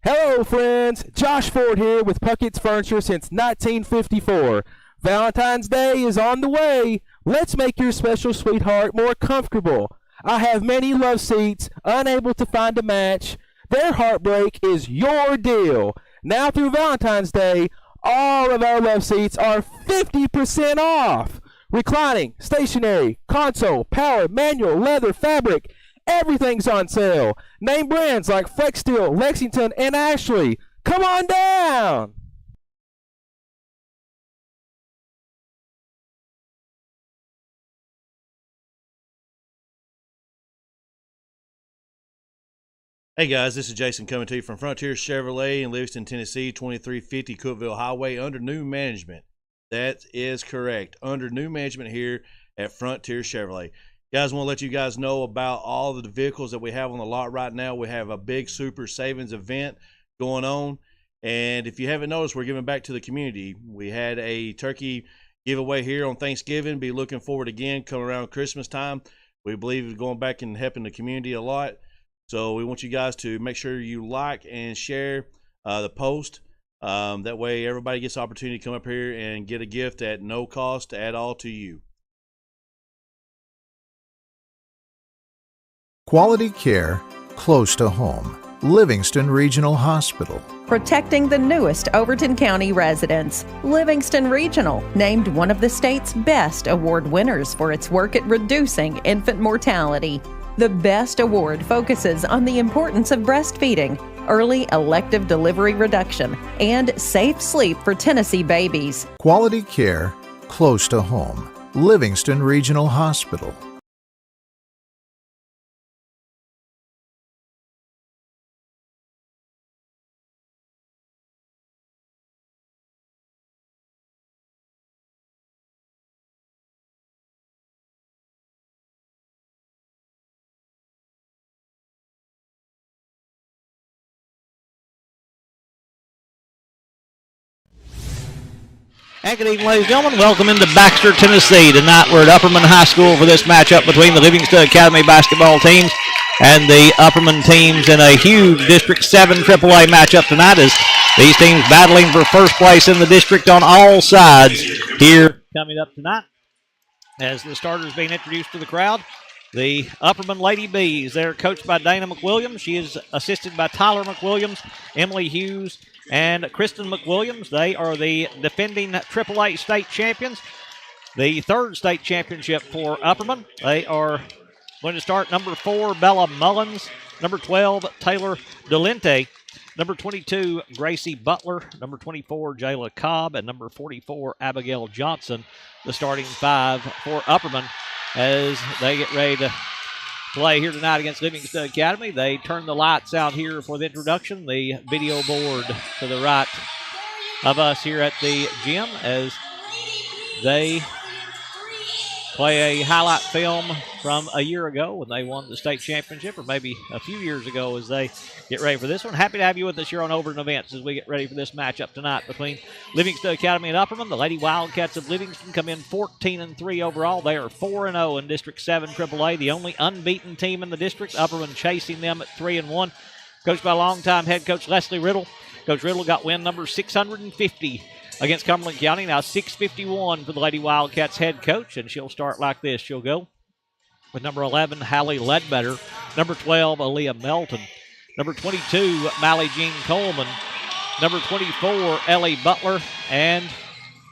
Hello, friends. Josh Ford here with Puckett's Furniture since 1954. Valentine's Day is on the way. Let's make your special sweetheart more comfortable. I have many love seats, unable to find a match. Their heartbreak is your deal. Now through Valentine's Day, all of our love seats are 50% off. Reclining, stationary, console, power, manual, leather, fabric. Everything's on sale. Name brands like Flex Steel, Lexington, and Ashley. Come on down! Hey guys, this is Jason coming to you from Frontier Chevrolet in Livingston, Tennessee, 2350 Cookeville Highway under new management. That is correct. Under new management here at Frontier Chevrolet. Guys, want to let you guys know about all of the vehicles that we have on the lot right now. We have a big super savings event going on. And if you haven't noticed, we're giving back to the community. We had a turkey giveaway here on Thanksgiving. Be looking forward again coming around Christmas time. We believe in going back and helping the community a lot. So we want you guys to make sure you like and share the post. That way everybody gets the opportunity to come up here and get a gift at no cost at all to you. Quality care close to home. Livingston Regional Hospital. Protecting the newest Overton County residents. Livingston Regional, named one of the state's best award winners for its work at reducing infant mortality. The BEST Award focuses on the importance of breastfeeding, early elective delivery reduction, and safe sleep for Tennessee babies. Quality care close to home. Livingston Regional Hospital. And good evening, ladies and gentlemen. Welcome into Baxter, Tennessee. Tonight we're at Upperman High School for this matchup between the Livingston Academy basketball teams and the Upperman teams in a huge District 7 AAA matchup tonight, as these teams battling for first place in the district on all sides here. Coming up tonight, as the starters being introduced to the crowd, the Upperman Lady Bees. They're coached by Dana McWilliams. She is assisted by Tyler McWilliams, Emily Hughes, and Kristen McWilliams. They are the defending AAA state champions. The third state championship for Upperman. They are going to start number 4, Bella Mullins, number 12, Taylor Delente, number 22, Gracie Butler, number 24, Jayla Cobb, and number 44, Abigail Johnson, the starting 5 for Upperman as they get ready to play here tonight against Livingston Academy. They turn the lights out here for the introduction. The video board to the right of us here at the gym as they play a highlight film from a year ago when they won the state championship, or maybe a few years ago as they get ready for this one. Happy to have you with us here on Overton Events as we get ready for this matchup tonight between Livingston Academy and Upperman. The Lady Wildcats of Livingston come in 14-3 overall. They are 4-0 in District 7 AAA, the only unbeaten team in the district. Upperman chasing them at 3-1. Coached by longtime head coach Leslie Riddle. Coach Riddle got win number 650 against Cumberland County. Now 651 for the Lady Wildcats head coach, and she'll start like this. She'll go with number 11, Hallie Ledbetter, number 12, Aaliyah Melton, number 22, Mally Jean Coleman, number 24, Ellie Butler, and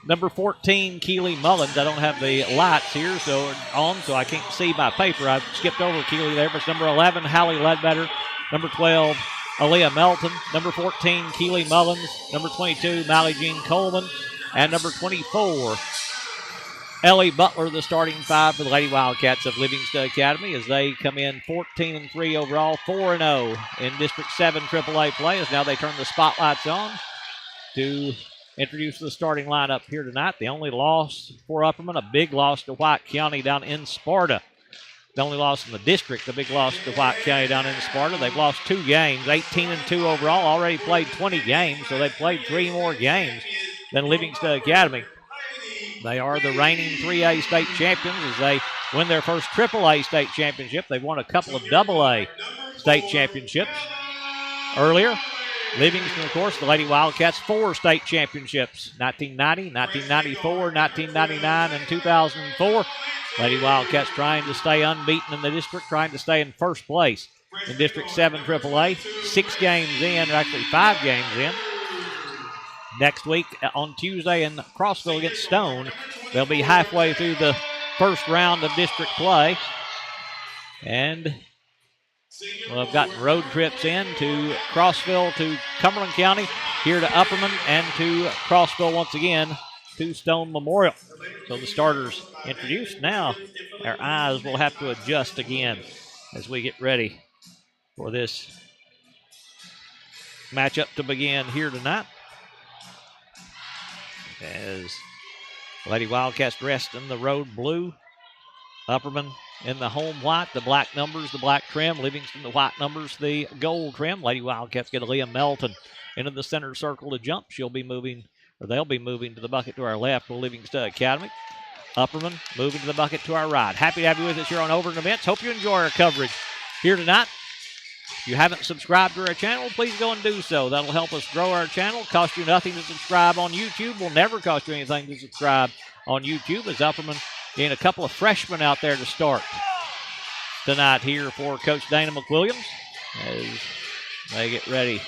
number 14, Keely Mullins. I don't have the lights here so I can't see my paper. I've skipped over Keely there, but it's number 11, Hallie Ledbetter, number 12, Aaliyah Melton, number 14, Keely Mullins, number 22, Mally Jean Coleman, and number 24, Ellie Butler, the starting 5 for the Lady Wildcats of Livingston Academy as they come in 14-3 overall, 4-0 in District 7 AAA play as now they turn the spotlights on to introduce the starting lineup here tonight. The only loss for Upperman, a big loss to White County down in Sparta. The only loss in the district, the big loss to White County down in Sparta. They've lost 2 games, 18-2 overall, already played 20 games, so they've played 3 more games than Livingston Academy. They are the reigning 3A state champions as they win their first AAA state championship. They've won a couple of AA state championships earlier. Livingston, of course, the Lady Wildcats, 4 state championships, 1990, 1994, 1999, and 2004. Lady Wildcats trying to stay unbeaten in the district, trying to stay in first place in District 7 AAA. 6 games in, or actually 5 games in. Next week on Tuesday in Crossville against Stone, they'll be halfway through the first round of district play. And well, I've gotten road trips in to Crossville, to Cumberland County, here to Upperman, and to Crossville once again to Stone Memorial. So the starters introduced. Now our eyes will have to adjust again as we get ready for this matchup to begin here tonight. As Lady Wildcats dressed in the road blue, Upperman in the home white, the black numbers, the black trim. Livingston, the white numbers, the gold trim. Lady Wildcats get Aaliyah Melton into the center circle to jump. She'll be moving, or they'll be moving to the bucket to our left for Livingston Academy. Upperman moving to the bucket to our right. Happy to have you with us here on Overton Events. Hope you enjoy our coverage here tonight. If you haven't subscribed to our channel, please go and do so. That'll help us grow our channel. Cost you nothing to subscribe on YouTube. Will never cost you anything to subscribe on YouTube, as Upperman getting a couple of freshmen out there to start tonight here for Coach Dana McWilliams as they get ready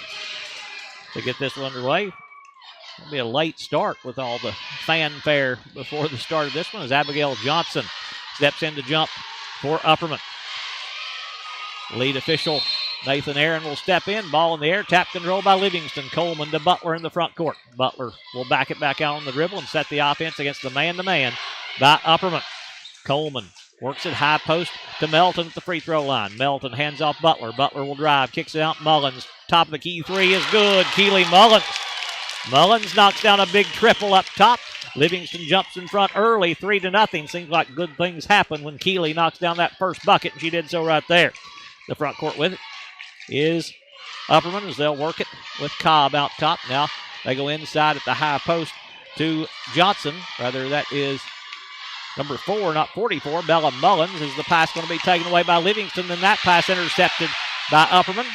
to get this one underway. It'll be a late start with all the fanfare before the start of this one, as Abigail Johnson steps in to jump for Upperman. Lead official Nathan Aaron will step in. Ball in the air. Tap control by Livingston. Coleman to Butler in the front court. Butler will back it back out on the dribble and set the offense against the man-to-man by Upperman. Coleman works it high post to Melton at the free throw line. Melton hands off Butler. Butler will drive. Kicks it out. Mullins. Top of the key three is good. Keely Mullins. Mullins knocks down a big triple up top. Livingston jumps in front early, 3-0. Seems like good things happen when Keely knocks down that first bucket, and she did so right there. The front court with it is Upperman as they'll work it with Cobb out top. Now they go inside at the high post to Johnson. Rather, that is number 4, not 44, Bella Mullins. Is the pass going to be taken away by Livingston? Then that pass intercepted by Upperman.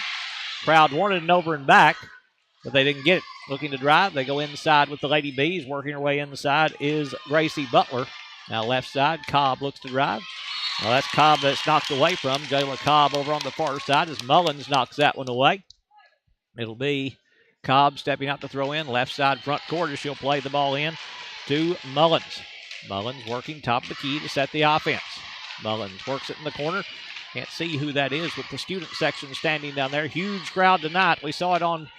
Crowd wanted an over and back, but they didn't get it. Looking to drive, they go inside with the Lady Bees. Working her way inside is Gracie Butler. Now left side, Cobb looks to drive. Well, that's Cobb that's knocked away from. Jayla Cobb over on the far side as Mullins knocks that one away. It'll be Cobb stepping out to throw in. Left side front court as she'll play the ball in to Mullins. Mullins working top of the key to set the offense. Mullins works it in the corner. Can't see who that is with the student section standing down there. Huge crowd tonight. We saw it on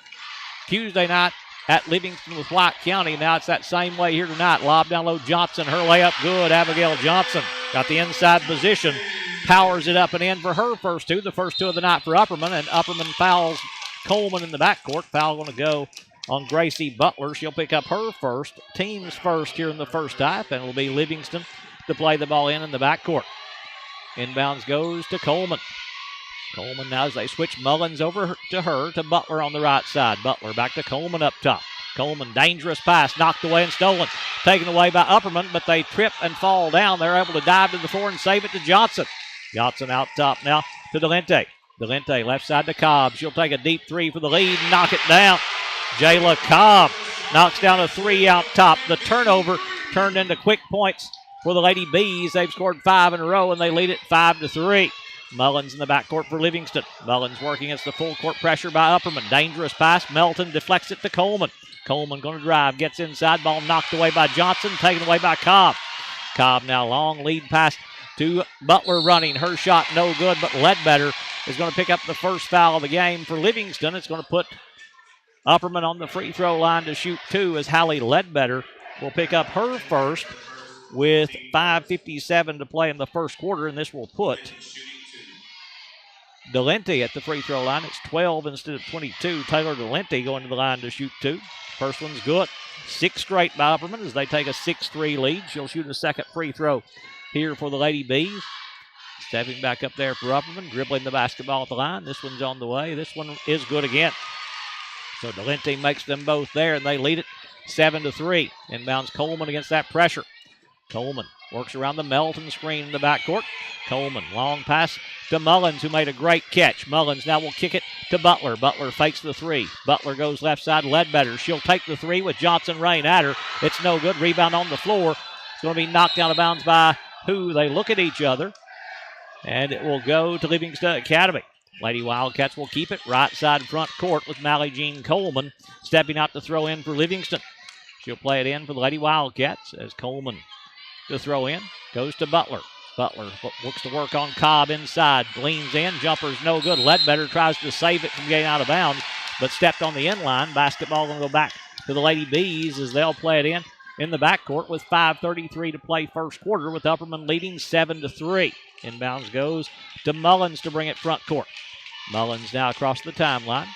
Tuesday night at Livingston with White County. Now it's that same way here tonight. Lob down low, Johnson. Her layup good. Abigail Johnson got the inside position. Powers it up and in for her first two. The first two of the night for Upperman. And Upperman fouls Coleman in the backcourt. Foul going to go on Gracie Butler. She'll pick up her first. Team's first here in the first half. And it'll be Livingston to play the ball in the backcourt. Inbounds goes to Coleman. Coleman now as they switch Mullins over to her, to Butler on the right side. Butler back to Coleman up top. Coleman, dangerous pass, knocked away and stolen. Taken away by Upperman, but they trip and fall down. They're able to dive to the floor and save it to Johnson. Johnson out top now to Delente. Delente left side to Cobb. She'll take a deep three for the lead and knock it down. Jayla Cobb knocks down a three out top. The turnover turned into quick points for the Lady Bees. They've scored 5 in a row, and they lead it 5-3. Mullins in the backcourt for Livingston. Mullins working against the full court pressure by Upperman. Dangerous pass. Melton deflects it to Coleman. Coleman going to drive. Gets inside. Ball knocked away by Johnson. Taken away by Cobb. Cobb now long lead pass to Butler running. Her shot no good, but Ledbetter is going to pick up the first foul of the game for Livingston. It's going to put Upperman on the free throw line to shoot 2 as Hallie Ledbetter will pick up her first with 5:57 to play in the first quarter, and this will put Delente at the free throw line. It's 12 instead of 22. Taylor Delente going to the line to shoot 2. First one's good. 6 straight by Upperman as they take a 6-3 lead. She'll shoot a second free throw here for the Lady Bees. Stepping back up there for Upperman, dribbling the basketball at the line. This one's on the way. This one is good again. So Delente makes them both there, and they lead it 7-3. Inbounds Coleman against that pressure. Coleman Works around the Melton screen in the backcourt. Coleman, long pass to Mullins, who made a great catch. Mullins now will kick it to Butler. Butler fakes the three. Butler goes left side, Ledbetter. She'll take the three with Johnson Rain at her. It's no good. Rebound on the floor. It's going to be knocked out of bounds by who? They look at each other. And it will go to Livingston Academy. Lady Wildcats will keep it right side front court with Mally Jean Coleman stepping out to throw in for Livingston. She'll play it in for the Lady Wildcats as Coleman to throw in. Goes to Butler. Butler looks to work on Cobb inside. Leans in. Jumper's no good. Ledbetter tries to save it from getting out of bounds, but stepped on the inline. Basketball going to go back to the Lady Bees as they'll play it in the backcourt with 5:33 to play first quarter, with Upperman leading 7-3. Inbounds goes to Mullins to bring it front court. Mullins now across the timeline.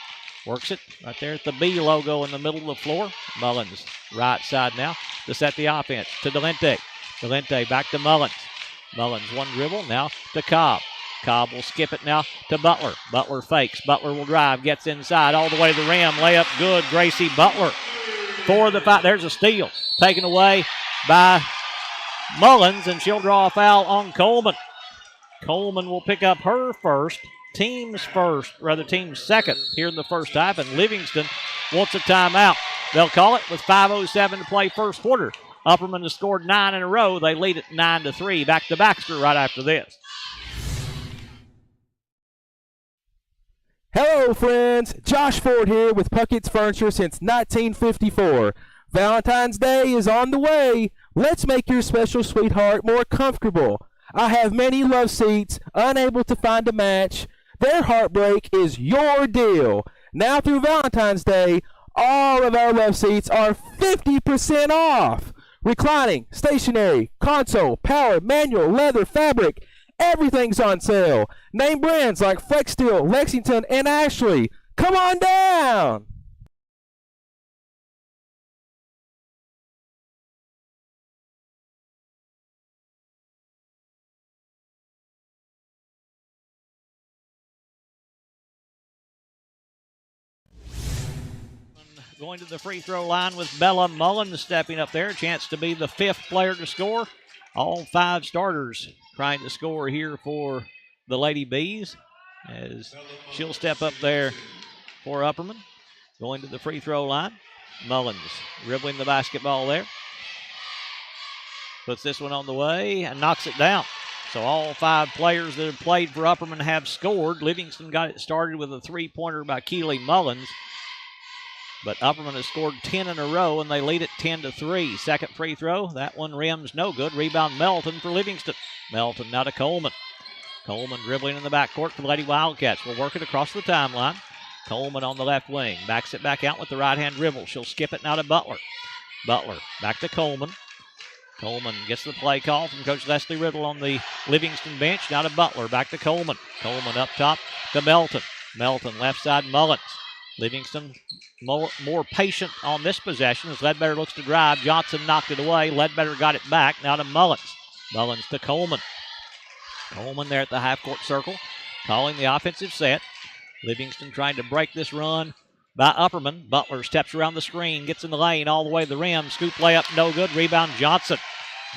Works it right there at the B logo in the middle of the floor. Mullins right side now to set the offense to Delente. Delente back to Mullins. Mullins one dribble now to Cobb. Cobb will skip it now to Butler. Butler fakes. Butler will drive. Gets inside all the way to the rim. Layup good. Gracie Butler for the fight. There's a steal. Taken away by Mullins, and she'll draw a foul on Coleman. Coleman will pick up her first. Team's second here in the first half, and Livingston wants a timeout. They'll call it with 5:07 to play first quarter. Upperman has scored 9 in a row. They lead at 9-3. Back to Baxter right after this. Hello, friends. Josh Ford here with Puckett's Furniture since 1954. Valentine's Day is on the way. Let's make your special sweetheart more comfortable. I have many love seats, unable to find a match. Their heartbreak is your deal. Now through Valentine's Day, all of our love seats are 50% off. Reclining, stationary, console, power, manual, leather, fabric, everything's on sale. Name brands like Flex Steel, Lexington, and Ashley. Come on down! Going to the free throw line with Bella Mullins stepping up there. Chance to be the fifth player to score. All 5 starters trying to score here for the Lady Bees, as she'll step up there for Upperman. Going to the free throw line. Mullins dribbling the basketball there. Puts this one on the way and knocks it down. So all 5 players that have played for Upperman have scored. Livingston got it started with a three-pointer by Keely Mullins. But Upperman has scored 10 in a row, and they lead it 10-3. Second free throw. That one rims no good. Rebound Melton for Livingston. Melton now to Coleman. Coleman dribbling in the backcourt for the Lady Wildcats. Will work it across the timeline. Coleman on the left wing. Backs it back out with the right-hand dribble. She'll skip it now to Butler. Butler back to Coleman. Coleman gets the play call from Coach Leslie Riddle on the Livingston bench. Now to Butler. Back to Coleman. Coleman up top to Melton. Melton left side Mullins. Livingston more patient on this possession as Ledbetter looks to drive. Johnson knocked it away. Ledbetter got it back. Now to Mullins. Mullins to Coleman. Coleman there at the half-court circle, calling the offensive set. Livingston trying to break this run by Upperman. Butler steps around the screen, gets in the lane all the way to the rim. Scoop layup, no good. Rebound Johnson.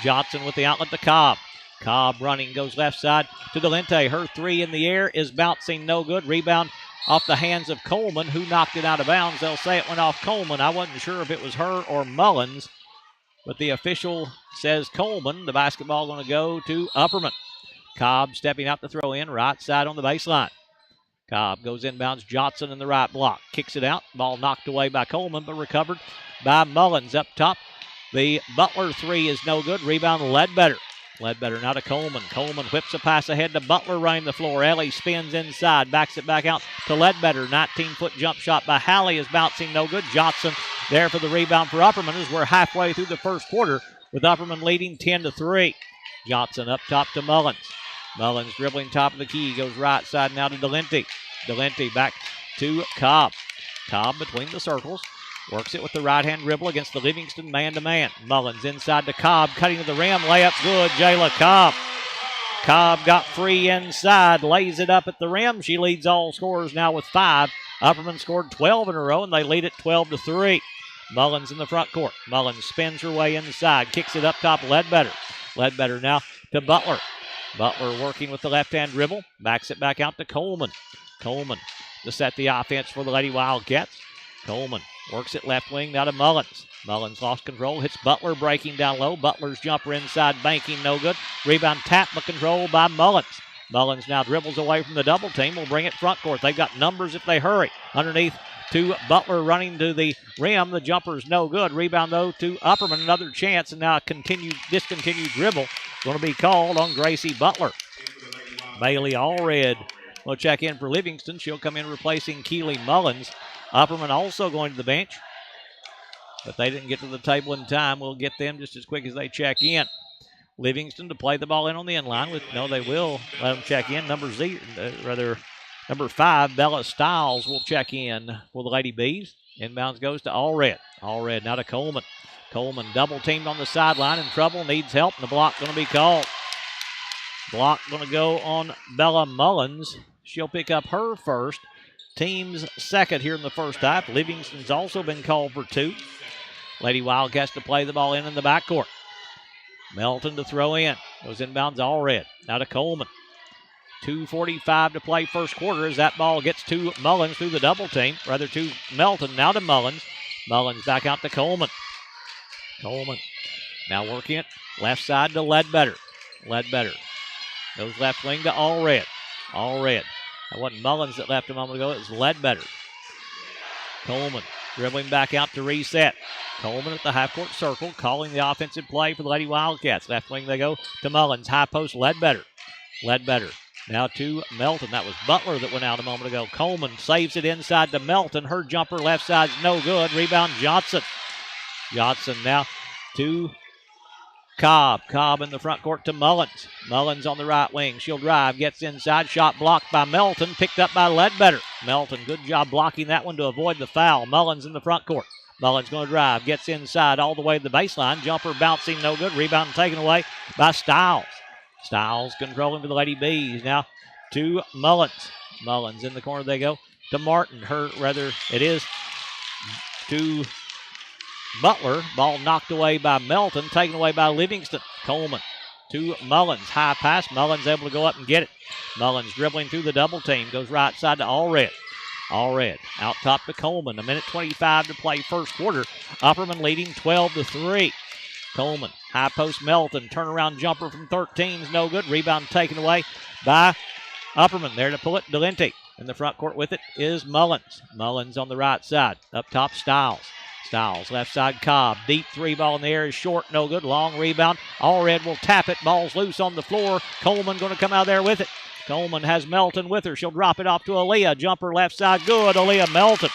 Johnson with the outlet to Cobb. Cobb running, goes left side to Delente. Her three in the air is bouncing, no good. Rebound off the hands of Coleman, who knocked it out of bounds. They'll say it went off Coleman. I wasn't sure if it was her or Mullins, but the official says Coleman. The basketball going to go to Upperman. Cobb stepping out to throw in, right side on the baseline. Cobb goes inbounds. Johnson in the right block. Kicks it out. Ball knocked away by Coleman, but recovered by Mullins up top. The Butler three is no good. Rebound Ledbetter. Ledbetter now to Coleman. Coleman whips a pass ahead to Butler running the floor. Ellie spins inside, backs it back out to Ledbetter. 19-foot jump shot by Halley is bouncing, no good. Johnson there for the rebound for Upperman as we're halfway through the first quarter with Upperman leading 10-3. Johnson up top to Mullins. Mullins dribbling top of the key, goes right side now to Delente. Delente back to Cobb. Cobb between the circles. Works it with the right-hand dribble against the Livingston man-to-man. Mullins inside to Cobb, cutting to the rim. Layup good, Jayla Cobb. Cobb got free inside, lays it up at the rim. She leads all scorers now with 5. Upperman scored 12 in a row, and they lead it 12-3. Mullins in the front court. Mullins spins her way inside, kicks it up top, Ledbetter. Ledbetter now to Butler. Butler working with the left-hand dribble. Backs it back out to Coleman. Coleman to set the offense for the Lady Wildcats. Coleman works it left wing now to Mullins. Mullins lost control. Hits Butler breaking down low. Butler's jumper inside banking no good. Rebound tap but controlled by Mullins. Mullins now dribbles away from the double team. Will bring it front court. They've got numbers if they hurry. Underneath to Butler running to the rim. The jumper's no good. Rebound though to Upperman. Another chance and now a discontinued dribble going to be called on Gracie Butler. Bailey Allred will check in for Livingston. She'll come in replacing Keely Mullins. Upperman also going to the bench, but they didn't get to the table in time. We'll get them just as quick as they check in. Livingston to play the ball in on the end line. They will let them check in. Number 5, Bella Stiles will check in for the Lady Bees. Inbounds goes to Allred. Allred now to Coleman. Coleman double teamed on the sideline, in trouble, needs help, and the block going to be called. Block going to go on Bella Mullins. She'll pick up her first. Team's second here in the first half. Livingston's also been called for 2. Lady Wildcats to play the ball in the backcourt. Melton to throw in. Goes inbounds Allred. Now to Coleman. 2:45 to play first quarter as that ball gets to Mullins through the double team. Rather to Melton. Now to Mullins. Mullins back out to Coleman. Coleman now working it. Left side to Ledbetter. Ledbetter goes left wing to Allred. Allred. That wasn't Mullins that left a moment ago. It was Ledbetter. Coleman dribbling back out to reset. Coleman at the half-court circle, calling the offensive play for the Lady Wildcats. Left wing they go to Mullins. High post Ledbetter. Ledbetter now to Melton. That was Butler that went out a moment ago. Coleman saves it inside to Melton. Her jumper left side's no good. Rebound Johnson. Johnson now to Cobb. Cobb in the front court to Mullins. Mullins on the right wing. She'll drive. Gets inside. Shot blocked by Melton. Picked up by Ledbetter. Melton, good job blocking that one to avoid the foul. Mullins in the front court. Mullins going to drive. Gets inside all the way to the baseline. Jumper bouncing no good. Rebound taken away by Stiles. Stiles controlling for the Lady Bees. Now to Mullins. Mullins in the corner they go to Martin. It is to Butler. Ball knocked away by Melton, taken away by Livingston. Coleman to Mullins. High pass. Mullins able to go up and get it. Mullins dribbling through the double team. Goes right side to Allred. Allred out top to Coleman. 1:25 to play first quarter. Upperman leading 12-3. Coleman. High post Melton. Turnaround jumper from 13's no good. Rebound taken away by Upperman. There to pull it. Delente. In the front court with it is Mullins. Mullins on the right side. Up top Stiles. Stiles, left side Cobb. Deep 3 ball in the air is short, no good. Long rebound. Allred will tap it. Ball's loose on the floor. Coleman going to come out there with it. Coleman has Melton with her. She'll drop it off to Aaliyah. Jumper left side, good. Aaliyah Melton.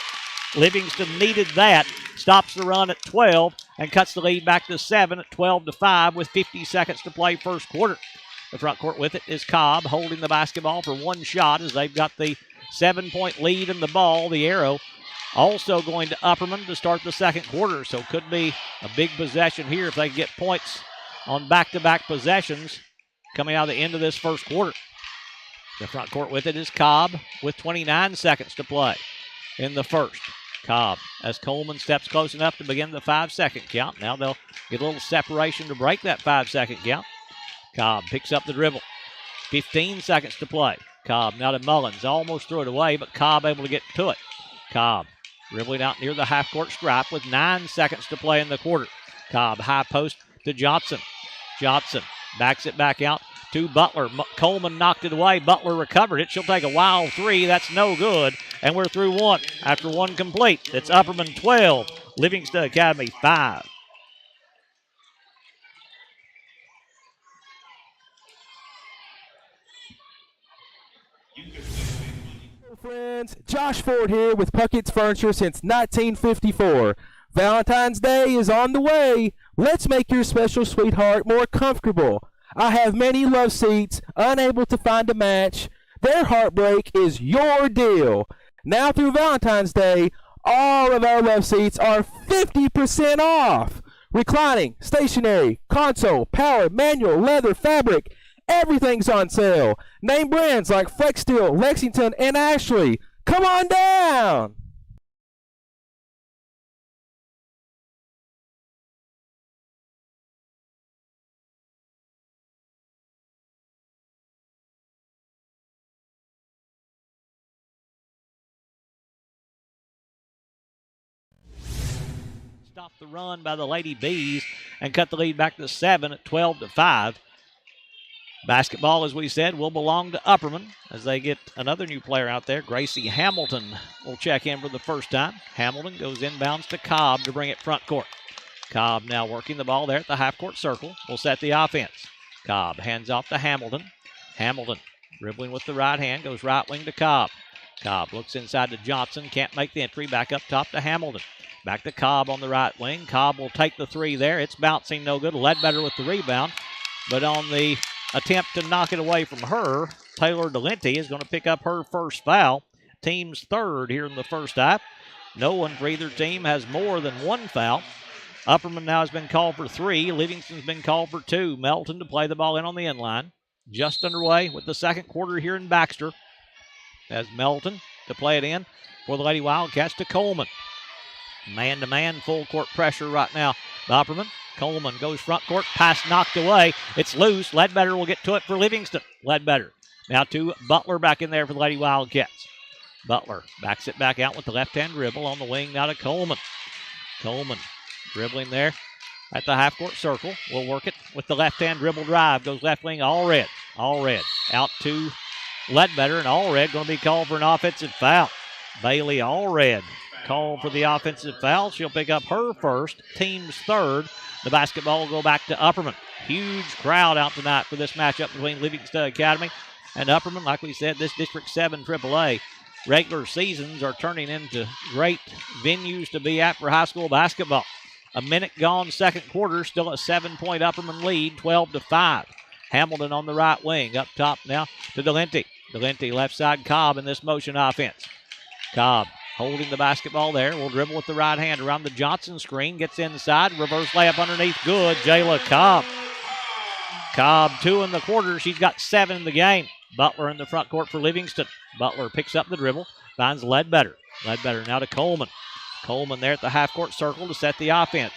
Livingston needed that. Stops the run at 12 and cuts the lead back to 7 at 12-5 with 50 seconds to play first quarter. The front court with it is Cobb holding the basketball for one shot as they've got the 7-point lead in the ball. The arrow also going to Upperman to start the second quarter, so could be a big possession here if they get points on back-to-back possessions coming out of the end of this first quarter. The front court with it is Cobb with 29 seconds to play in the first. Cobb as Coleman steps close enough to begin the 5-second count. Now they'll get a little separation to break that 5-second count. Cobb picks up the dribble. 15 seconds to play. Cobb now to Mullins. Almost threw it away, but Cobb able to get to it. Cobb dribbling out near the half-court stripe with 9 seconds to play in the quarter. Cobb high post to Johnson. Johnson backs it back out to Butler. Coleman knocked it away. Butler recovered it. She'll take a wild 3. That's no good. And we're through one. After one complete, it's Upperman 12, Livingston Academy 5. Friends, Josh Ford here with Puckett's Furniture since 1954. Valentine's Day is on the way. Let's make your special sweetheart more comfortable. I have many love seats, unable to find a match. Their heartbreak is your deal. Now through Valentine's Day, all of our love seats are 50% off. Reclining, stationary, console, power, manual, leather, fabric, everything's on sale. Name brands like Flex Steel, Lexington, and Ashley. Come on down. stop the run by the Lady Bees and cut the lead back to 7 at 12-5. Basketball, as we said, will belong to Upperman as they get another new player out there. Gracie Hamilton will check in for the first time. Hamilton goes inbounds to Cobb to bring it front court. Cobb now working the ball there at the half-court circle. Will set the offense. Cobb hands off to Hamilton. Hamilton dribbling with the right hand, goes right wing to Cobb. Cobb looks inside to Johnson, can't make the entry. Back up top to Hamilton. Back to Cobb on the right wing. Cobb will take the three there. It's bouncing no good. Ledbetter with the rebound. But on the attempt to knock it away from her, Taylor Delente is going to pick up her first foul. Team's third here in the first half. No one for either team has more than one foul. Upperman now has been called for 3. Livingston's been called for 2. Melton to play the ball in on the inline. Just underway with the second quarter here in Baxter. As Melton to play it in for the Lady Wildcats to Coleman. Man-to-man, full court pressure right now. Upperman. Coleman goes front court. Pass knocked away. It's loose. Ledbetter will get to it for Livingston. Ledbetter. Now to Butler back in there for the Lady Wildcats. Butler backs it back out with the left-hand dribble on the wing now to Coleman. Coleman dribbling there at the half-court circle. Will work it with the left-hand dribble drive. Goes left wing, Allred. Allred out to Ledbetter, and Allred going to be called for an offensive foul. Bailey Allred called for the offensive foul. She'll pick up her first, team's third. The basketball will go back to Upperman. Huge crowd out tonight for this matchup between Livingston Academy and Upperman. Like we said, this District 7 AAA regular seasons are turning into great venues to be at for high school basketball. A minute gone, second quarter, still a 7-point Upperman lead, 12-5. Hamilton on the right wing, up top now to Delente. Delente left side, Cobb in this motion offense. Cobb holding the basketball there. Will dribble with the right hand around the Johnson screen. Gets inside. Reverse layup underneath. Good. Jayla Cobb. Cobb 2 in the quarter. She's got 7 in the game. Butler in the front court for Livingston. Butler picks up the dribble. Finds Ledbetter. Ledbetter now to Coleman. Coleman there at the half-court circle to set the offense.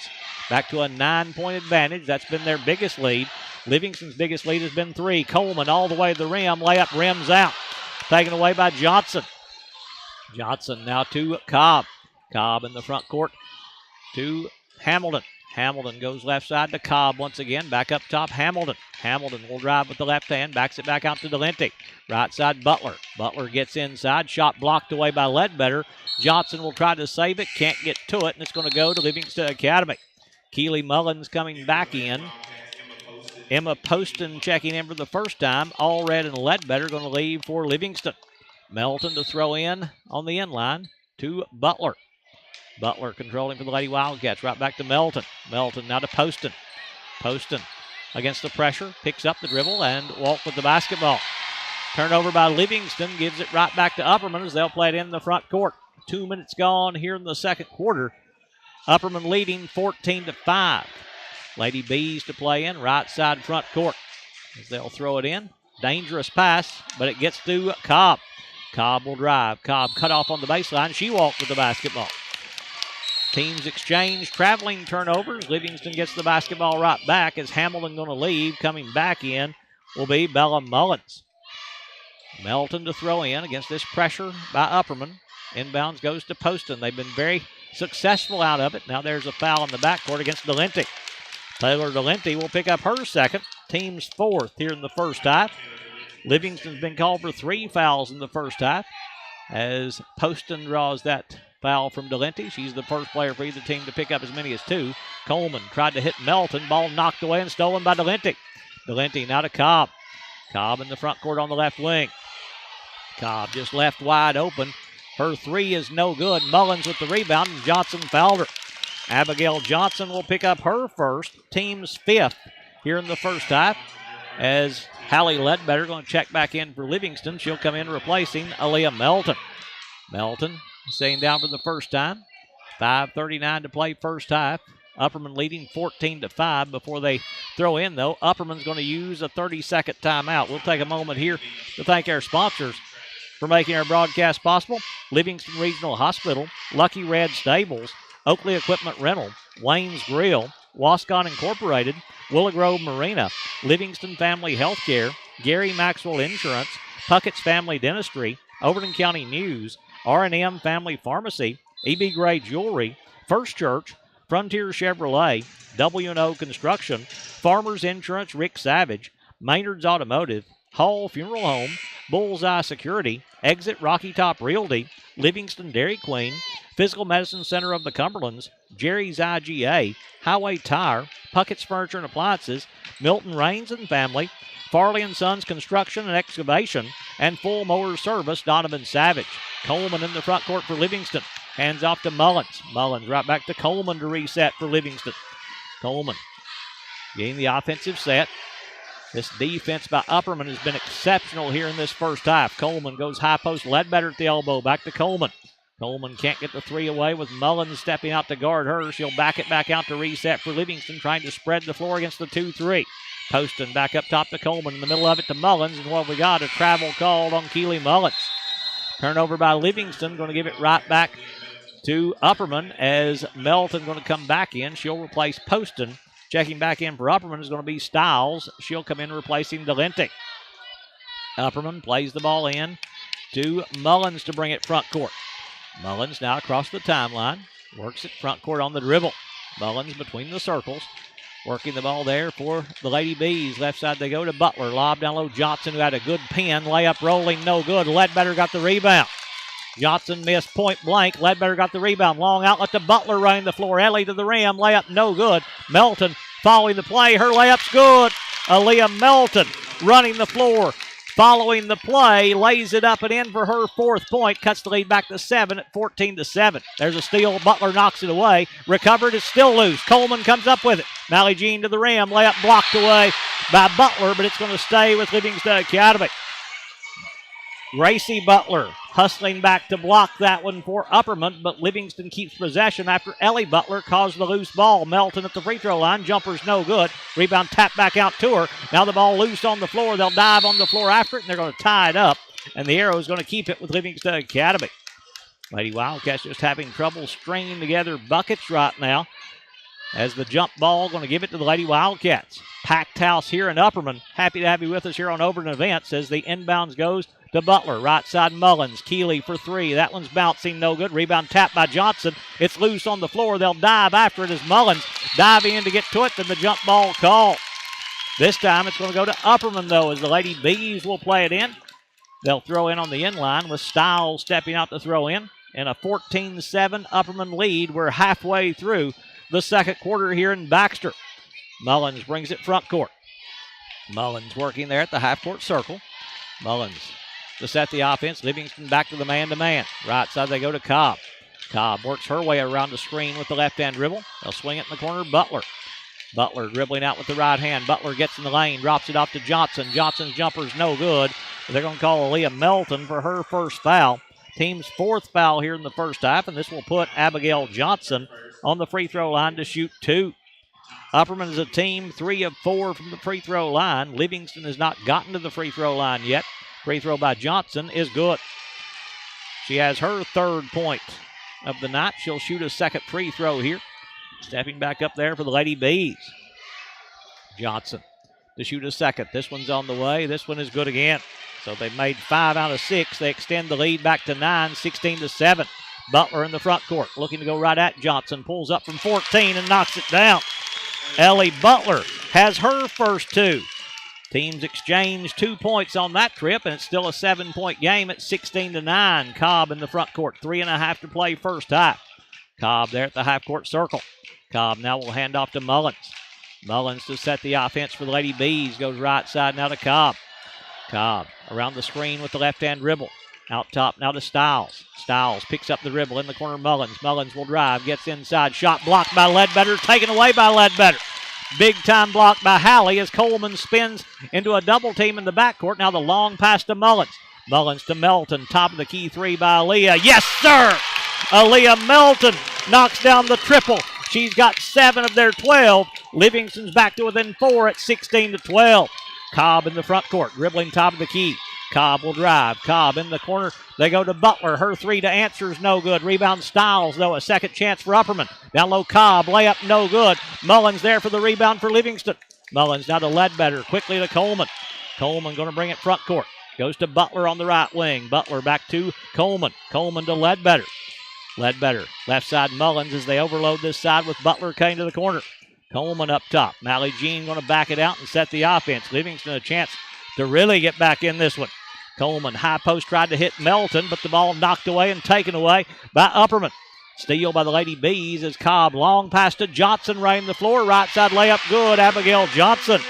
Back to a 9-point advantage. That's been their biggest lead. Livingston's biggest lead has been 3. Coleman all the way to the rim. Layup rims out. Taken away by Johnson. Johnson now to Cobb. Cobb in the front court to Hamilton. Hamilton goes left side to Cobb once again. Back up top, Hamilton. Hamilton will drive with the left hand. Backs it back out to Delente. Right side, Butler. Butler gets inside. Shot blocked away by Ledbetter. Johnson will try to save it. Can't get to it, and it's going to go to Livingston Academy. Keely Mullins coming back in. Emma Poston checking in for the first time. Allred and Ledbetter going to leave for Livingston. Melton to throw in on the inline to Butler. Butler controlling for the Lady Wildcats. Right back to Melton. Melton now to Poston. Poston against the pressure. Picks up the dribble and walks with the basketball. Turnover by Livingston. Gives it right back to Upperman as they'll play it in the front court. 2 minutes gone here in the second quarter. Upperman leading 14-5. Lady Bees to play in. Right side front court as they'll throw it in. Dangerous pass, but it gets to Cobb. Cobb will drive. Cobb cut off on the baseline. She walked with the basketball. Teams exchange traveling turnovers. Livingston gets the basketball right back as Hamilton going to leave. Coming back in will be Bella Mullins. Melton to throw in against this pressure by Upperman. Inbounds goes to Poston. They've been very successful out of it. Now there's a foul in the backcourt against Delente. Taylor Delente will pick up her second. Team's fourth here in the first half. Livingston's been called for 3 fouls in the first half as Poston draws that foul from Delente. She's the first player for either team to pick up as many as 2. Coleman tried to hit Melton. Ball knocked away and stolen by Delente. Delente now to Cobb. Cobb in the front court on the left wing. Cobb just left wide open. Her 3 is no good. Mullins with the rebound, and Johnson fouled her. Abigail Johnson will pick up her first, team's 5th here in the first half, as Hallie Ledbetter going to check back in for Livingston. She'll come in replacing Aaliyah Melton. Melton staying down for the first time. 5:39 to play first half. Upperman leading 14-5 before they throw in, though. Upperman's going to use a 30-second timeout. We'll take a moment here to thank our sponsors for making our broadcast possible. Livingston Regional Hospital, Lucky Red Stables, Oakley Equipment Rental, Wayne's Grill, Wascon Incorporated, Willow Grove Marina, Livingston Family Healthcare, Gary Maxwell Insurance, Puckett's Family Dentistry, Overton County News, R&M Family Pharmacy, E.B. Gray Jewelry, First Church, Frontier Chevrolet, W&O Construction, Farmers Insurance, Rick Savage, Maynard's Automotive, Hall Funeral Home, Bullseye Security, Exit Rocky Top Realty, Livingston Dairy Queen, Physical Medicine Center of the Cumberlands, Jerry's IGA, Highway Tire, Puckett's Furniture and Appliances, Milton Rains and Family, Farley & Sons Construction and Excavation, and Full Mower Service, Donovan Savage. Coleman in the front court for Livingston. Hands off to Mullins. Mullins right back to Coleman to reset for Livingston. Coleman getting the offensive set. This defense by Upperman has been exceptional here in this first half. Coleman goes high post, Ledbetter at the elbow, back to Coleman. Coleman can't get the three away with Mullins stepping out to guard her. She'll back it back out to reset for Livingston, trying to spread the floor against the 2-3. Poston back up top to Coleman, in the middle of it to Mullins, and what we got, a travel called on Keely Mullins. Turnover by Livingston, going to give it right back to Upperman as Melton going to come back in. She'll replace Poston. Checking back in for Upperman is going to be Stiles. She'll come in replacing Delente. Upperman plays the ball in to Mullins to bring it front court. Mullins now across the timeline. Works it front court on the dribble. Mullins between the circles. Working the ball there for the Lady Bees. Left side they go to Butler. Lob down low. Johnson, who had a good pin. Layup rolling, no good. Ledbetter got the rebound. Johnson missed point blank. Ledbetter got the rebound. Long outlet to Butler running the floor. Ellie to the rim. Layup no good. Melton following the play. Her layup's good. Aaliyah Melton running the floor. Following the play, lays it up and in for her fourth point. Cuts the lead back to 7 at 14-7. There's a steal. Butler knocks it away. Recovered. It's still loose. Coleman comes up with it. Mally Jean to the rim. Layup blocked away by Butler, but it's going to stay with Livingston Academy. Gracie Butler hustling back to block that one for Upperman, but Livingston keeps possession after Ellie Butler caused the loose ball. Melton at the free throw line. Jumper's no good. Rebound tapped back out to her. Now the ball loose on the floor. They'll dive on the floor after it, and they're going to tie it up. And the Arrow is going to keep it with Livingston Academy. Lady Wildcats just having trouble stringing together buckets right now. As the jump ball going to give it to the Lady Wildcats. Packed house here in Upperman. Happy to have you with us here on Overton Events as the inbounds goes to Butler. Right side Mullins. Keeley for three. That one's bouncing no good. Rebound tapped by Johnson. It's loose on the floor. They'll dive after it as Mullins diving in to get to it. Then the jump ball call. This time it's going to go to Upperman though as the Lady Bees will play it in. They'll throw in on the end line with Stiles stepping out to throw in. And a 14-7 Upperman lead. We're halfway through the second quarter here in Baxter. Mullins brings it front court. Mullins working there at the half-court circle. Mullins to set the offense. Livingston back to the man-to-man. Right side they go to Cobb. Cobb works her way around the screen with the left-hand dribble. They'll swing it in the corner. Butler. Butler dribbling out with the right hand. Butler gets in the lane, drops it off to Johnson. Johnson's jumper's no good. They're going to call Aaliyah Melton for her first foul. Team's fourth foul here in the first half, and this will put Abigail Johnson on the free throw line to shoot two. Upperman is a team 3 of 4 from the free throw line. Livingston has not gotten to the free throw line yet. Free throw by Johnson is good. She has her third point of the night. She'll shoot a second free throw here. Stepping back up there for the Lady Bees. Johnson to shoot a second. This one's on the way. This one is good again. So they've made 5 out of 6. They extend the lead back to 9, 16-7. Butler in the front court, looking to go right at Johnson. Pulls up from 14 and knocks it down. Ellie Butler has her first 2. Teams exchange 2 points on that trip, and it's still a 7-point game at 16-9. Cobb in the front court, 3.5 to play first half. Cobb there at the half-court circle. Cobb now will hand off to Mullins. Mullins to set the offense for the Lady Bees. Goes right side now to Cobb. Cobb around the screen with the left-hand dribble. Out top now to Stiles. Stiles picks up the dribble in the corner. Mullins. Mullins will drive. Gets inside. Shot blocked by Ledbetter. Taken away by Ledbetter. Big time block by Halley as Coleman spins into a double team in the backcourt. Now the long pass to Mullins. Mullins to Melton. Top of the key 3 by Aaliyah. Yes, sir! Aaliyah Melton knocks down the triple. She's got 7 of their 12. Livingston's back to within 4 at 16-12. Cobb in the front court. Dribbling top of the key. Cobb will drive. Cobb in the corner. They go to Butler. Her 3 to answer is no good. Rebound Stiles, though. A second chance for Upperman. Down low, Cobb. Layup no good. Mullins there for the rebound for Livingston. Mullins now to Ledbetter. Quickly to Coleman. Coleman going to bring it front court. Goes to Butler on the right wing. Butler back to Coleman. Coleman to Ledbetter. Ledbetter, left side Mullins as they overload this side with Butler came to the corner. Coleman up top. Mally Jean going to back it out and set the offense. Livingston a chance to really get back in this one. Coleman, high post, tried to hit Melton, but the ball knocked away and taken away by Upperman. Steal by the Lady Bees as Cobb long pass to Johnson, rain the floor. Right side layup good. Abigail Johnson.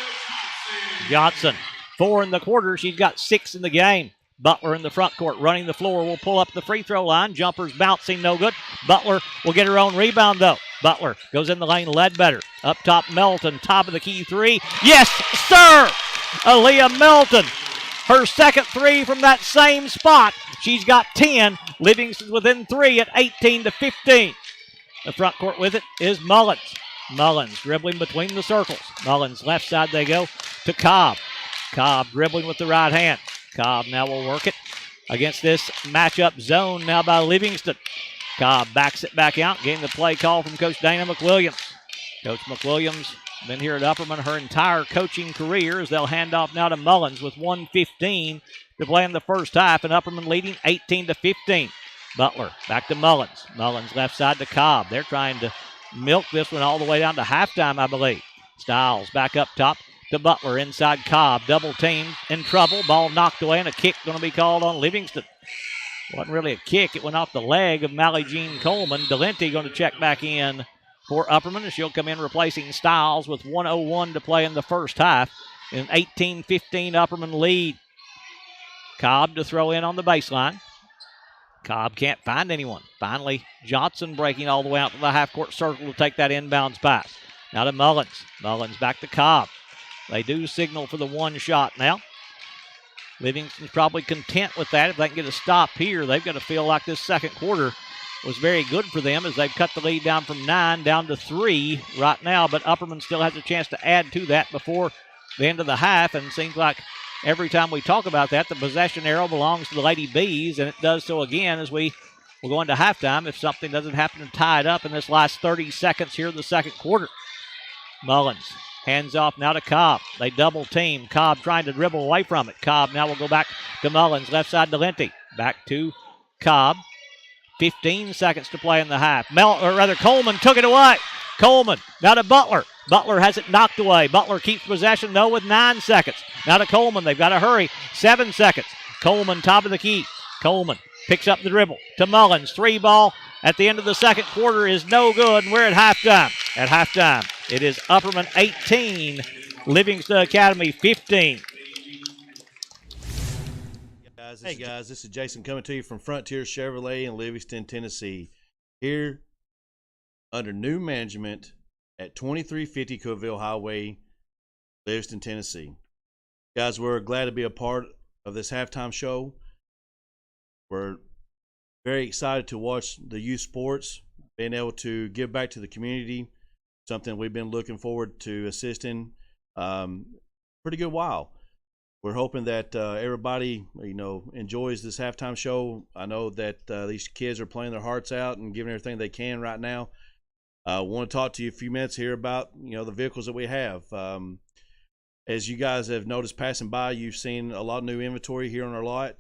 Johnson, 4 in the quarter. She's got 6 in the game. Butler in the front court running the floor will pull up the free throw line. Jumpers bouncing, no good. Butler will get her own rebound, though. Butler goes in the lane, Ledbetter. Up top, Melton, top of the key 3. Yes, sir! Aaliyah Melton. Her second 3 from that same spot. She's got 10. Livingston's within 3 at 18-15. The front court with it is Mullins. Mullins dribbling between the circles. Mullins left side they go to Cobb. Cobb dribbling with the right hand. Cobb now will work it against this matchup zone now by Livingston. Cobb backs it back out, getting the play call from Coach Dana McWilliams. Coach McWilliams been here at Upperman her entire coaching career as they'll hand off now to Mullins with 1:15 to play in the first half, and Upperman leading 18-15. Butler back to Mullins. Mullins left side to Cobb. They're trying to milk this one all the way down to halftime, I believe. Styles back up top to Butler inside Cobb. Double team in trouble. Ball knocked away and a kick going to be called on Livingston. Wasn't really a kick. It went off the leg of Mally Jean Coleman. Delente going to check back in for Upperman, and she'll come in replacing Styles with 1:01 to play in the first half. An 18-15 Upperman lead. Cobb to throw in on the baseline. Cobb can't find anyone. Finally, Johnson breaking all the way out to the half-court circle to take that inbounds pass. Now to Mullins. Mullins back to Cobb. They do signal for the one shot now. Livingston's probably content with that. If they can get a stop here, they've got to feel like this second quarter was very good for them as they've cut the lead down from 9 down to 3 right now. But Upperman still has a chance to add to that before the end of the half. And it seems like every time we talk about that, the possession arrow belongs to the Lady Bees. And it does so again as we will go into halftime if something doesn't happen to tie it up in this last 30 seconds here in the second quarter. Mullins hands off now to Cobb. They double team. Cobb trying to dribble away from it. Cobb now will go back to Mullins. Left side to Lenti. Back to Cobb. 15 seconds to play in the half. Coleman took it away. Coleman now to Butler. Butler has it knocked away. Butler keeps possession though with 9 seconds. Now to Coleman. They've got to hurry. 7 seconds. Coleman top of the key. Coleman picks up the dribble to Mullins. 3 ball at the end of the second quarter is no good. And we're at halftime. At halftime, it is Upperman 18, Livingston Academy 15. Hey guys, this is Jason coming to you from Frontier Chevrolet in Livingston, Tennessee. Here under new management at 2350 Cookville Highway, Livingston, Tennessee. Guys, we're glad to be a part of this halftime show. We're very excited to watch the youth sports, being able to give back to the community, something we've been looking forward to assisting pretty good while. We're hoping that everybody, enjoys this halftime show. I know that these kids are playing their hearts out and giving everything they can right now. I want to talk to you a few minutes here about, the vehicles that we have. As you guys have noticed passing by, you've seen a lot of new inventory here on our lot.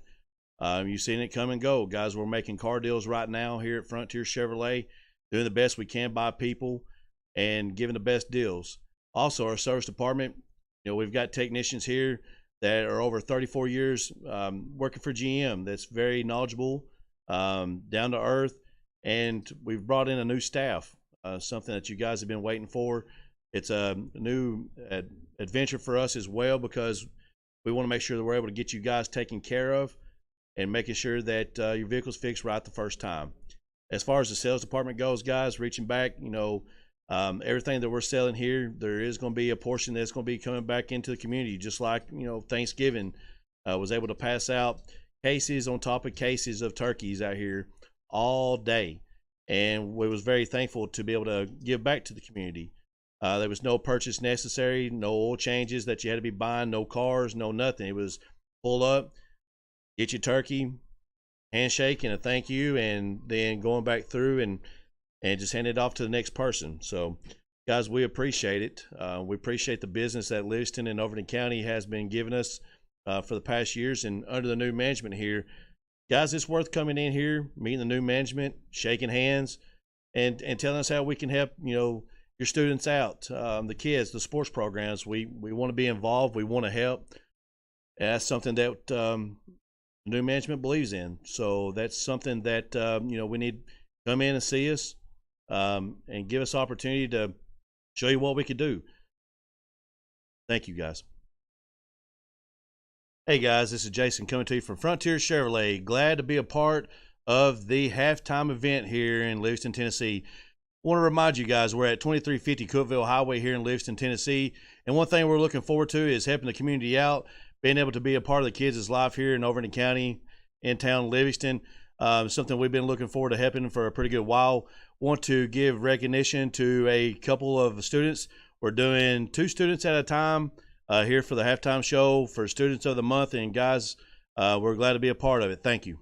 You've seen it come and go. Guys, we're making car deals right now here at Frontier Chevrolet, doing the best we can by people and giving the best deals. Also, our service department, we've got technicians here that are over 34 years working for GM. That's very knowledgeable, down to earth, and we've brought in a new staff, something that you guys have been waiting for. It's a new adventure for us as well because we want to make sure that we're able to get you guys taken care of and making sure that your vehicle's fixed right the first time. As far as the sales department goes, guys, reaching back, everything that we're selling here, there is going to be a portion that's going to be coming back into the community, just like, Thanksgiving was able to pass out cases on top of cases of turkeys out here all day. And we was very thankful to be able to give back to the community. There was no purchase necessary, no oil changes that you had to be buying, no cars, no nothing. It was pull up, get your turkey, handshake and a thank you, and then going back through and just hand it off to the next person. So, guys, we appreciate it. We appreciate the business that Livingston and Overton County has been giving us for the past years. And under the new management here, guys, it's worth coming in here, meeting the new management, shaking hands, and telling us how we can help, your students out, the kids, the sports programs. We want to be involved. We want to help. And that's something that new management believes in. So that's something that we need to come in and see us, and give us opportunity to show you what we could do. Thank you, guys. Hey guys, this is Jason coming to you from Frontier Chevrolet. Glad to be a part of the halftime event here in Livingston, Tennessee. I want to remind you guys, we're at 2350 Cookeville Highway here in Livingston, Tennessee. And one thing we're looking forward to is helping the community out, being able to be a part of the kids' life here in Overton County, in town Livingston. Something we've been looking forward to helping for a pretty good while. Want to give recognition to a couple of students. We're doing 2 students at a time here for the halftime show for Students of the Month. And guys, we're glad to be a part of it. Thank you.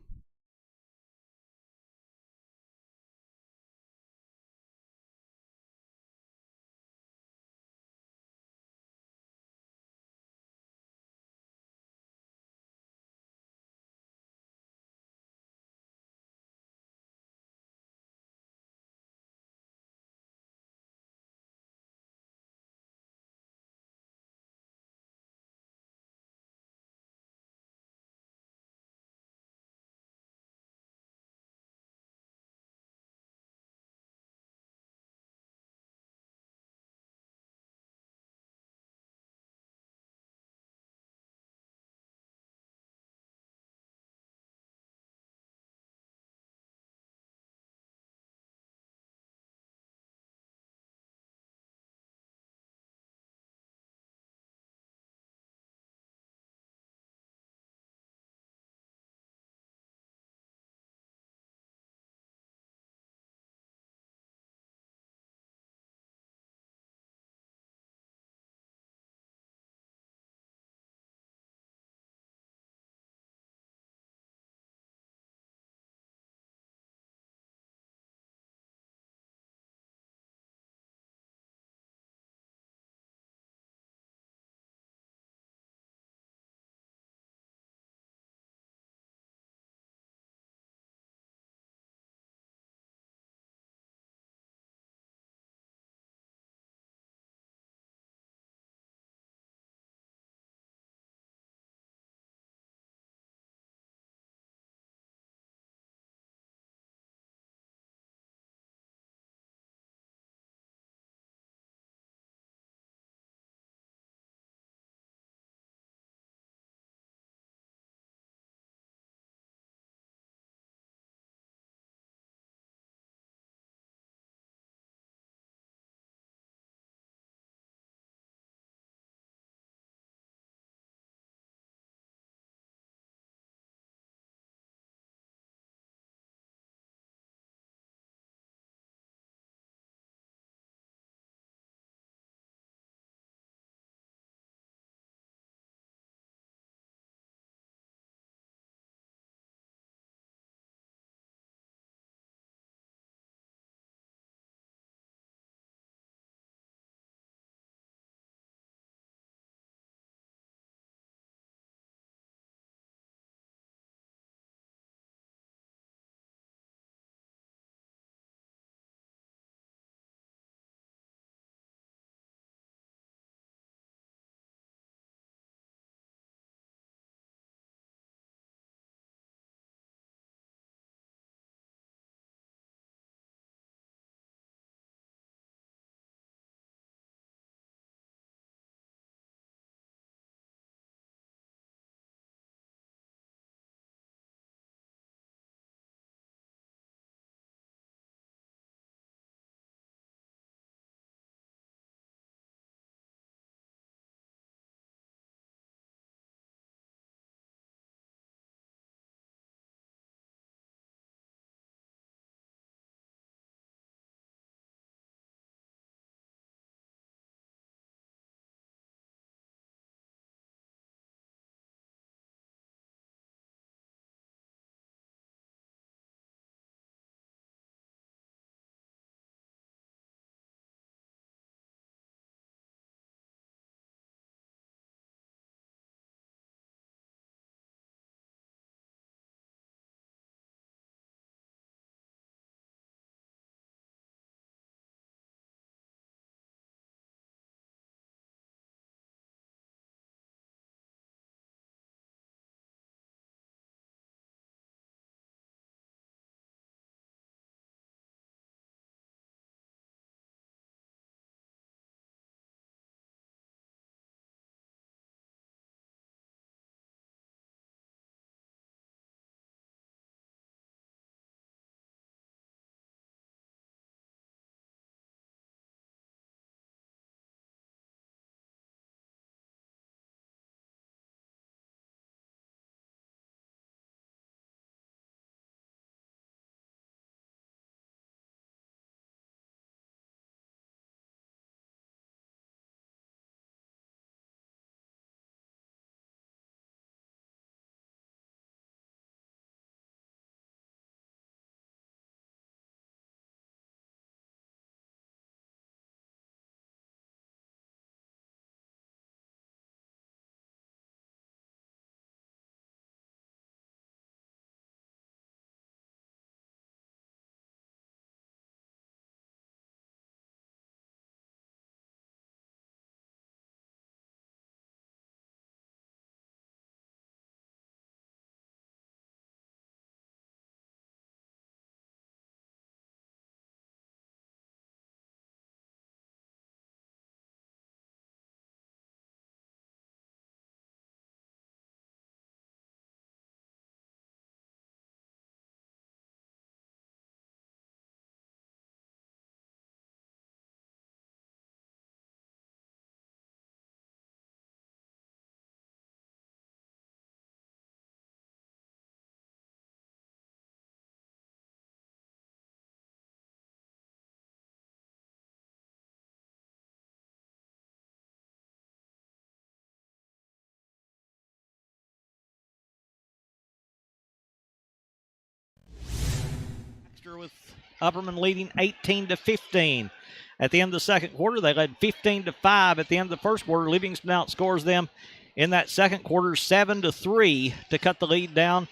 with Upperman leading 18-15. At the end of the second quarter, they led 15-5. At the end of the first quarter, Livingston outscores them in that second quarter 7-3 to cut the lead down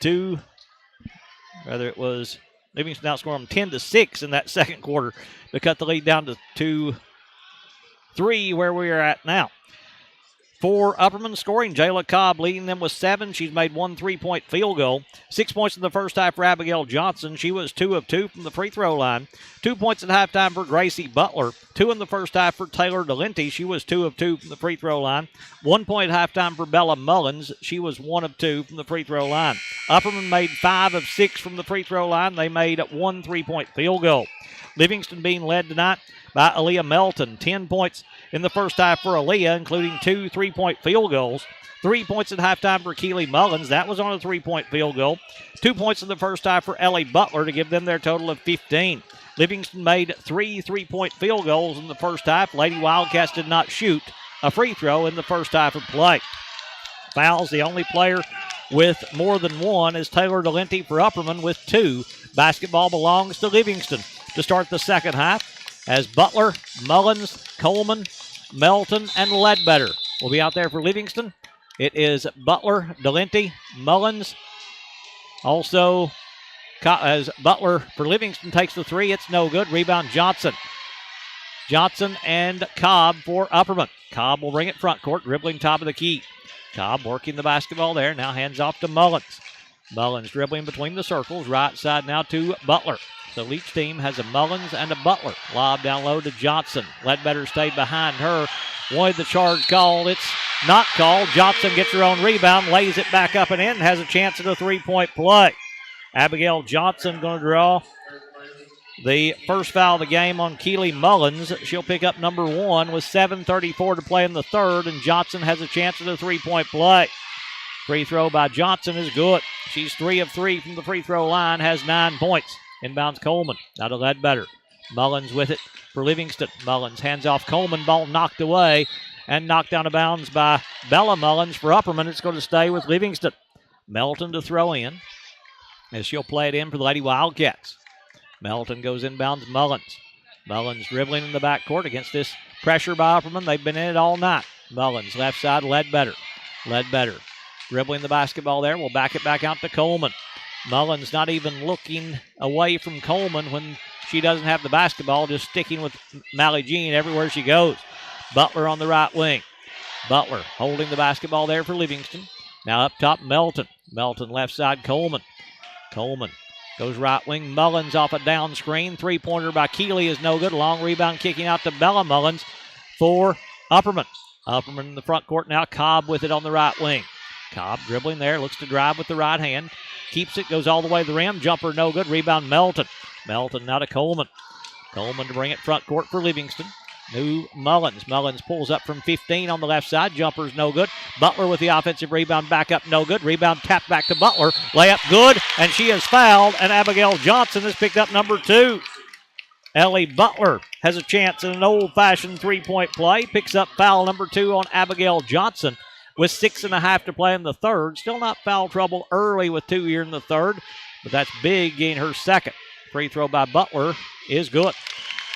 to, rather it was Livingston outscored them 10-6 in that second quarter to cut the lead down to 3 where we are at now. For Upperman scoring, Jayla Cobb leading them with 7. She's made 1 3-point field goal. 6 points in the first half for Abigail Johnson. She was 2 of 2 from the free throw line. 2 points at halftime for Gracie Butler. 2 in the first half for Taylor Delente. She was 2 of 2 from the free throw line. 1 point at halftime for Bella Mullins. She was 1 of 2 from the free throw line. Upperman made 5 of 6 from the free throw line. They made 1 3-point field goal. Livingston being led tonight by Aaliyah Melton. 10 points in the first half for Aaliyah, including 2 3-point field goals. 3 points at halftime for Keely Mullins. That was on a 3-point field goal. 2 points in the first half for Ellie Butler to give them their total of 15. Livingston made 3 3-point field goals in the first half. Lady Wildcats did not shoot a free throw in the first half of play. Fouls, the only player with more than 1 is Taylor Delente for Upperman with 2. Basketball belongs to Livingston to start the second half, as Butler, Mullins, Coleman, Melton, and Ledbetter will be out there for Livingston. It is Butler, Delente, Mullins. Also, as Butler for Livingston takes the 3, it's no good. Rebound Johnson. Johnson and Cobb for Upperman. Cobb will bring it front court, dribbling top of the key. Cobb working the basketball there. Now hands off to Mullins. Mullins dribbling between the circles. Right side now to Butler. So each team has a Mullins and a Butler. Lob down low to Johnson. Ledbetter stayed behind her. Wanted the charge called. It's not called. Johnson gets her own rebound, lays it back up and in, has a chance at a 3-point play. Abigail Johnson going to draw the first foul of the game on Keely Mullins. She'll pick up number 1 with 7:34 to play in the third, and Johnson has a chance at a 3-point play. Free throw by Johnson is good. She's 3 of 3 from the free throw line, has 9 points. Inbounds Coleman. Now to Ledbetter. Mullins with it for Livingston. Mullins hands off Coleman. Ball knocked away and knocked out of bounds by Bella Mullins for Upperman. It's going to stay with Livingston. Melton to throw in as she'll play it in for the Lady Wildcats. Melton goes inbounds Mullins. Mullins dribbling in the backcourt against this pressure by Upperman. They've been in it all night. Mullins left side, Ledbetter. Ledbetter dribbling the basketball there. We'll back it back out to Coleman. Mullins not even looking away from Coleman when she doesn't have the basketball, just sticking with Mally Jean everywhere she goes. Butler on the right wing. Butler holding the basketball there for Livingston. Now up top, Melton. Melton left side, Coleman. Coleman goes right wing. Mullins off a down screen. 3-pointer by Keely is no good. Long rebound kicking out to Bella Mullins for Upperman. Upperman in the front court now. Cobb with it on the right wing. Cobb dribbling there. Looks to drive with the right hand. Keeps it, goes all the way to the rim. Jumper no good. Rebound Melton. Melton now to Coleman. Coleman to bring it front court for Livingston. New Mullins. Mullins pulls up from 15 on the left side. Jumper's no good. Butler with the offensive rebound back up, no good. Rebound tapped back to Butler. Layup good, and she is fouled, and Abigail Johnson has picked up number 2. Ellie Butler has a chance in an old-fashioned 3-point play. Picks up foul number 2 on Abigail Johnson with 6.5 to play in the third. Still not foul trouble early with 2 here in the third, but that's big, getting her second. Free throw by Butler is good.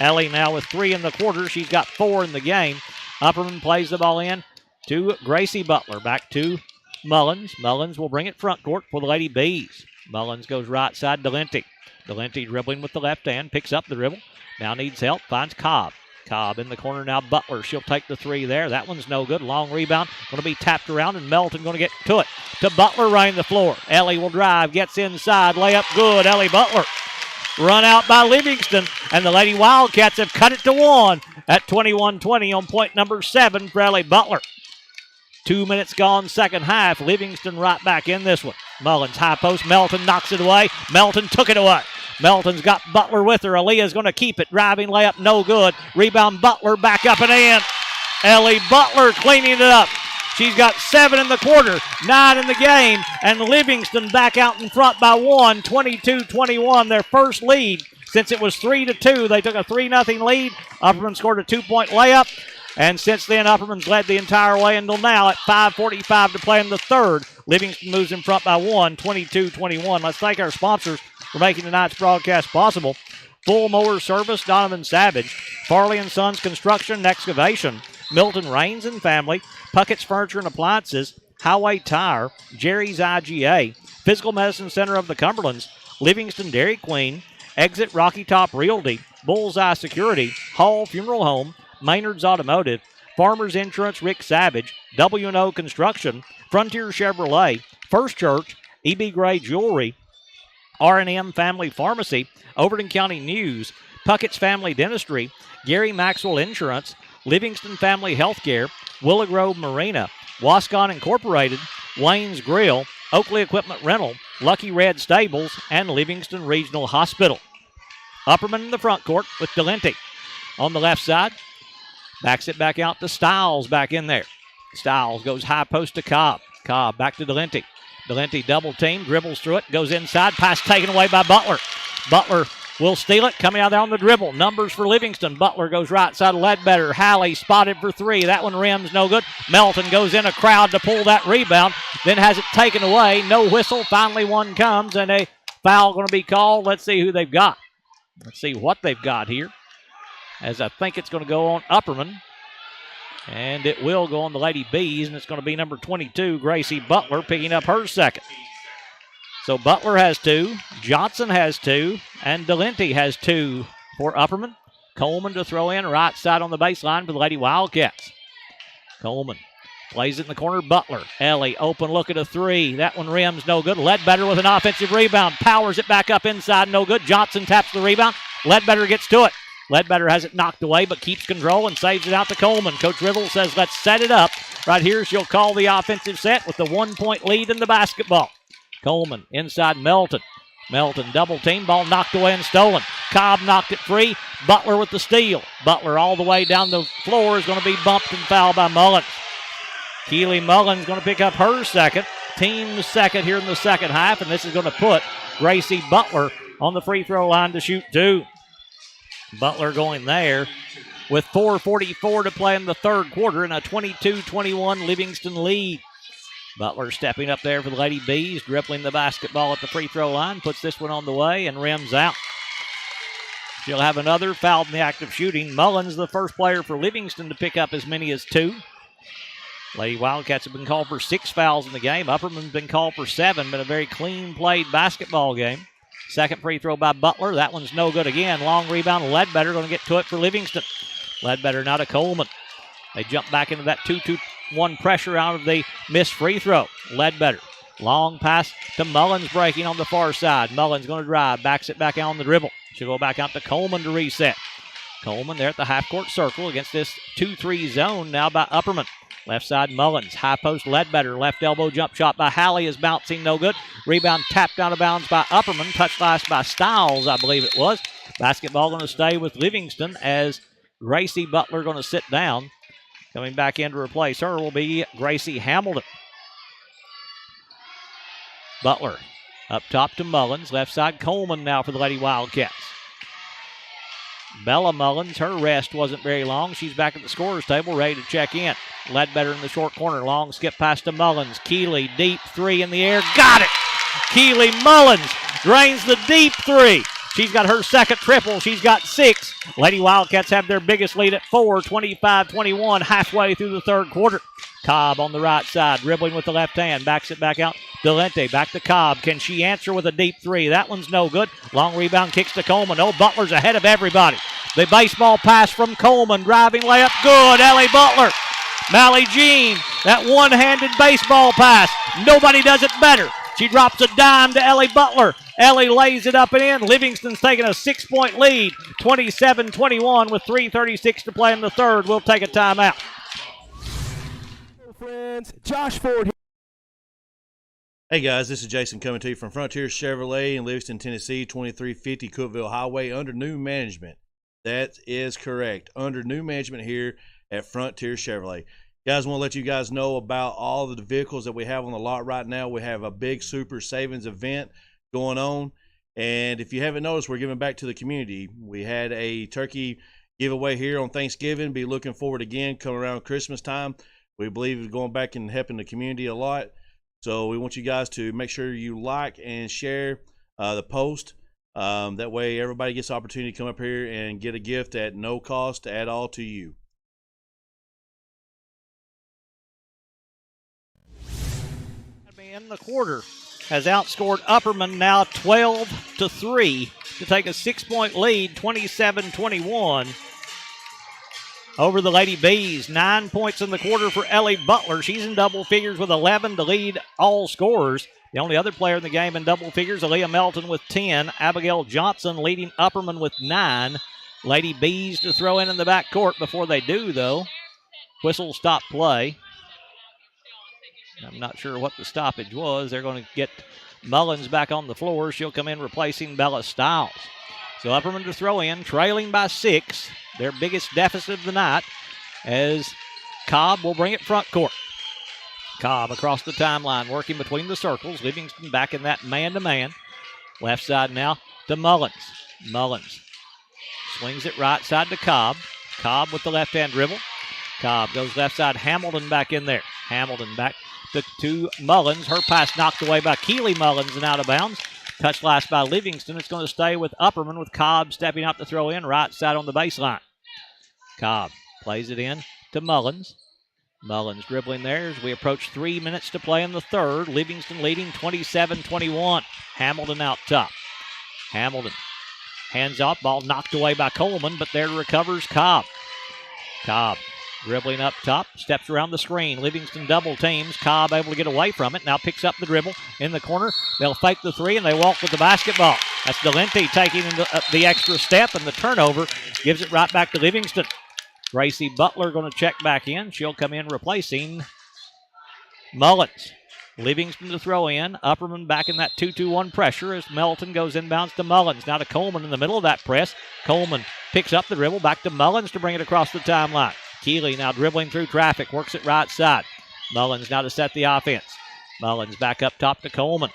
Ellie now with 3 in the quarter. She's got 4 in the game. Upperman plays the ball in to Gracie Butler. Back to Mullins. Mullins will bring it front court for the Lady Bees. Mullins goes right side, Delente. Delente dribbling with the left hand. Picks up the dribble. Now needs help. Finds Cobb. Cobb in the corner now. Butler. She'll take the 3 there. That one's no good. Long rebound. Going to be tapped around, and Melton going to get to it. To Butler running the floor. Ellie will drive. Gets inside. Layup good. Ellie Butler. Run out by Livingston, and the Lady Wildcats have cut it to 1 at 21-20 on point number 7 for Ellie Butler. 2 minutes gone, second half. Livingston right back in this one. Mullins high post. Melton knocks it away. Melton took it away. Melton's got Butler with her. Aaliyah's going to keep it. Driving layup, no good. Rebound Butler back up and in. Ellie Butler cleaning it up. She's got 7 in the quarter, 9 in the game, and Livingston back out in front by 1, 22-21, their first lead. Since it was 3-2, they took a 3-0 lead. Upperman scored a 2-point layup, and since then, Upperman's led the entire way until now at 5:45 to play in the third. Livingston moves in front by 1, 22-21. Let's thank our sponsors. for making tonight's broadcast possible. Full Mower Service, Donovan Savage. Farley & Sons Construction and Excavation. Milton Rains and Family. Puckett's Furniture and Appliances. Highway Tire. Jerry's IGA. Physical Medicine Center of the Cumberlands. Livingston Dairy Queen. Exit Rocky Top Realty. Bullseye Security. Hall Funeral Home. Maynard's Automotive. Farmers Insurance, Rick Savage. W&O Construction. Frontier Chevrolet. First Church. E.B. Gray Jewelry. R&M Family Pharmacy. Overton County News. Puckett's Family Dentistry. Gary Maxwell Insurance. Livingston Family Healthcare. Willow Grove Marina. Wascon Incorporated. Wayne's Grill. Oakley Equipment Rental. Lucky Red Stables. And Livingston Regional Hospital. Upperman in the front court with Delente. On the left side. Backs it back out to Stiles back in there. Stiles goes high post to Cobb. Cobb back to Delente. Delente double team, dribbles through it, goes inside, pass taken away by Butler. Butler will steal it, coming out there on the dribble. Numbers for Livingston. Butler goes right side of Ledbetter. Halley spotted for three. That one rims no good. Melton goes in a crowd to pull that rebound, then has it taken away. No whistle. Finally one comes, and a foul going to be called. Let's see who they've got. Let's see what they've got here, as I think it's going to go on Upperman. And it will go on the Lady Bees, and it's going to be number 22, Gracie Butler, picking up her second. So Butler has two, Johnson has two, and Delente has two for Upperman. Coleman to throw in right side on the baseline for the Lady Wildcats. Coleman plays it in the corner. Butler. Ellie, open look at a three. That one rims no good. Ledbetter with an offensive rebound. Powers it back up inside, no good. Johnson taps the rebound. Ledbetter gets to it. Ledbetter has it knocked away, but keeps control and saves it out to Coleman. Coach Riddle says, let's set it up. Right here, she'll call the offensive set with the 1-point lead in the basketball. Coleman inside Melton. Melton double team, ball knocked away and stolen. Cobb knocked it free. Butler with the steal. Butler all the way down the floor is going to be bumped and fouled by Mullins. Keely Mullins going to pick up her second. Team's second here in the second half, and this is going to put Gracie Butler on the free throw line to shoot two. Butler going there with 4:44 to play in the third quarter and a 22-21 Livingston lead. Butler stepping up there for the Lady Bees, dribbling the basketball at the free throw line, puts this one on the way and rims out. She'll have another fouled in the act of shooting. Mullins, the first player for Livingston to pick up as many as two. Lady Wildcats have been called for 6 fouls in the game. Upperman's been called for 7, but a very clean played basketball game. Second free throw by Butler. That one's no good again. Long rebound. Ledbetter going to get to it for Livingston. Ledbetter now to Coleman. They jump back into that 2-2-1 pressure out of the missed free throw. Ledbetter. Long pass to Mullins breaking on the far side. Mullins going to drive. Backs it back out on the dribble. She'll go back out to Coleman to reset. Coleman there at the half-court circle against this 2-3 zone now by Upperman. Left side, Mullins. High post, Ledbetter. Left elbow jump shot by Halley is bouncing no good. Rebound tapped out of bounds by Upperman. Touch last by Stiles, I believe it was. Basketball going to stay with Livingston as Gracie Butler going to sit down. Coming back in to replace her will be Gracie Hamilton. Butler up top to Mullins. Left side, Coleman now for the Lady Wildcats. Bella Mullins, her rest wasn't very long. She's back at the scorer's table, ready to check in. Ledbetter in the short corner. Long skip pass to Mullins. Keeley, deep three in the air. Got it! Keeley Mullins drains the deep three. She's got her second triple. She's got 6. Lady Wildcats have their biggest lead at 4, 25-21, halfway through the third quarter. Cobb on the right side, dribbling with the left hand. Backs it back out. Delente back to Cobb. Can she answer with a deep three? That one's no good. Long rebound kicks to Coleman. Oh, Butler's ahead of everybody. The baseball pass from Coleman. Driving layup. Good. Ellie Butler. Mally Jean. That one-handed baseball pass. Nobody does it better. She drops a dime to Ellie Butler. Ellie lays it up and in. Livingston's taking a 6-point lead. 27-21 with 3:36 to play in the third. We'll take a timeout. Friends, Josh Ford. Hey guys, this is Jason coming to you from Frontier Chevrolet in Livingston, Tennessee, 2350 Cookeville Highway under new management. That is correct. Under new management here at Frontier Chevrolet. Guys, I want to let you guys know about all of the vehicles that we have on the lot right now. We have a big super savings event going on. And if you haven't noticed, we're giving back to the community. We had a turkey giveaway here on Thanksgiving. Be looking forward again coming around Christmas time. We believe in going back and helping the community a lot. So we want you guys to make sure you like and share the post That way everybody gets the opportunity to come up here and get a gift at no cost at all to you. In the quarter has outscored Upperman now 12-3 to take a 6-point lead, 27-21 over the Lady Bees. 9 points in the quarter for Ellie Butler. She's in double figures with 11 to lead all scorers. The only other player in the game in double figures, Aaliyah Melton with 10. Abigail Johnson leading Upperman with 9. Lady Bees to throw in the back court. Before they do, though, whistle stop play. I'm not sure what the stoppage was. They're going to get Mullins back on the floor. She'll come in replacing Bella Stiles. So Upperman to throw in, trailing by 6. Their biggest deficit of the night, as Cobb will bring it front court. Cobb across the timeline, working between the circles. Livingston back in that man-to-man. Left side now to Mullins. Mullins swings it right side to Cobb. Cobb with the left-hand dribble. Cobb goes left side. Hamilton back in there. Hamilton back to Mullins. Her pass knocked away by Keeley Mullins and out of bounds. Touch last by Livingston. It's going to stay with Upperman, with Cobb stepping up to throw in right side on the baseline. Cobb plays it in to Mullins. Mullins dribbling there as we approach 3 minutes to play in the third. Livingston leading 27-21. Hamilton out top. Hamilton hands off. Ball knocked away by Coleman, but there recovers Cobb. Cobb dribbling up top, steps around the screen. Livingston double teams. Cobb able to get away from it. Now picks up the dribble in the corner. They'll fake the three, and they walk with the basketball. That's Delente taking the extra step, and the turnover gives it right back to Livingston. Gracie Butler going to check back in. She'll come in replacing Mullins. Livingston to throw in. Upperman back in that 2-2-1 pressure as Melton goes inbounds to Mullins. Now to Coleman in the middle of that press. Coleman picks up the dribble. Back to Mullins to bring it across the timeline. Keeley now dribbling through traffic. Works it right side. Mullins now to set the offense. Mullins back up top to Coleman.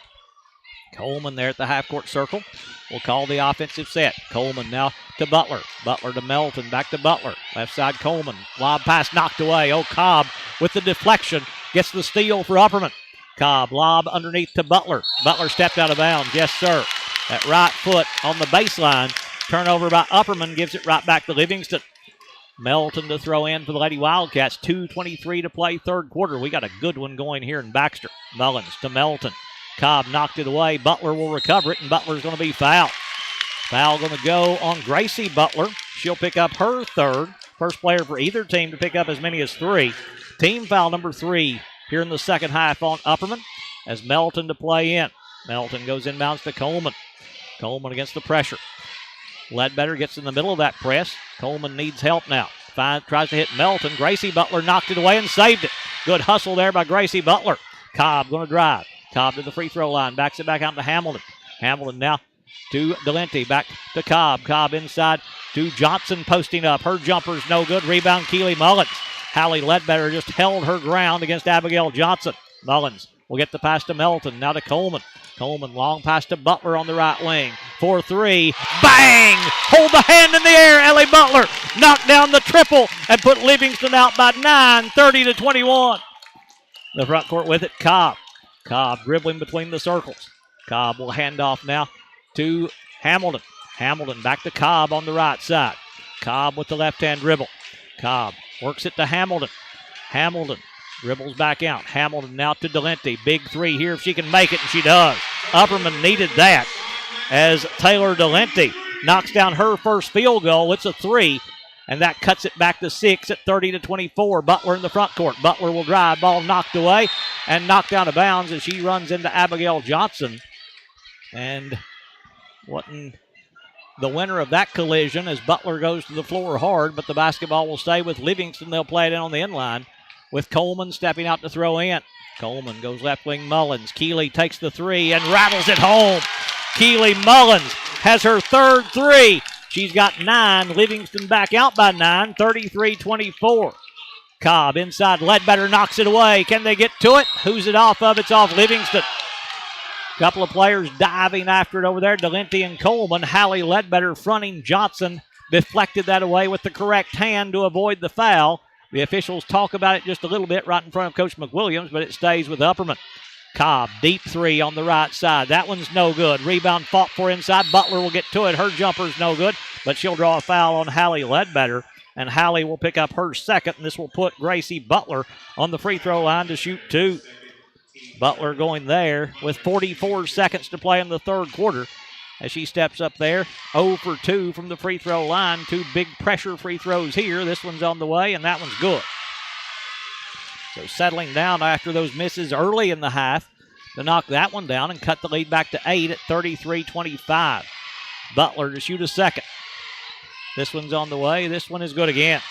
Coleman there at the half-court circle will call the offensive set. Coleman now to Butler. Butler to Melton. Back to Butler. Left side Coleman. Lob pass knocked away. Cobb with the deflection. Gets the steal for Upperman. Cobb lob underneath to Butler. Butler stepped out of bounds. Yes, sir. That right foot on the baseline. Turnover by Upperman gives it right back to Livingston. Melton to throw in for the Lady Wildcats. 2:23 to play third quarter. We got a good one going here in Baxter. Mullins to Melton. Cobb knocked it away. Butler will recover it, and Butler's going to be fouled. Foul going to go on Gracie Butler. She'll pick up her third. First player for either team to pick up as many as 3. Team foul number 3 here in the second half on Upperman as Melton to play in. Melton goes inbounds to Coleman. Coleman against the pressure. Ledbetter gets in the middle of that press. Coleman needs help now. Tries to hit Melton. Gracie Butler knocked it away and saved it. Good hustle there by Gracie Butler. Cobb going to drive. Cobb to the free throw line. Backs it back out to Hamilton. Hamilton now to Delente. Back to Cobb. Cobb inside to Johnson posting up. Her jumper's no good. Rebound Keeley Mullins. Hallie Ledbetter just held her ground against Abigail Johnson. Mullins will get the pass to Melton. Now to Coleman. Coleman long pass to Butler on the right wing. 4-3. Bang! Hold the hand in the air. Ellie Butler knocked down the triple and put Livingston out by 9, 30-21. The front court with it. Cobb. Cobb dribbling between the circles. Cobb will hand off now to Hamilton. Hamilton back to Cobb on the right side. Cobb with the left-hand dribble. Cobb works it to Hamilton. Hamilton dribbles back out. Hamilton now to Delente. Big three here if she can make it, and she does. Upperman needed that as Taylor Delente knocks down her first field goal. It's a 3, and that cuts it back to 6 at 30-24. Butler in the front court. Butler will drive. Ball knocked away and knocked out of bounds as she runs into Abigail Johnson. And the winner of that collision as Butler goes to the floor hard, but the basketball will stay with Livingston. They'll play it in on the inline with Coleman stepping out to throw in. Coleman goes left wing Mullins. Keeley takes the 3 and rattles it home. Keeley Mullins has her third 3. She's got 9. Livingston back out by 9, 33-24. Cobb inside. Ledbetter knocks it away. Can they get to it? Who's it off of? It's off Livingston. Couple of players diving after it over there. Delente and Coleman. Hallie Ledbetter fronting Johnson. Deflected that away with the correct hand to avoid the foul. The officials talk about it just a little bit right in front of Coach McWilliams, but it stays with Upperman. Cobb, deep three on the right side. That one's no good. Rebound fought for inside. Butler will get to it. Her jumper's no good, but she'll draw a foul on Hallie Ledbetter, and Hallie will pick up her second, and this will put Gracie Butler on the free throw line to shoot 2. Butler going there with 44 seconds to play in the third quarter as she steps up there. 0 for 2 from the free throw line. 2 big pressure free throws here. This one's on the way, and that one's good. So settling down after those misses early in the half to knock that one down and cut the lead back to 8 at 33-25. Butler to shoot a second. This one's on the way. This one is good again.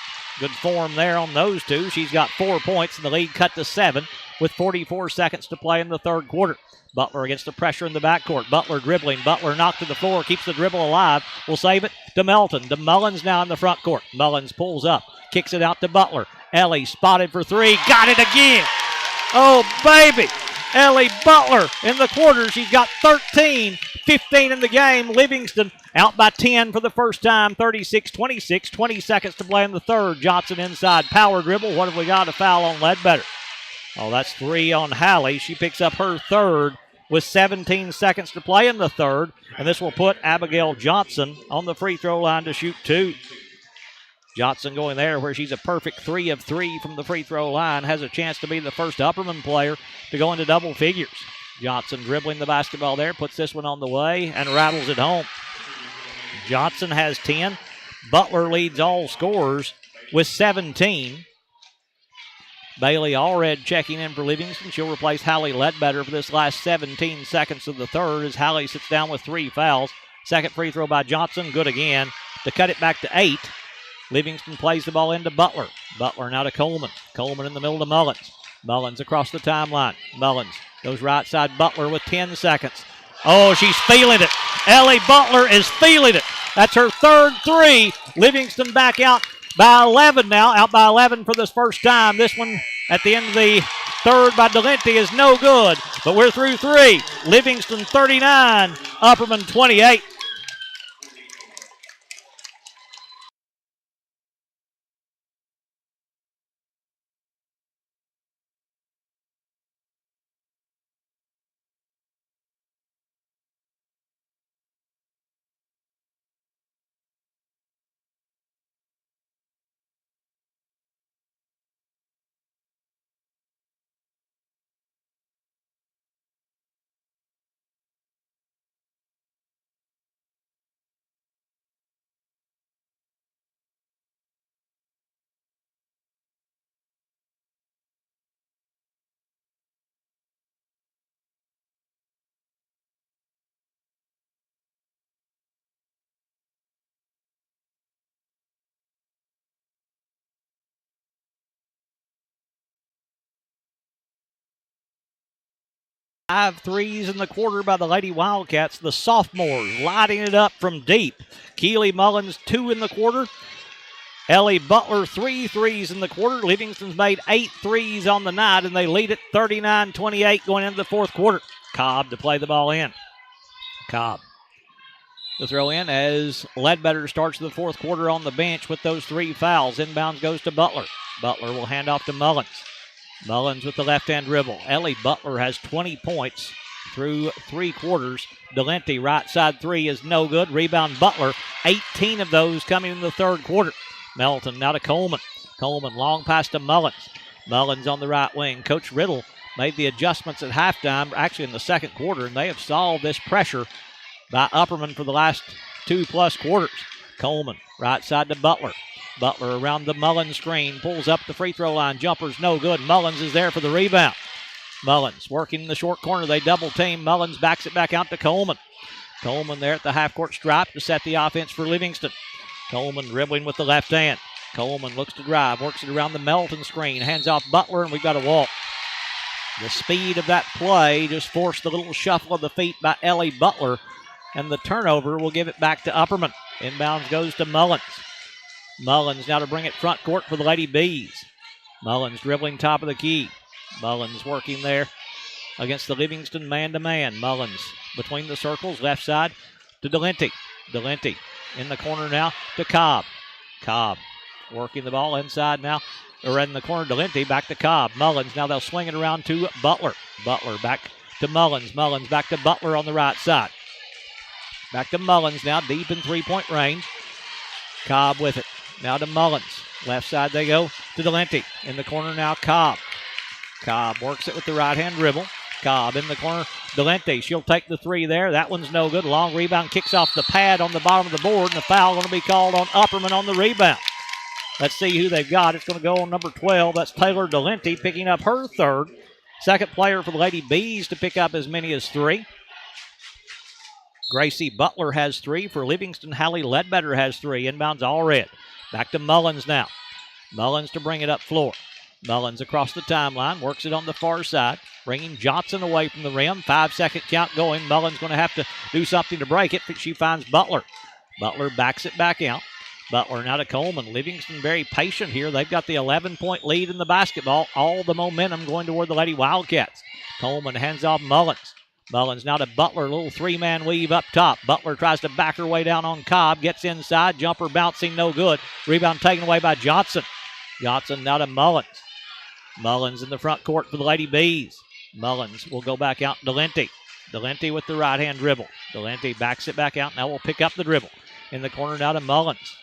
Good form there on those two. She's got 4 points, and the lead cut to 7 with 44 seconds to play in the third quarter. Butler against the pressure in the backcourt. Butler dribbling. Butler knocked to the floor. Keeps the dribble alive. Will save it to Melton. To Mullins now in the front court. Mullins pulls up. Kicks it out to Butler. Ellie spotted for 3. Got it again. Oh, baby. Ellie Butler in the quarter. She's got 13. 15 in the game. Livingston out by 10 for the first time. 36-26. 20 seconds to play in the third. Johnson inside. Power dribble. What have we got? A foul on Ledbetter. Oh, that's 3 on Hallie. She picks up her third with 17 seconds to play in the third. And this will put Abigail Johnson on the free throw line to shoot 2. Johnson going there where she's a perfect 3 of 3 from the free throw line. Has a chance to be the first Upperman player to go into double figures. Johnson dribbling the basketball there. Puts this one on the way and rattles it home. Johnson has 10. Butler leads all scorers with 17. Bailey Allred checking in for Livingston. She'll replace Hallie Ledbetter for this last 17 seconds of the third as Hallie sits down with 3 fouls. Second free throw by Johnson. Good again to cut it back to 8. Livingston plays the ball into Butler. Butler now to Coleman. Coleman in the middle to Mullins. Mullins across the timeline. Mullins goes right side. Butler with 10 seconds. Oh, she's feeling it. Ellie Butler is feeling it. That's her third 3. Livingston back out by 11 now. Out by 11 for this first time. This one at the end of the third by Delente is no good. But we're through 3. Livingston 39. Upperman 28. Five threes in the quarter by the Lady Wildcats. The sophomores lighting it up from deep. Keely Mullins 2 in the quarter. Ellie Butler 3 threes in the quarter. Livingston's made 8 threes on the night, and they lead it 39-28 going into the fourth quarter. Cobb to play the ball in. Cobb to throw in as Ledbetter starts the fourth quarter on the bench with those 3 fouls. Inbounds goes to Butler. Butler will hand off to Mullins. Mullins with the left-hand dribble. Ellie Butler has 20 points through 3 quarters. Delente right side 3 is no good. Rebound Butler. 18 of those coming in the third quarter. Melton now to Coleman. Coleman long pass to Mullins. Mullins on the right wing. Coach Riddle made the adjustments at halftime, actually in the second quarter, and they have solved this pressure by Upperman for the last 2+ quarters. Coleman right side to Butler. Butler around the Mullins screen, pulls up the free throw line. Jumper's no good. Mullins is there for the rebound. Mullins working in the short corner. They double team. Mullins backs it back out to Coleman. Coleman there at the half-court stripe to set the offense for Livingston. Coleman dribbling with the left hand. Coleman looks to drive, works it around the Melton screen, hands off Butler, and we've got a walk. The speed of that play just forced the little shuffle of the feet by Ellie Butler, and the turnover will give it back to Upperman. Inbounds goes to Mullins. Mullins now to bring it front court for the Lady Bees. Mullins dribbling top of the key. Mullins working there against the Livingston man-to-man. Mullins between the circles, left side to Delente. Delente in the corner now to Cobb. Cobb working the ball inside now, or in the corner. Delente back to Cobb. Mullins now they'll swing it around to Butler. Butler back to Mullins. Mullins back to Butler on the right side. Back to Mullins now, deep in three-point range. Cobb with it. Now to Mullins. Left side they go to Delente. In the corner now, Cobb. Cobb works it with the right-hand dribble. Cobb in the corner. Delente, she'll take the three there. That one's no good. Long rebound, kicks off the pad on the bottom of the board, and a foul going to be called on Upperman on the rebound. Let's see who they've got. It's going to go on number 12. That's Taylor Delente picking up her third. Second player for the Lady Bees to pick up as many as three. Gracie Butler has three. For Livingston, Hallie Ledbetter has three. Inbounds all red. Back to Mullins now. Mullins to bring it up floor. Mullins across the timeline. Works it on the far side. Bringing Johnson away from the rim. 5-second count going. Mullins going to have to do something to break it, but she finds Butler. Butler backs it back out. Butler now to Coleman. Livingston very patient here. They've got the 11-point lead in the basketball. All the momentum going toward the Lady Wildcats. Coleman hands off Mullins. Mullins now to Butler. A little three-man weave up top. Butler tries to back her way down on Cobb. Gets inside. Jumper bouncing, no good. Rebound taken away by Johnson. Johnson now to Mullins. Mullins in the front court for the Lady Bees. Mullins will go back out. Delente. Delente with the right-hand dribble. Delente backs it back out. Now we'll pick up the dribble. In the corner now to Mullins.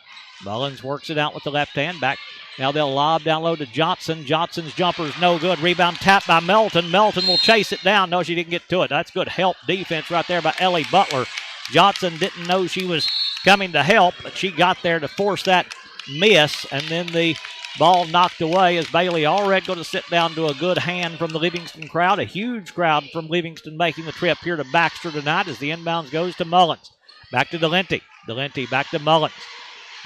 Mullins works it out with the left hand. Back. Now they'll lob down low to Johnson. Johnson's jumper is no good. Rebound tapped by Melton. Melton will chase it down. No, she didn't get to it. That's good help defense right there by Ellie Butler. Johnson didn't know she was coming to help, but she got there to force that miss, and then the ball knocked away as Bailey Allred going to sit down to a good hand from the Livingston crowd. A huge crowd from Livingston making the trip here to Baxter tonight as the inbounds goes to Mullins. Back to Delente. Delente back to Mullins.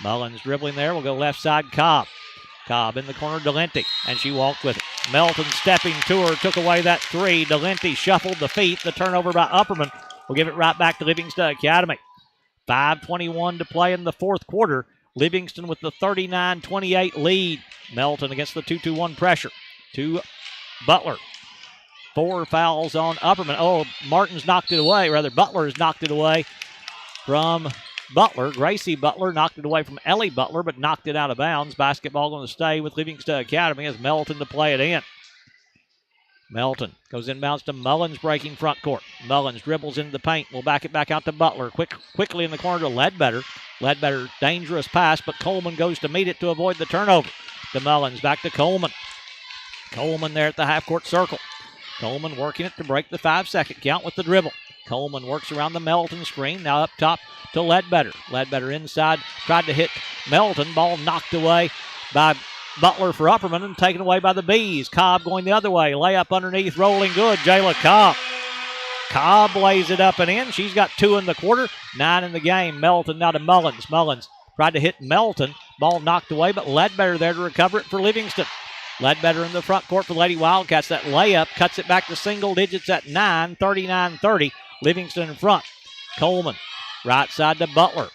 Mullins dribbling there. Will go left side, Cobb. Cobb in the corner, Delente, and she walked with it. Melton stepping to her, took away that three. Delente shuffled the feet. The turnover by Upperman will give it right back to Livingston Academy. 5:21 to play in the fourth quarter. Livingston with the 39-28 lead. Melton against the 2-2-1 pressure. To Butler. 4 fouls on Upperman. Oh, Martin's knocked it away. Rather, Butler has knocked it away from Butler. Gracie Butler knocked it away from Ellie Butler, but knocked it out of bounds. Basketball going to stay with Livingston Academy as Melton to play it in. Melton goes inbounds to Mullins, breaking front court. Mullins dribbles into the paint. Will back it back out to Butler. Quickly in the corner to Ledbetter. Ledbetter, dangerous pass, but Coleman goes to meet it to avoid the turnover. To Mullins, back to Coleman. Coleman there at the half-court circle. Coleman working it to break the 5-second count with the dribble. Coleman works around the Melton screen. Now up top to Ledbetter. Ledbetter inside, tried to hit Melton. Ball knocked away by Butler for Upperman and taken away by the Bees. Cobb going the other way. Layup underneath, rolling good. Jayla Cobb. Cobb lays it up and in. She's got 2 in the quarter, 9 in the game. Melton now to Mullins. Mullins tried to hit Melton. Ball knocked away, but Ledbetter there to recover it for Livingston. Ledbetter in the front court for Lady Wildcats. That layup cuts it back to single digits at 9, 39-30. Livingston in front. Coleman, right side to Butler.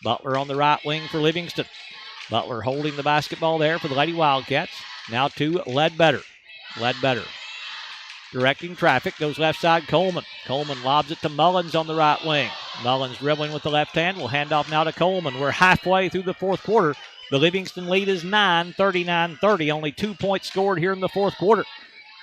Butler on the right wing for Livingston. Butler holding the basketball there for the Lady Wildcats. Now to Ledbetter. Ledbetter directing traffic, goes left side, Coleman. Coleman lobs it to Mullins on the right wing. Mullins dribbling with the left hand. Will hand off now to Coleman. We're halfway through the fourth quarter. The Livingston lead is 9, 39-30. Only 2 points scored here in the fourth quarter.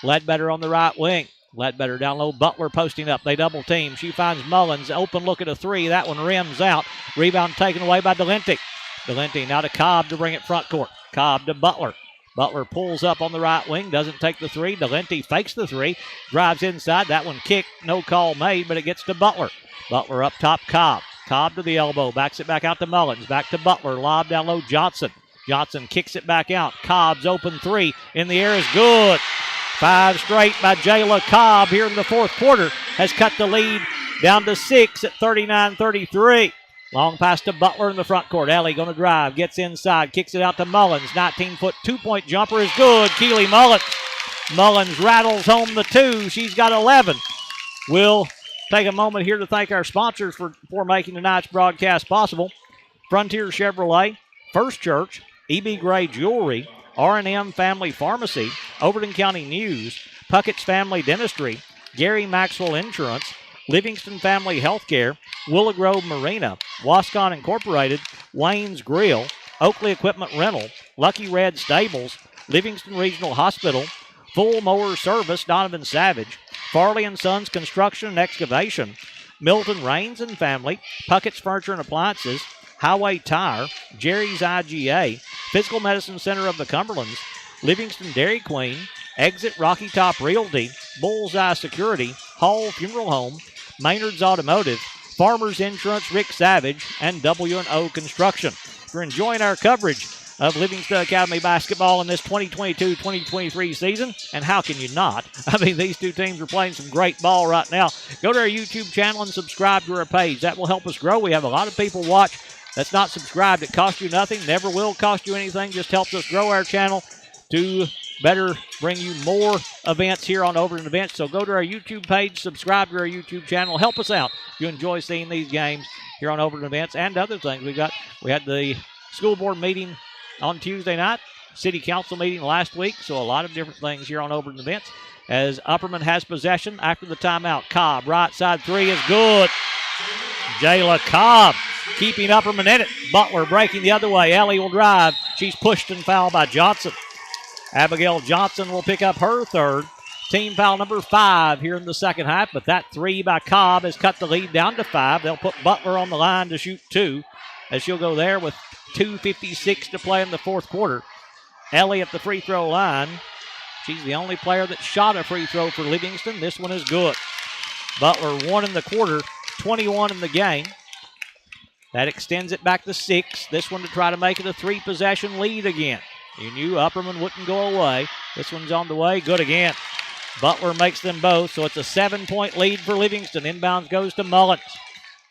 Ledbetter on the right wing. Ledbetter down low. Butler posting up. They double team. She finds Mullins. Open look at a three. That one rims out. Rebound taken away by Delente. Delente now to Cobb to bring it front court. Cobb to Butler. Butler pulls up on the right wing. Doesn't take the three. Delente fakes the three. Drives inside. That one kicked. No call made, but it gets to Butler. Butler up top. Cobb. Cobb to the elbow. Backs it back out to Mullins. Back to Butler. Lob down low. Johnson. Johnson kicks it back out. Cobb's open three. In the air is good. 5 straight by Jayla Cobb here in the fourth quarter. Has cut the lead down to 6 at 39-33. Long pass to Butler in the front court. Ellie going to drive. Gets inside. Kicks it out to Mullins. 19-foot 2-point jumper is good. Keely Mullins. Mullins rattles home the 2. She's got 11. We'll take a moment here to thank our sponsors for making tonight's broadcast possible. Frontier Chevrolet, First Church, E.B. Gray Jewelry, R&M Family Pharmacy, Overton County News, Puckett's Family Dentistry, Gary Maxwell Insurance, Livingston Family Healthcare, Willow Grove Marina, Wascon Incorporated, Wayne's Grill, Oakley Equipment Rental, Lucky Red Stables, Livingston Regional Hospital, Full Mower Service, Donovan Savage, Farley & Sons Construction and Excavation, Milton Rains and Family, Puckett's Furniture and Appliances, Highway Tire, Jerry's IGA, Physical Medicine Center of the Cumberlands, Livingston Dairy Queen, Exit Rocky Top Realty, Bullseye Security, Hall Funeral Home, Maynard's Automotive, Farmers Insurance Rick Savage, and W&O Construction. If you're enjoying our coverage of Livingston Academy basketball in this 2022-2023 season, and how can you not? I mean, these two teams are playing some great ball right now. Go to our YouTube channel and subscribe to our page. That will help us grow. We have a lot of people watch that's not subscribed. It costs you nothing, never will cost you anything, just helps us grow our channel to better bring you more events here on Overton Events. So go to our YouTube page, subscribe to our YouTube channel, help us out if you enjoy seeing these games here on Overton Events and other things. We had the school board meeting on Tuesday night, city council meeting last week, so a lot of different things here on Overton Events as Upperman has possession after the timeout. Cobb, right side three is good. Jayla Cobb keeping Upperman in it. Butler breaking the other way. Ellie will drive. She's pushed and fouled by Johnson. Abigail Johnson will pick up her third. Team foul number 5 here in the second half, but that three by Cobb has cut the lead down to 5. They'll put Butler on the line to shoot 2 as she'll go there with 2:56 to play in the fourth quarter. Ellie at the free throw line. She's the only player that shot a free throw for Livingston. This one is good. Butler 1 in the quarter, 21 in the game. That extends it back to 6. This one to try to make it a 3-possession lead again. You knew Upperman wouldn't go away. This one's on the way. Good again. Butler makes them both, so it's a 7-point lead for Livingston. Inbounds goes to Mullins.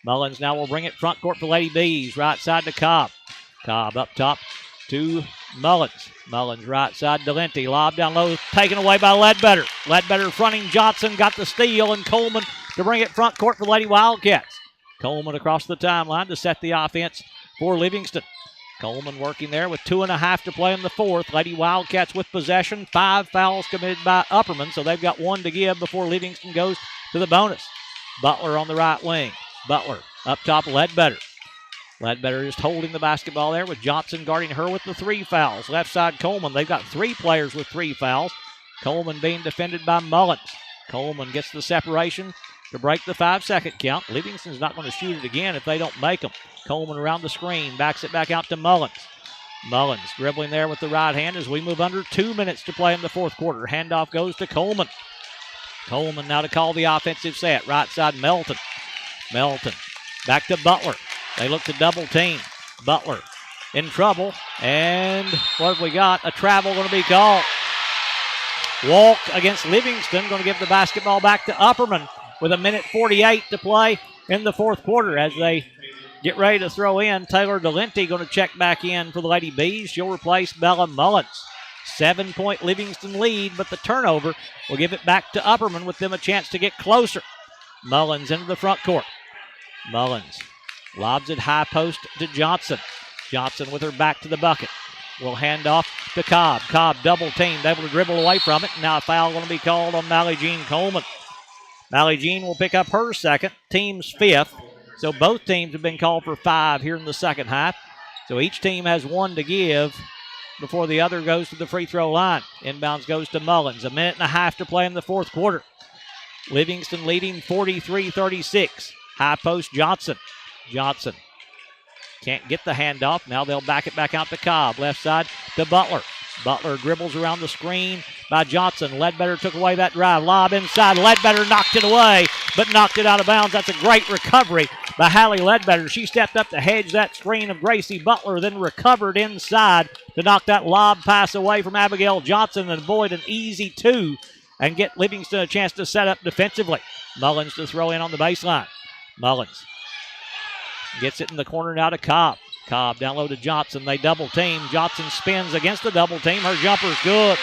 Mullins now will bring it front court for Lady Bees. Right side to Cobb. Cobb up top to Mullins. Mullins right side to Lenti. Lob down low, taken away by Ledbetter. Ledbetter fronting Johnson, got the steal, and Coleman to bring it front court for Lady Wildcats. Coleman across the timeline to set the offense for Livingston. Coleman working there with 2.5 to play in the fourth. Lady Wildcats with possession. 5 fouls committed by Upperman, so they've got 1 to give before Livingston goes to the bonus. Butler on the right wing. Butler up top, Ledbetter. Ledbetter just holding the basketball there with Johnson guarding her with the 3 fouls. Left side, Coleman. They've got 3 players with 3 fouls. Coleman being defended by Mullins. Coleman gets the separation to break the 5-second count. Livingston's not going to shoot it again if they don't make them. Coleman around the screen, backs it back out to Mullins. Mullins dribbling there with the right hand as we move under 2 minutes to play in the fourth quarter. Handoff goes to Coleman. Coleman now to call the offensive set. Right side, Melton. Melton back to Butler. They look to double team. Butler in trouble. And what have we got? A travel going to be called. Walk against Livingston. Going to give the basketball back to Upperman with 1:48 to play in the fourth quarter as they get ready to throw in. Taylor Delente going to check back in for the Lady Bees. She'll replace Bella Mullins. 7-point Livingston lead, but the turnover will give it back to Upperman with them a chance to get closer. Mullins into the front court. Mullins lobs it high post to Johnson. Johnson with her back to the bucket. Will hand off to Cobb. Cobb double teamed, able to dribble away from it. Now a foul going to be called on Mally Jean Coleman. Mally Jean will pick up her second, team's 5th. So both teams have been called for 5 here in the second half. So each team has 1 to give before the other goes to the free throw line. Inbounds goes to Mullins. 1.5 to play in the fourth quarter. Livingston leading 43-36. High post Johnson. Johnson can't get the handoff. Now they'll back it back out to Cobb. Left side to Butler. Butler dribbles around the screen by Johnson. Ledbetter took away that drive. Lob inside. Ledbetter knocked it away, but knocked it out of bounds. That's a great recovery by Hallie Ledbetter. She stepped up to hedge that screen of Gracie Butler, then recovered inside to knock that lob pass away from Abigail Johnson and avoid an easy 2 and get Livingston a chance to set up defensively. Mullins to throw in on the baseline. Mullins gets it in the corner now to Cobb. Cobb down low to Johnson. They double team. Johnson spins against the double team. Her jumper's good.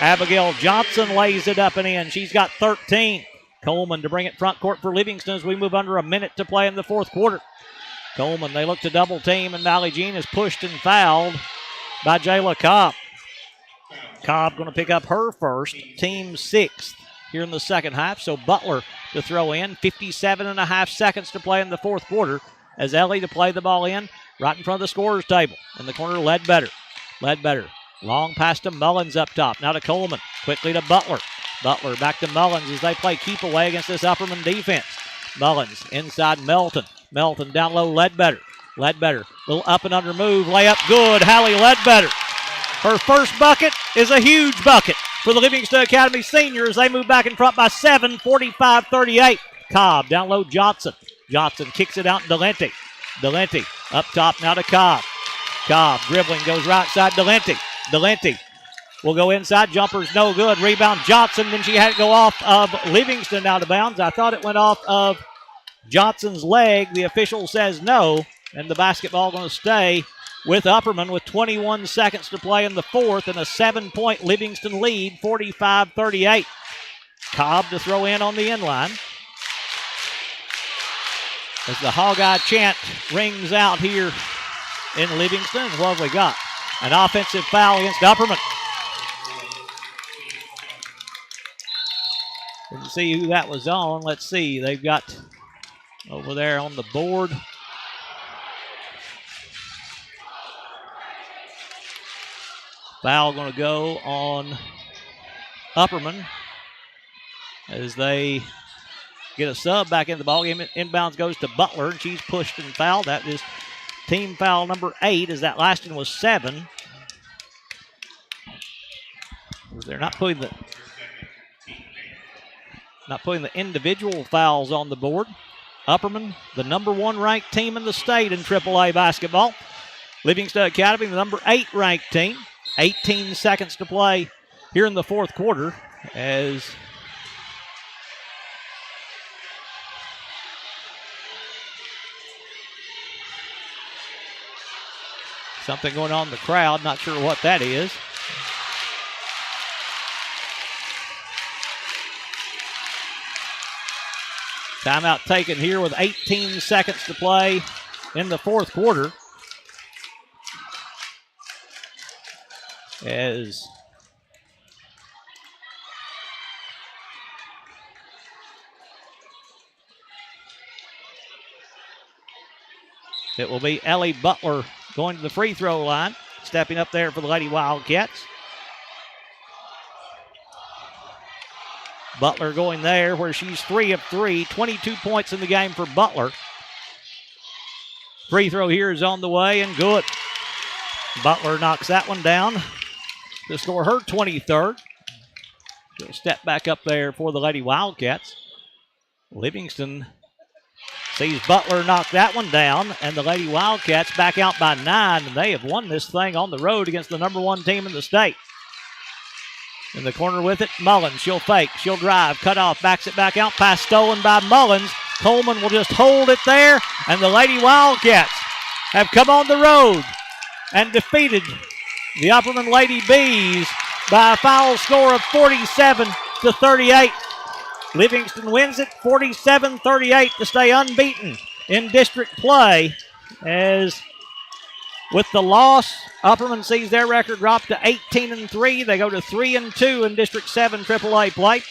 Abigail Johnson lays it up and in. She's got 13. Coleman to bring it front court for Livingston as we move under a minute to play in the fourth quarter. Coleman, they look to double team, and Mally Jean is pushed and fouled by Jayla Cobb. Cobb going to pick up her first, team 6th here in the second half. So Butler to throw in. 57.5 seconds to play in the fourth quarter as Ellie to play the ball in right in front of the scorer's table. In the corner, Ledbetter. Ledbetter. Long pass to Mullins up top. Now to Coleman. Quickly to Butler. Butler back to Mullins as they play keep away against this Upperman defense. Mullins inside Melton. Melton down low, Ledbetter. Ledbetter, little up and under move, layup good. Hallie Ledbetter. Her first bucket is a huge bucket for the Livingston Academy seniors. They move back in front by 7, 45-38. Cobb down low, Johnson. Johnson kicks it out to Delente. Delente up top now to Cobb. Cobb dribbling, goes right side Delente. Delente will go inside, jumper's no good. Rebound Johnson, then she had to go off of Livingston out of bounds. I thought it went off of Johnson's leg. The official says no, and the basketball going to stay with Upperman with 21 seconds to play in the fourth and a 7-point Livingston lead, 45-38. Cobb to throw in on the end line. As the Hog-Eye chant rings out here in Livingston, what have we got? An offensive foul against Upperman. Didn't see who that was on. Let's see. They've got over there on the board. Foul going to go on Upperman as they get a sub back in the ballgame. Inbounds goes to Butler, and she's pushed and fouled. That is team foul number 8, as that last one was 7. They're not putting the individual fouls on the board. Upperman, the number 1 ranked team in the state in AAA basketball. Livingston Academy, the number 8 ranked team. 18 seconds to play here in the fourth quarter as something going on in the crowd. Not sure what that is. Timeout taken here with 18 seconds to play in the fourth quarter. As it will be Ellie Butler going to the free throw line, stepping up there for the Lady Wildcats. Butler going there where she's 3 of 3, 22 points in the game for Butler. Free throw here is on the way and good. Butler knocks that one down to score her 23rd. She'll step back up there for the Lady Wildcats. Livingston sees Butler knock that one down, and the Lady Wildcats back out by 9, and they have won this thing on the road against the number 1 team in the state. In the corner with it, Mullins. She'll fake. She'll drive. Cut off. Backs it back out. Pass stolen by Mullins. Coleman will just hold it there, and the Lady Wildcats have come on the road and defeated the Upperman Lady Bees by a foul score of 47-38. Livingston wins it 47-38 to stay unbeaten in district play. As with the loss, Upperman sees their record drop to 18-3. They go to 3-2 in District 7 AAA play.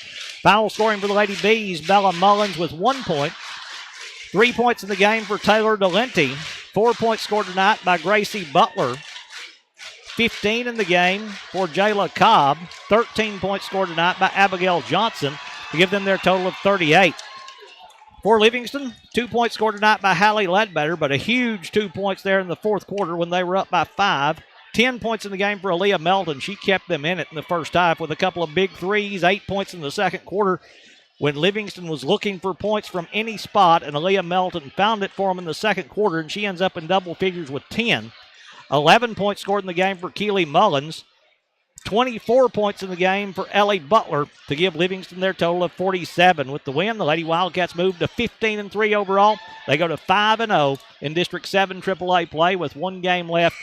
Foul scoring for the Lady Bees, Bella Mullins with 1 point. 3 points in the game for Taylor Delente. 4 points scored tonight by Gracie Butler. 15 in the game for Jayla Cobb. 13 points scored tonight by Abigail Johnson to give them their total of 38. For Livingston, 2 points scored tonight by Hallie Ledbetter, but a huge 2 points there in the fourth quarter when they were up by 5. 10 points in the game for Aaliyah Melton. She kept them in it in the first half with a couple of big threes. 8 points in the second quarter when Livingston was looking for points from any spot, and Aaliyah Melton found it for them in the second quarter, and she ends up in double figures with 10. 11 points scored in the game for Keely Mullins. 24 points in the game for Ellie Butler to give Livingston their total of 47. With the win, the Lady Wildcats move to 15-3 overall. They go to 5-0 in District 7 AAA play with 1 game left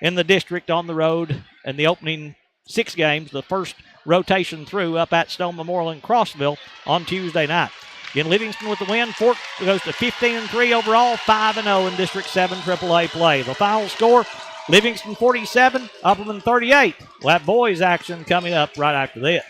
in the district on the road. And the opening 6 games, the first rotation through up at Stone Memorial in Crossville on Tuesday night. Again, Livingston with the win. Fort goes to 15-3 overall, 5-0 in District 7 AAA play. The final score, Livingston 47, Upperman 38. We'll have boys action coming up right after this.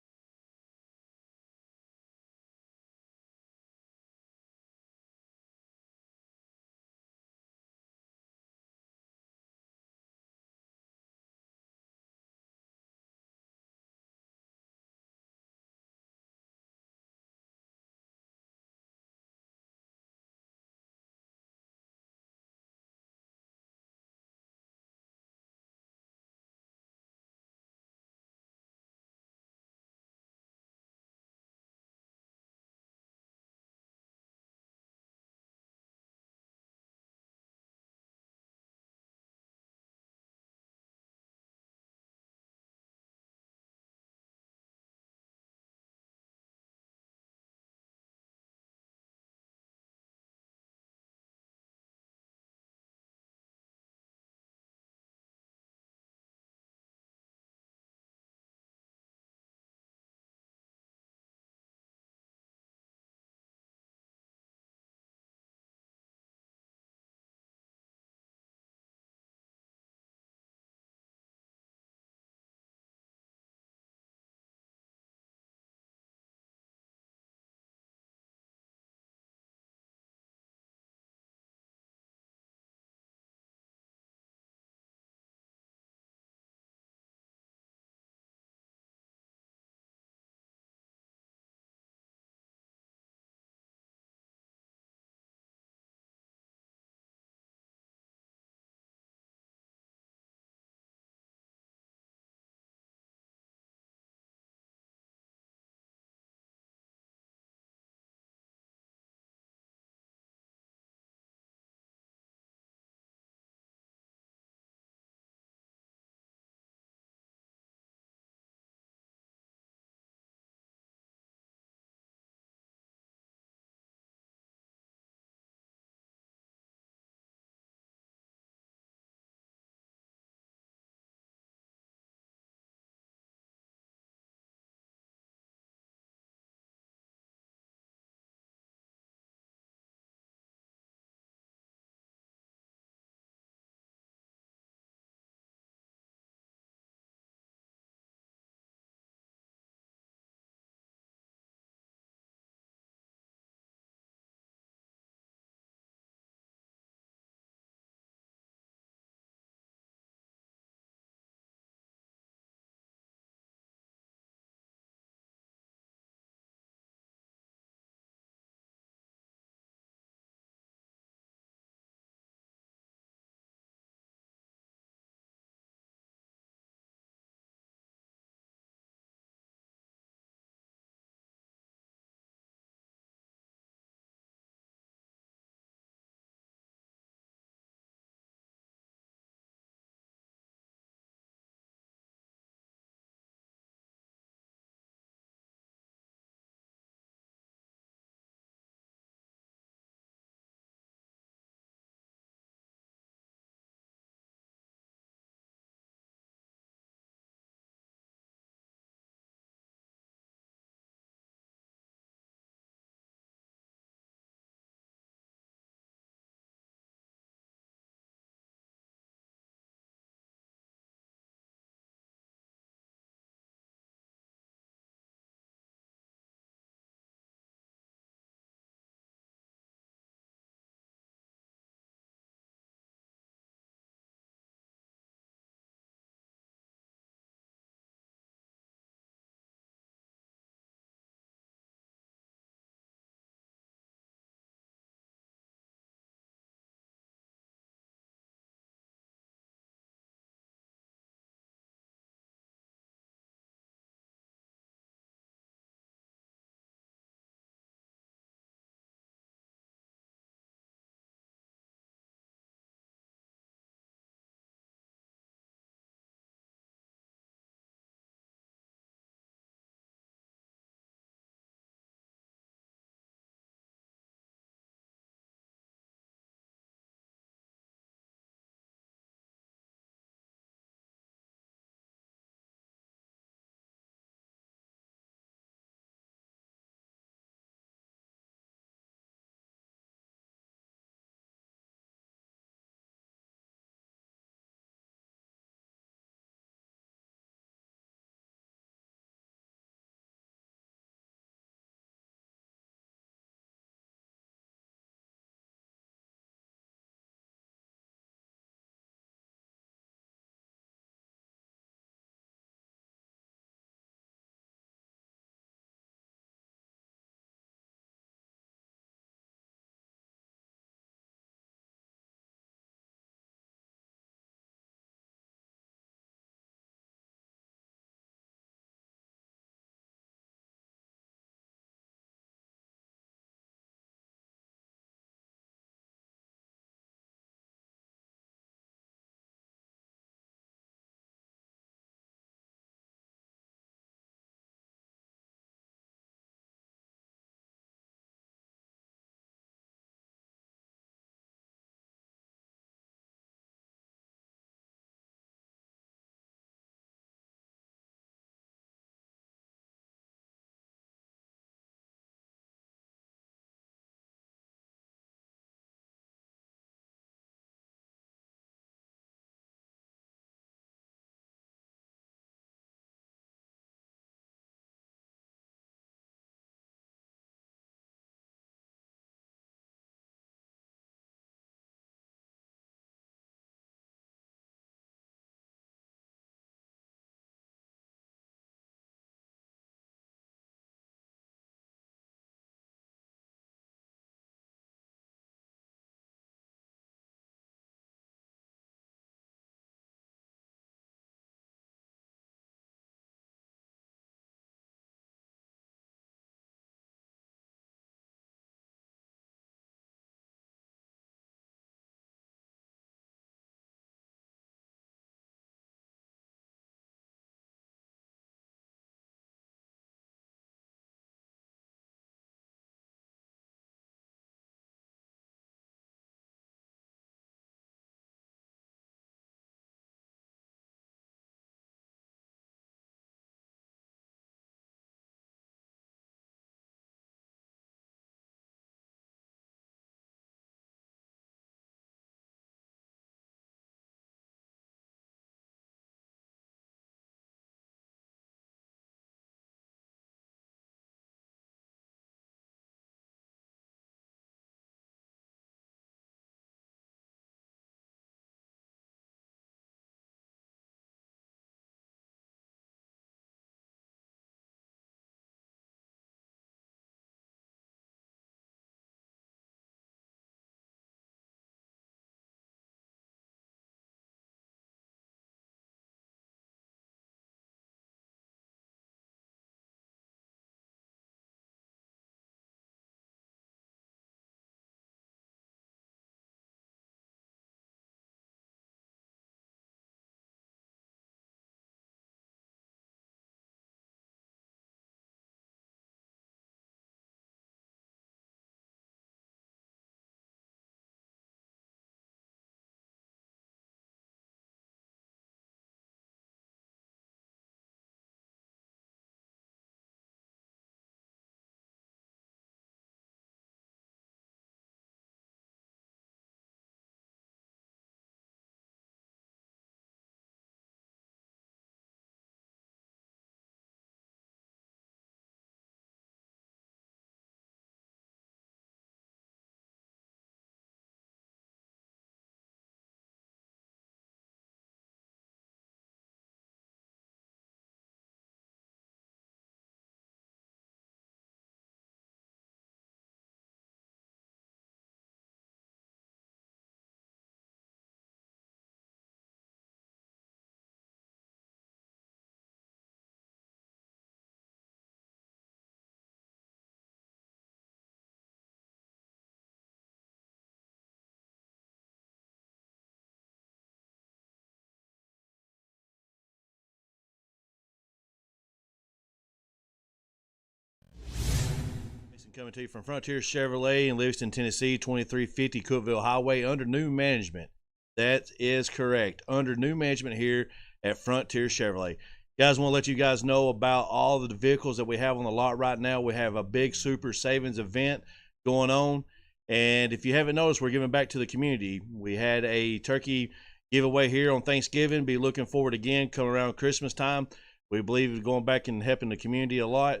Coming to you from Frontier Chevrolet in Livingston, Tennessee, 2350 Cookeville Highway, under new management. That is correct. Under new management here at Frontier Chevrolet. Guys, I want to let you guys know about all of the vehicles that we have on the lot right now. We have a big super savings event going on. And if you haven't noticed, we're giving back to the community. We had a turkey giveaway here on Thanksgiving. Be looking forward again coming around Christmas time. We believe it's going back and helping the community a lot.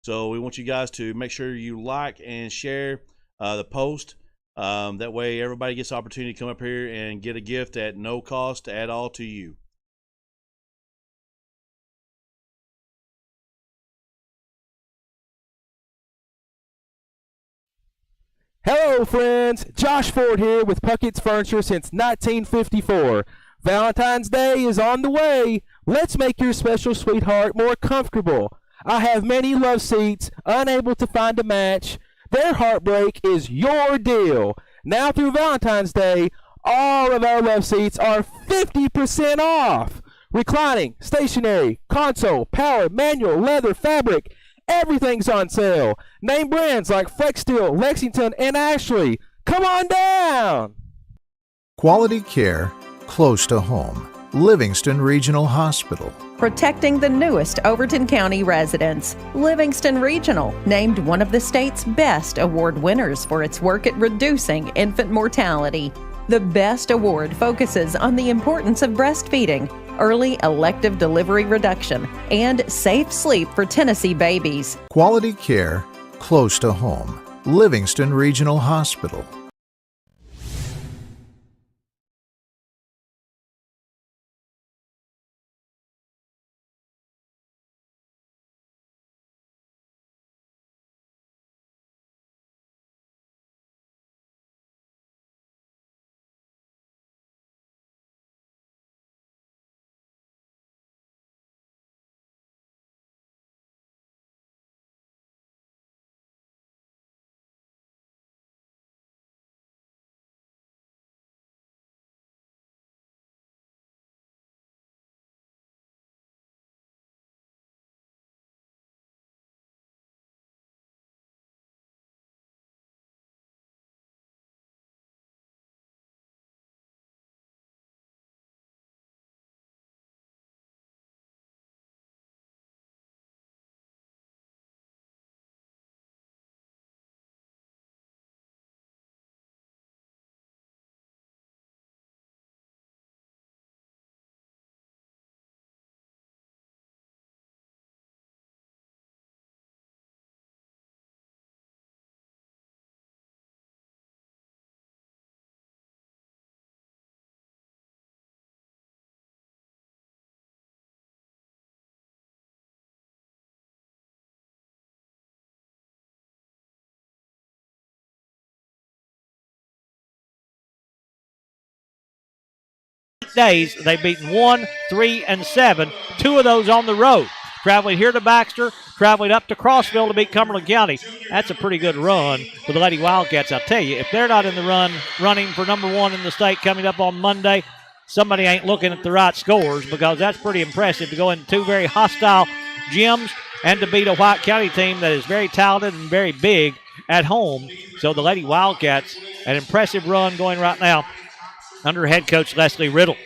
So we want you guys to make sure you like and share the post. That way everybody gets the opportunity to come up here and get a gift at no cost at all to you. Hello, friends. Josh Ford here with Puckett's Furniture since 1954. Valentine's Day is on the way. Let's make your special sweetheart more comfortable. I have many love seats, unable to find a match. Their heartbreak is your deal. Now through Valentine's Day, all of our love seats are 50% off. Reclining, stationary, console, power, manual, leather, fabric, everything's on sale. Name brands like Flex Steel, Lexington, and Ashley. Come on down! Quality care close to home. Livingston Regional Hospital. Protecting the newest Overton County residents. Livingston Regional, named one of the state's best award winners for its work at reducing infant mortality. The Best Award focuses on the importance of breastfeeding, early elective delivery reduction, and safe sleep for Tennessee babies. Quality care close to home. Livingston Regional Hospital. Days, they've beaten 1, 3, and 7. 2 of those on the road. Traveling here to Baxter, traveling up to Crossville to beat Cumberland County. That's a pretty good run for the Lady Wildcats. I'll tell you, if they're not in the running for number 1 in the state coming up on Monday, somebody ain't looking at the right scores, because that's pretty impressive to go into 2 very hostile gyms and to beat a White County team that is very talented and very big at home. So the Lady Wildcats, an impressive run going right now under head coach Leslie Riddle.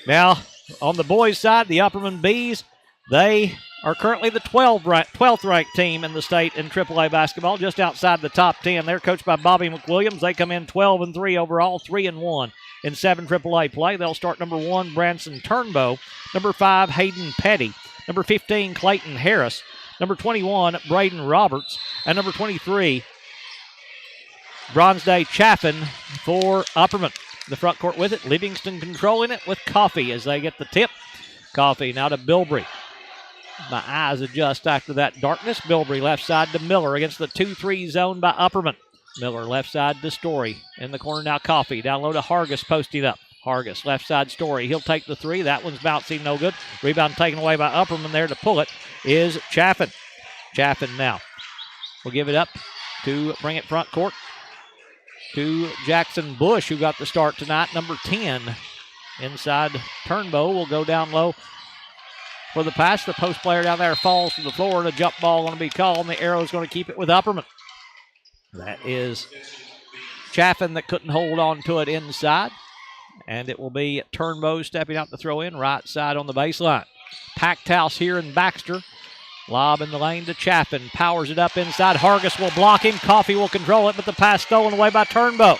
Now, on the boys' side, the Upperman Bees, they are currently the 12th ranked team in the state in AAA basketball, just outside the top 10. They're coached by Bobby McWilliams. They come in 12-3 overall, 3-1 in 7 AAA play. They'll start number 1, Branson Turnbow, number 5, Hayden Petty, number 15, Clayton Harris, number 21, Braden Roberts, and number 23, Bronze Day Chaffin for Upperman. The front court with it, Livingston controlling it with Coffey as they get the tip. Coffey now to Bilbrey. My eyes adjust after that darkness. Bilbrey left side to Miller against the 2-3 zone by Upperman. Miller left side to Story. In the corner now Coffey. Down low to Hargis posting up. Hargis left side Story. He'll take the 3. That one's bouncing no good. Rebound taken away by Upperman there to pull it is Chaffin. Chaffin now will give it up to bring it front court to Jackson Bush, who got the start tonight, number 10. Inside Turnbow will go down low for the pass. The post player down there falls to the floor, and a jump ball going to be called, and the arrow is going to keep it with Upperman. That is Chaffin that couldn't hold on to it inside. And it will be Turnbow stepping out to throw in, right side on the baseline. Packed house here in Baxter. Lob in the lane to Chaffin. Powers it up inside. Hargis will block him. Coffee will control it, but the pass stolen away by Turnbow.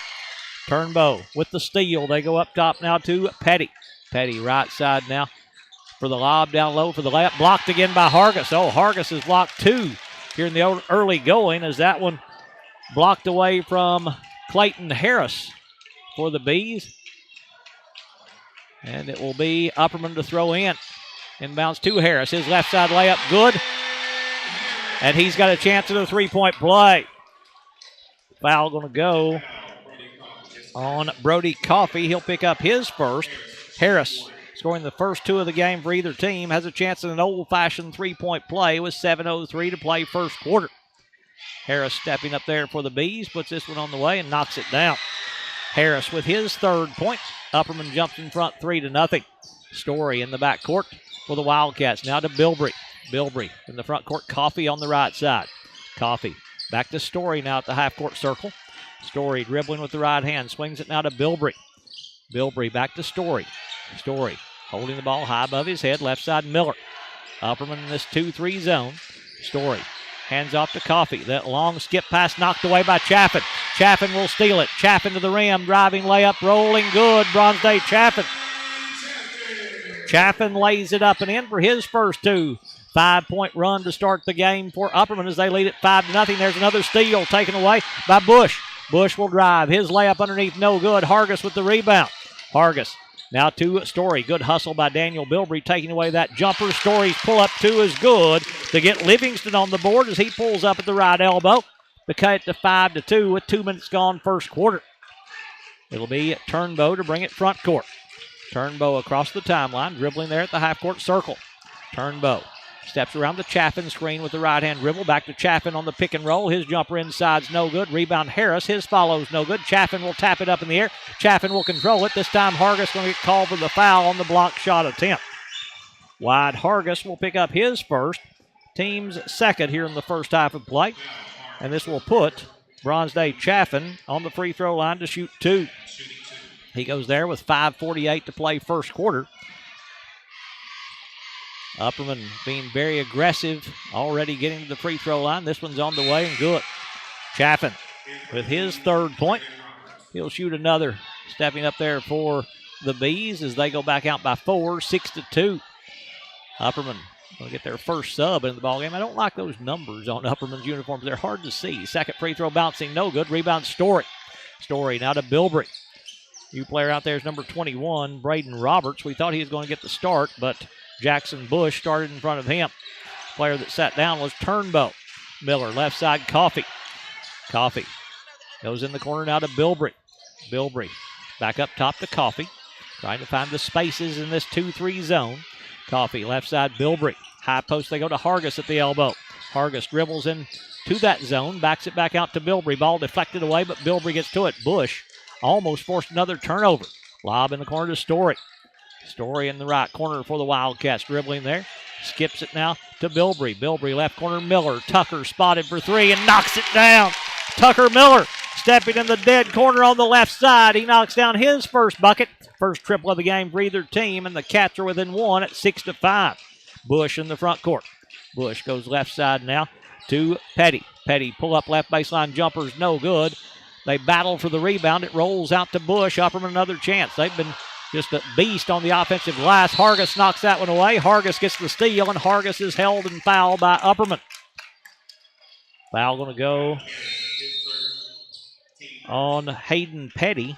Turnbow with the steal. They go up top now to Petty. Petty right side now for the lob down low for the layup. Blocked again by Hargis. Oh, Hargis has blocked two here in the early going as that one blocked away from Clayton Harris for the Bees. And it will be Upperman to throw in. Inbounds to Harris. His left side layup good. And he's got a chance at a three-point play. Foul going to go on Brody Coffey. He'll pick up his first. Harris, scoring the first two of the game for either team, has a chance at an old-fashioned three-point play with 7:03 to play first quarter. Harris stepping up there for the Bees, puts this one on the way and knocks it down. Harris with his third point. Upperman jumps in front 3-0. Story in the backcourt for the Wildcats. Now to Bilbrey. Bilbrey in the front court. Coffey on the right side. Coffey back to Story now at the half-court circle. Story dribbling with the right hand. Swings it now to Bilbrey. Bilbrey back to Story. Story holding the ball high above his head. Left side Miller. Upperman in this 2-3 zone. Story hands off to Coffey. That long skip pass knocked away by Chaffin. Chaffin will steal it. Chaffin to the rim. Driving layup. Rolling good. Bronze Day Chaffin. Chaffin lays it up and in for his first two. 5-point run to start the game for Upperman as they lead it 5-0. There's another steal taken away by Bush. Bush will drive. His layup underneath, no good. Hargis with the rebound. Hargis now to Story. Good hustle by Daniel Bilbrey taking away that jumper. Story's pull-up two is good to get Livingston on the board as he pulls up at the right elbow to cut it to 5-2 with 2 minutes gone first quarter. It'll be Turnbow to bring it front court. Turnbow across the timeline, dribbling there at the half-court circle. Turnbow steps around the Chaffin screen with the right-hand dribble. Back to Chaffin on the pick and roll. His jumper inside's no good. Rebound Harris. His follow's no good. Chaffin will tap it up in the air. Chaffin will control it. This time Hargis going to get called for the foul on the block shot attempt. Wide Hargis will pick up his first. Team's second here in the first half of play. And this will put Bronze Day Chaffin on the free throw line to shoot two. He goes there with 5:48 to play first quarter. Upperman being very aggressive, already getting to the free throw line. This one's on the way and good. Chaffin with his third point. He'll shoot another, stepping up there for the Bees as they go back out by 4, 6-2. Upperman will get their first sub in the ballgame. I don't like those numbers on Upperman's uniforms. They're hard to see. Second free throw bouncing, no good. Rebound Story. Story now to Bilbrey. New player out there is number 21, Braden Roberts. We thought he was going to get the start, but Jackson Bush started in front of him. Player that sat down was Turnbow. Miller, left side, Coffey. Coffey goes in the corner now to Bilbrey. Bilbrey back up top to Coffey. Trying to find the spaces in this 2-3 zone. Coffey, left side, Bilbrey. High post, they go to Hargis at the elbow. Hargis dribbles in to that zone, backs it back out to Bilbrey. Ball deflected away, but Bilbrey gets to it. Bush almost forced another turnover. Lob in the corner to Story. Story in the right corner for the Wildcats, dribbling there. Skips it now to Bilbrey. Bilbrey left corner, Miller. Tucker spotted for three and knocks it down. Tucker Miller stepping in the dead corner on the left side. He knocks down his first bucket. First triple of the game for either team, and the Cats are within one at 6-5. Bush in the front court. Bush goes left side now to Petty. Petty pull up left baseline jumpers, no good. They battle for the rebound. It rolls out to Bush. Upperman another chance. They've been just a beast on the offensive glass. Hargis knocks that one away. Hargis gets the steal, and Hargis is held and fouled by Upperman. Foul going to go on Hayden Petty.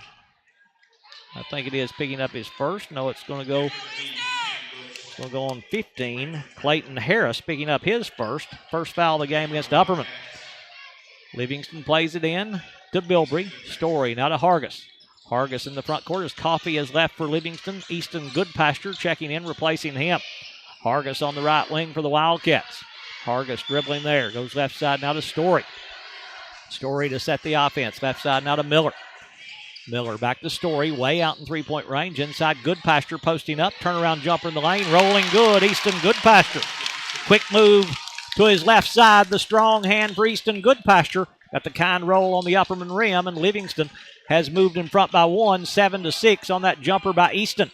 I think it is picking up his first. No, it's going to go on 15. Clayton Harris picking up his first. First foul of the game against Upperman. Livingston plays it in to Bilbrey. Story now to Hargis. Hargis in the front court as Coffey is left for Livingston. Easton Goodpasture checking in, replacing him. Hargis on the right wing for the Wildcats. Hargis dribbling there. Goes left side now to Story. Story to set the offense. Left side now to Miller. Miller back to Story. Way out in three-point range. Inside Goodpasture posting up. Turnaround jumper in the lane. Rolling good. Easton Goodpasture. Quick move to his left side. The strong hand for Easton Goodpasture. Got the kind roll on the Upperman rim, and Livingston has moved in front by 1, 7-6 on that jumper by Easton.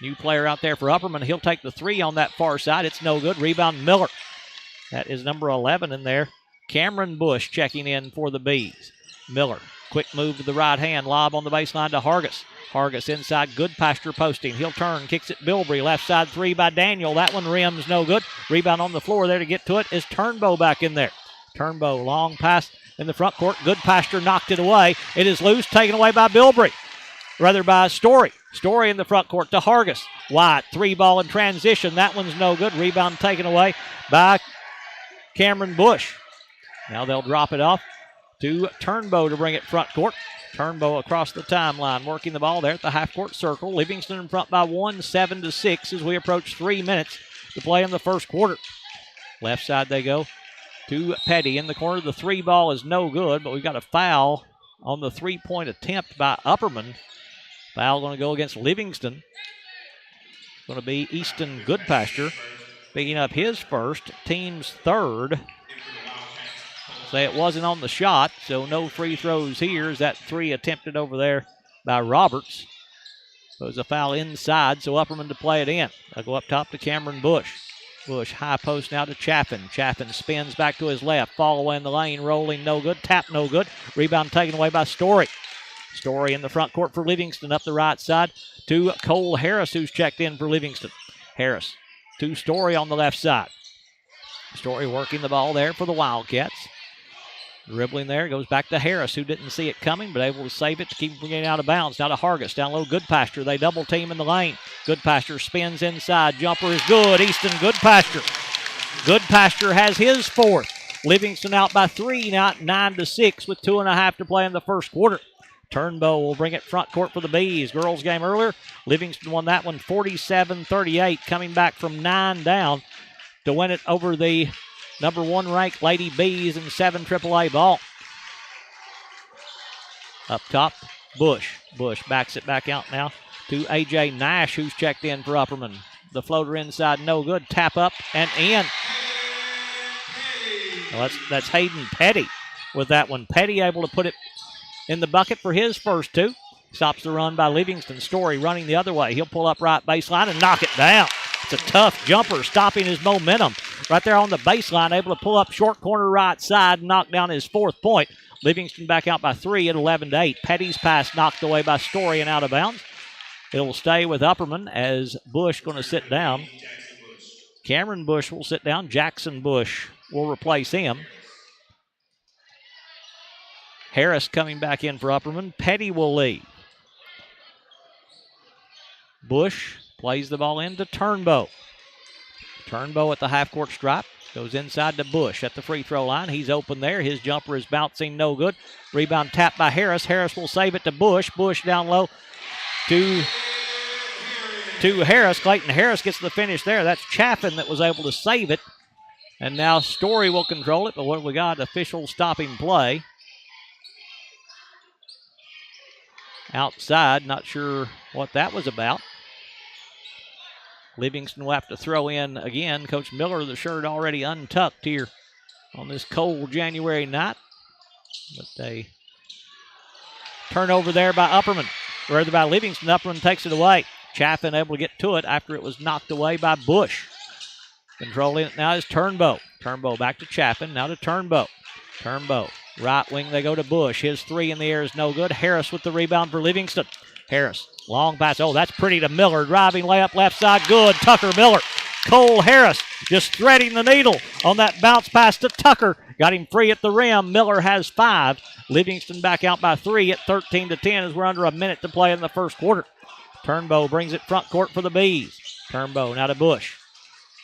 New player out there for Upperman. He'll take the 3 on that far side. It's no good. Rebound Miller. That is number 11 in there. Cameron Bush checking in for the Bees. Miller, quick move to the right hand. Lob on the baseline to Hargis. Hargis inside, Goodpasture posting. He'll turn, kicks it Bilbrey. Left side 3 by Daniel. That one rims no good. Rebound on the floor there to get to it is Turnbow back in there. Turnbow, long pass in the front court. Goodpasture knocked it away. It is loose, taken away by Bilbrey. Rather by Story. Story in the front court to Hargis. White, 3 ball in transition. That one's no good. Rebound taken away by Cameron Bush. Now they'll drop it off to Turnbow to bring it front court. Turnbow across the timeline, working the ball there at the half-court circle. Livingston in front by 1, 7-6 as we approach 3 minutes to play in the first quarter. Left side they go to Petty in the corner. The 3 ball is no good, but we've got a foul on the 3-point attempt by Upperman. Foul going to go against Livingston. Going to be Easton Goodpasture picking up his first, team's third. Say it wasn't on the shot, so no free throws here. Is that 3 attempted over there by Roberts. So it's a foul inside, so Upperman to play it in. They'll go up top to Cameron Bush. Bush high post now to Chaffin. Chaffin spins back to his left. Fall away in the lane, rolling no good. Tap no good. Rebound taken away by Story. Story in the front court for Livingston up the right side to Cole Harris, who's checked in for Livingston. Harris to Story on the left side. Story working the ball there for the Wildcats. Dribbling there, goes back to Harris, who didn't see it coming, but able to save it to keep from getting out of bounds. Now to Hargis, down low, Goodpasture. They double team in the lane. Goodpasture spins inside. Jumper is good. Easton Goodpasture. Goodpasture has his 4th. Livingston out by 3, now 9-6 with 2.5 to play in the first quarter. Turnbow will bring it front court for the Bees. Girls game earlier. Livingston won that one 47-38, coming back from 9 down to win it over the number 1 ranked Lady Bees in 7 AAA ball. Up top, Bush. Bush backs it back out now to A.J. Nash, who's checked in for Upperman. The floater inside, no good. Tap up and in. Well, that's Hayden Petty with that one. Petty able to put it in the bucket for his first 2. Stops the run by Livingston. Story running the other way. He'll pull up right baseline and knock it down. It's a tough jumper, stopping his momentum. Right there on the baseline, able to pull up short corner right side and knock down his 4th point. Livingston back out by 3 at 11-8. Petty's pass knocked away by Story and out of bounds. It'll stay with Upperman as Bush going to sit down. Cameron Bush will sit down. Jackson Bush will replace him. Harris coming back in for Upperman. Petty will leave. Bush plays the ball into Turnbow. Turnbow at the half-court stripe. Goes inside to Bush at the free throw line. He's open there. His jumper is bouncing no good. Rebound tapped by Harris. Harris will save it to Bush. Bush down low to Harris. Clayton Harris gets the finish there. That's Chaffin that was able to save it. And now Story will control it. But what have we got? Official stopping play. Outside. Not sure what that was about. Livingston will have to throw in again. Coach Miller, the shirt already untucked here on this cold January night. But they turnover there by Upperman. Rather by Livingston. Upperman takes it away. Chaffin able to get to it after it was knocked away by Bush. Controlling it now is Turnbow. Turnbow back to Chaffin. Now to Turnbow. Turnbow. Right wing they go to Bush. His 3 in the air is no good. Harris with the rebound for Livingston. Harris. Long pass. Oh, that's pretty to Miller. Driving layup left side. Good. Tucker Miller. Cole Harris just threading the needle on that bounce pass to Tucker. Got him free at the rim. Miller has 5. Livingston back out by 3 at 13-10 as we're under a minute to play in the first quarter. Turnbow brings it front court for the Bees. Turnbow now to Bush.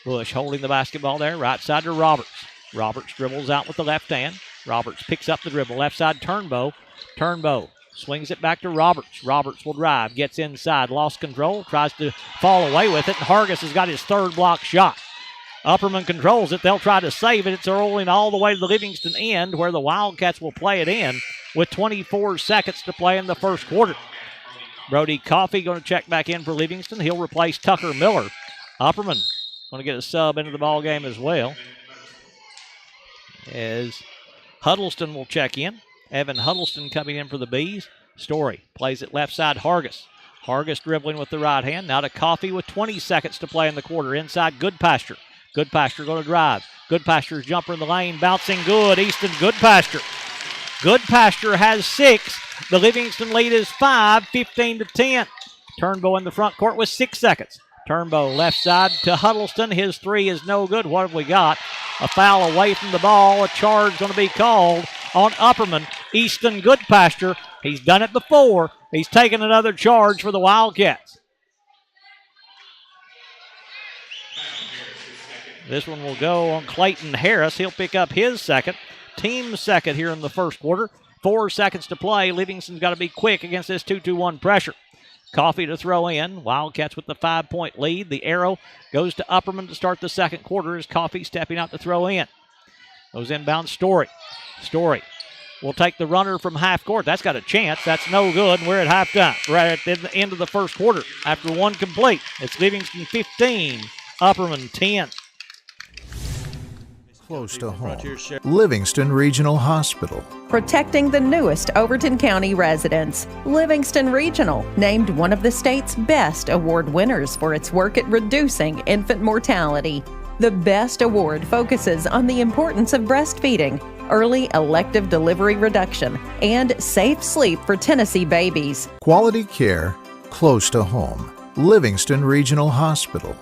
Bush holding the basketball there. Right side to Roberts. Roberts dribbles out with the left hand. Roberts picks up the dribble. Left side Turnbow. Turnbow swings it back to Roberts. Roberts will drive. Gets inside. Lost control. Tries to fall away with it. And Hargis has got his 3rd block shot. Upperman controls it. They'll try to save it. It's rolling all the way to the Livingston end where the Wildcats will play it in with 24 seconds to play in the first quarter. Brody Coffey going to check back in for Livingston. He'll replace Tucker Miller. Upperman going to get a sub into the ball game as well. As Huddleston will check in. Evan Huddleston coming in for the Bees. Story plays it left side, Hargis. Hargis dribbling with the right hand. Now to Coffee with 20 seconds to play in the quarter. Inside, Goodpasture. Goodpasture going to drive. Goodpasture's jumper in the lane, bouncing good. Easton Goodpasture. Goodpasture has 6. The Livingston lead is 5, 15-10. Turnbow in the front court with 6 seconds. Turnbow left side to Huddleston. His 3 is no good. What have we got? A foul away from the ball. A charge going to be called on Upperman. Easton Goodpasture. He's done it before. He's taken another charge for the Wildcats. This one will go on Clayton Harris. He'll pick up his second. Team second here in the first quarter. 4 seconds to play. Livingston's got to be quick against this 2-2-1 pressure. Coffee to throw in. Wildcats with the 5-point lead. The arrow goes to Upperman to start the second quarter as Coffee stepping out to throw in. Goes inbound Story. Story will take the runner from half court. That's got a chance. That's no good. And we're at halftime. Right at the end of the first quarter. After one complete, it's Livingston 15, Upperman 10. Close to home. Livingston Regional Hospital. Protecting the newest Overton County residents. Livingston Regional, named one of the state's best award winners for its work at reducing infant mortality. The BEST Award focuses on the importance of breastfeeding, early elective delivery reduction, and safe sleep for Tennessee babies. Quality care close to home. Livingston Regional Hospital.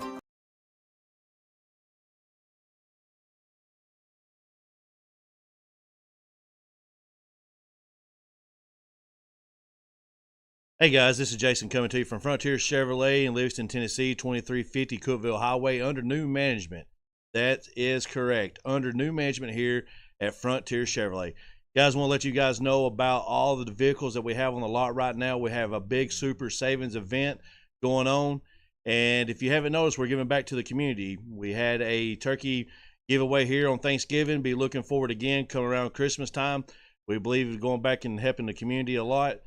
Hey guys, this is Jason coming to you from Frontier Chevrolet in Livingston, Tennessee, 2350 Cookeville Highway under new management. That is correct. Under new management here at Frontier Chevrolet. Guys, want to let you guys know about all the vehicles that we have on the lot right now. We have a big super savings event going on. And if you haven't noticed, we're giving back to the community. We had a turkey giveaway here on Thanksgiving. Be looking forward again coming around Christmas time. We believe in going back and helping the community a lot.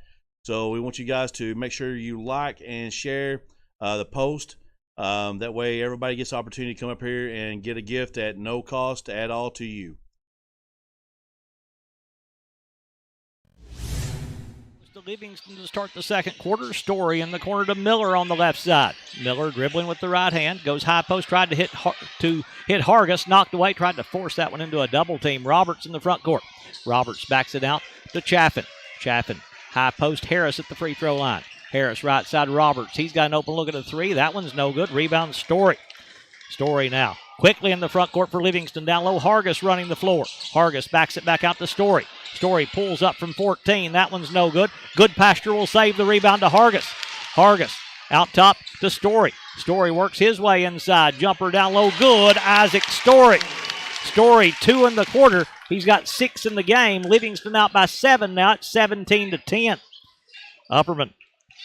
So we want you guys to make sure you like and share the post. That way everybody gets the opportunity to come up here and get a gift at no cost at all to you. To Livingston to start the second quarter. Story in the corner to Miller on the left side. Miller dribbling with the right hand. Goes high post, tried to hit Hargis. Knocked away, tried to force that one into a double team. Roberts in the front court. Roberts backs it out to Chaffin. Chaffin. High post, Harris at the free throw line. Harris right side, Roberts. He's got an open look at a 3. That one's no good. Rebound, Story. Story now. Quickly in the front court for Livingston. Down low, Hargis running the floor. Hargis backs it back out to Story. Story pulls up from 14. That one's no good. Goodpasture will save the rebound to Hargis. Hargis out top to Story. Story works his way inside. Jumper down low, good. Isaac Story. Story 2 in the quarter. He's got 6 in the game. Livingston out by 7 now. It's 17-10. Upperman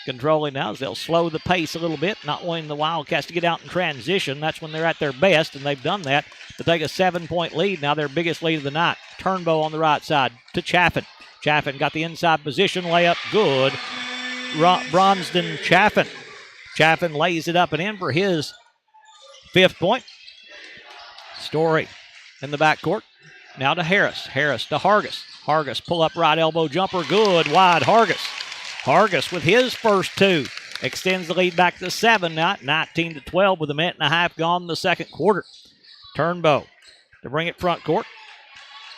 controlling now as they'll slow the pace a little bit, not wanting the Wildcats to get out in transition. That's when they're at their best, and they've done that to take a 7-point lead. Now their biggest lead of the night. Turnbow on the right side to Chaffin. Chaffin got the inside position. Layup good. Bronsden Chaffin. Chaffin lays it up and in for his 5th point. Story in the backcourt. Now to Harris. Harris to Hargis. Hargis pull up right elbow jumper. Good. Wide Hargis. Hargis with his first 2. Extends the lead back to 7 now. 19-12 with a minute and a half gone in the second quarter. Turnbow to bring it front court.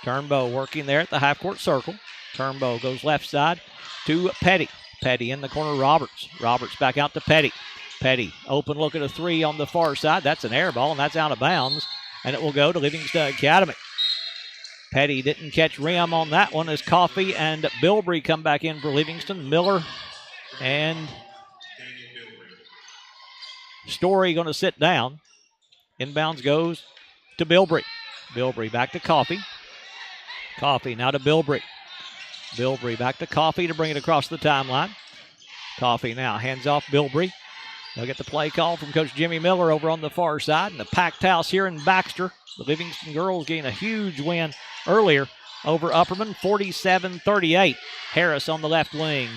Turnbow working there at the half court circle. Turnbow goes left side to Petty. Petty in the corner, Roberts. Roberts back out to Petty. Petty open look at a 3 on the far side. That's an air ball, and that's out of bounds. And it will go to Livingston Academy. Petty didn't catch rim on that one as Coffee and Bilbrey come back in for Livingston. Miller and Story going to sit down. Inbounds goes to Bilbrey. Bilbrey back to Coffee. Coffee now to Bilbrey. Bilbrey back to Coffee to bring it across the timeline. Coffee now hands off Bilbrey. They'll get the play call from Coach Jimmy Miller over on the far side. And the packed house here in Baxter. The Livingston girls gain a huge win earlier over Upperman, 47-38. Harris on the left wing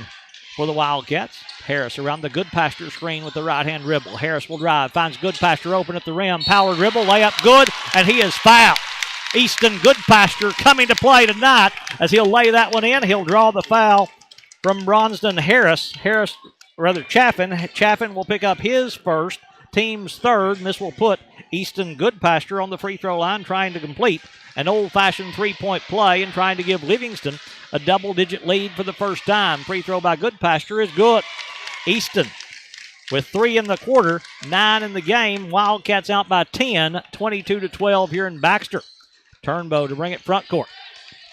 for the Wildcats. Harris around the Goodpasture screen with the right-hand dribble. Harris will drive, finds Goodpasture open at the rim. Power dribble, layup good, and he is fouled. Easton Goodpasture coming to play tonight as he'll lay that one in. He'll draw the foul from Bronston Chaffin. Chaffin will pick up his first, team's third, and this will put Easton Goodpasture on the free throw line trying to complete an old-fashioned three-point play and trying to give Livingston a double-digit lead for the first time. Free throw by Goodpasture is good. Easton with 3 in the quarter, 9 in the game. Wildcats out by 10, 22-12 here in Baxter. Turnbow to bring it front court.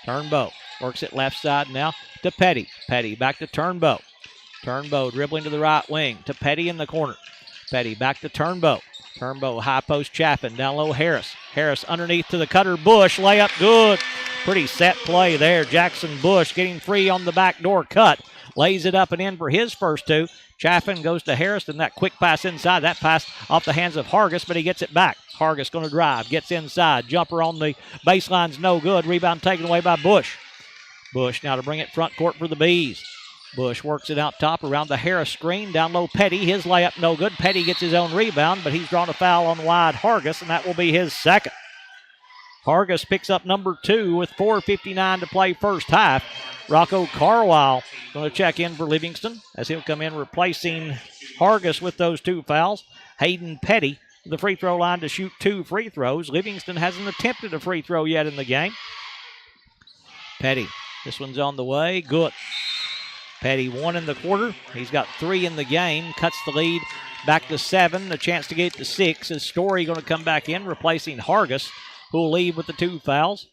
Turnbow works it left side now to Petty. Petty back to Turnbow. Turnbow dribbling to the right wing to Petty in the corner. Petty back to Turnbow. Turnbow high post Chaffin. Down low Harris. Harris underneath to the cutter Bush. Layup good. Pretty set play there. Jackson Bush getting free on the backdoor cut. Lays it up and in for his first two. Chaffin goes to Harris, and that quick pass inside. That pass off the hands of Hargis, but he gets it back. Hargis going to drive. Gets inside. Jumper on the baseline's no good. Rebound taken away by Bush. Bush now to bring it front court for the Bees. Bush works it out top around the Harris screen. Down low Petty. His layup no good. Petty gets his own rebound, but he's drawn a foul on wide Hargis, and that will be his second. Hargis picks up number 2 with 4:59 to play first half. Rocco Carwile going to check in for Livingston as he'll come in replacing Hargis with those 2 fouls. Hayden Petty the free throw line to shoot 2 free throws. Livingston hasn't attempted a free throw yet in the game. Petty, this one's on the way. Good. Petty 1 in the quarter. He's got 3 in the game. Cuts the lead back to 7. A chance to get to 6. Is Story going to come back in replacing Hargis, who will leave with the 2 fouls.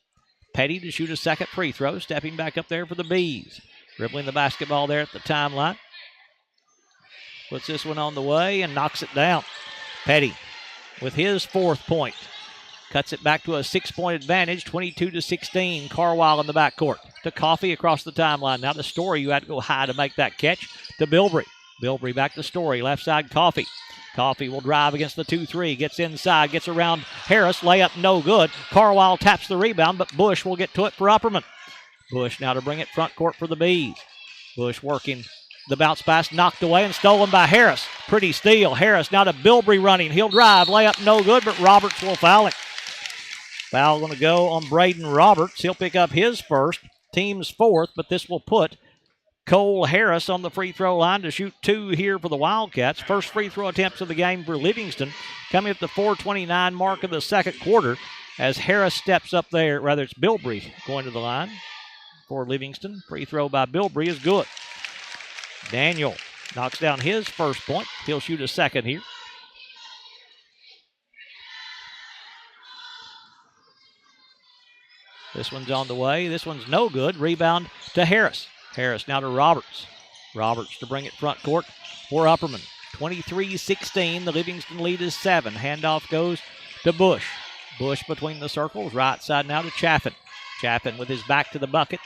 Petty to shoot a second free throw, stepping back up there for the Bees. Dribbling the basketball there at the timeline. Puts this one on the way and knocks it down. Petty with his 4th point. Cuts it back to a 6-point advantage, 22-16. Carwile in the backcourt. To Coffey across the timeline. Now to Story, you had to go high to make that catch. To Bilbrey. Bilbrey back to Story. Left side Coffey. Coffey will drive against the 2-3. Gets inside. Gets around Harris. Layup no good. Carwile taps the rebound, but Bush will get to it for Upperman. Bush now to bring it front court for the Bees. Bush working the bounce pass, knocked away and stolen by Harris. Pretty steal. Harris now to Bilbrey running. He'll drive. Layup no good, but Roberts will foul him. Foul going to go on Braden Roberts. He'll pick up his first, team's 4th, but this will put Cole Harris on the free throw line to shoot 2 here for the Wildcats. First free throw attempts of the game for Livingston, coming at the 4:29 mark of the second quarter as Harris steps up there. Rather, it's Bilbrey going to the line for Livingston. Free throw by Bilbrey is good. Daniel knocks down his first point. He'll shoot a second here. This one's on the way. This one's no good. Rebound to Harris. Harris now to Roberts. Roberts to bring it front court for Upperman. 23-16. The Livingston lead is 7. Handoff goes to Bush. Bush between the circles. Right side now to Chaffin. Chaffin with his back to the bucket.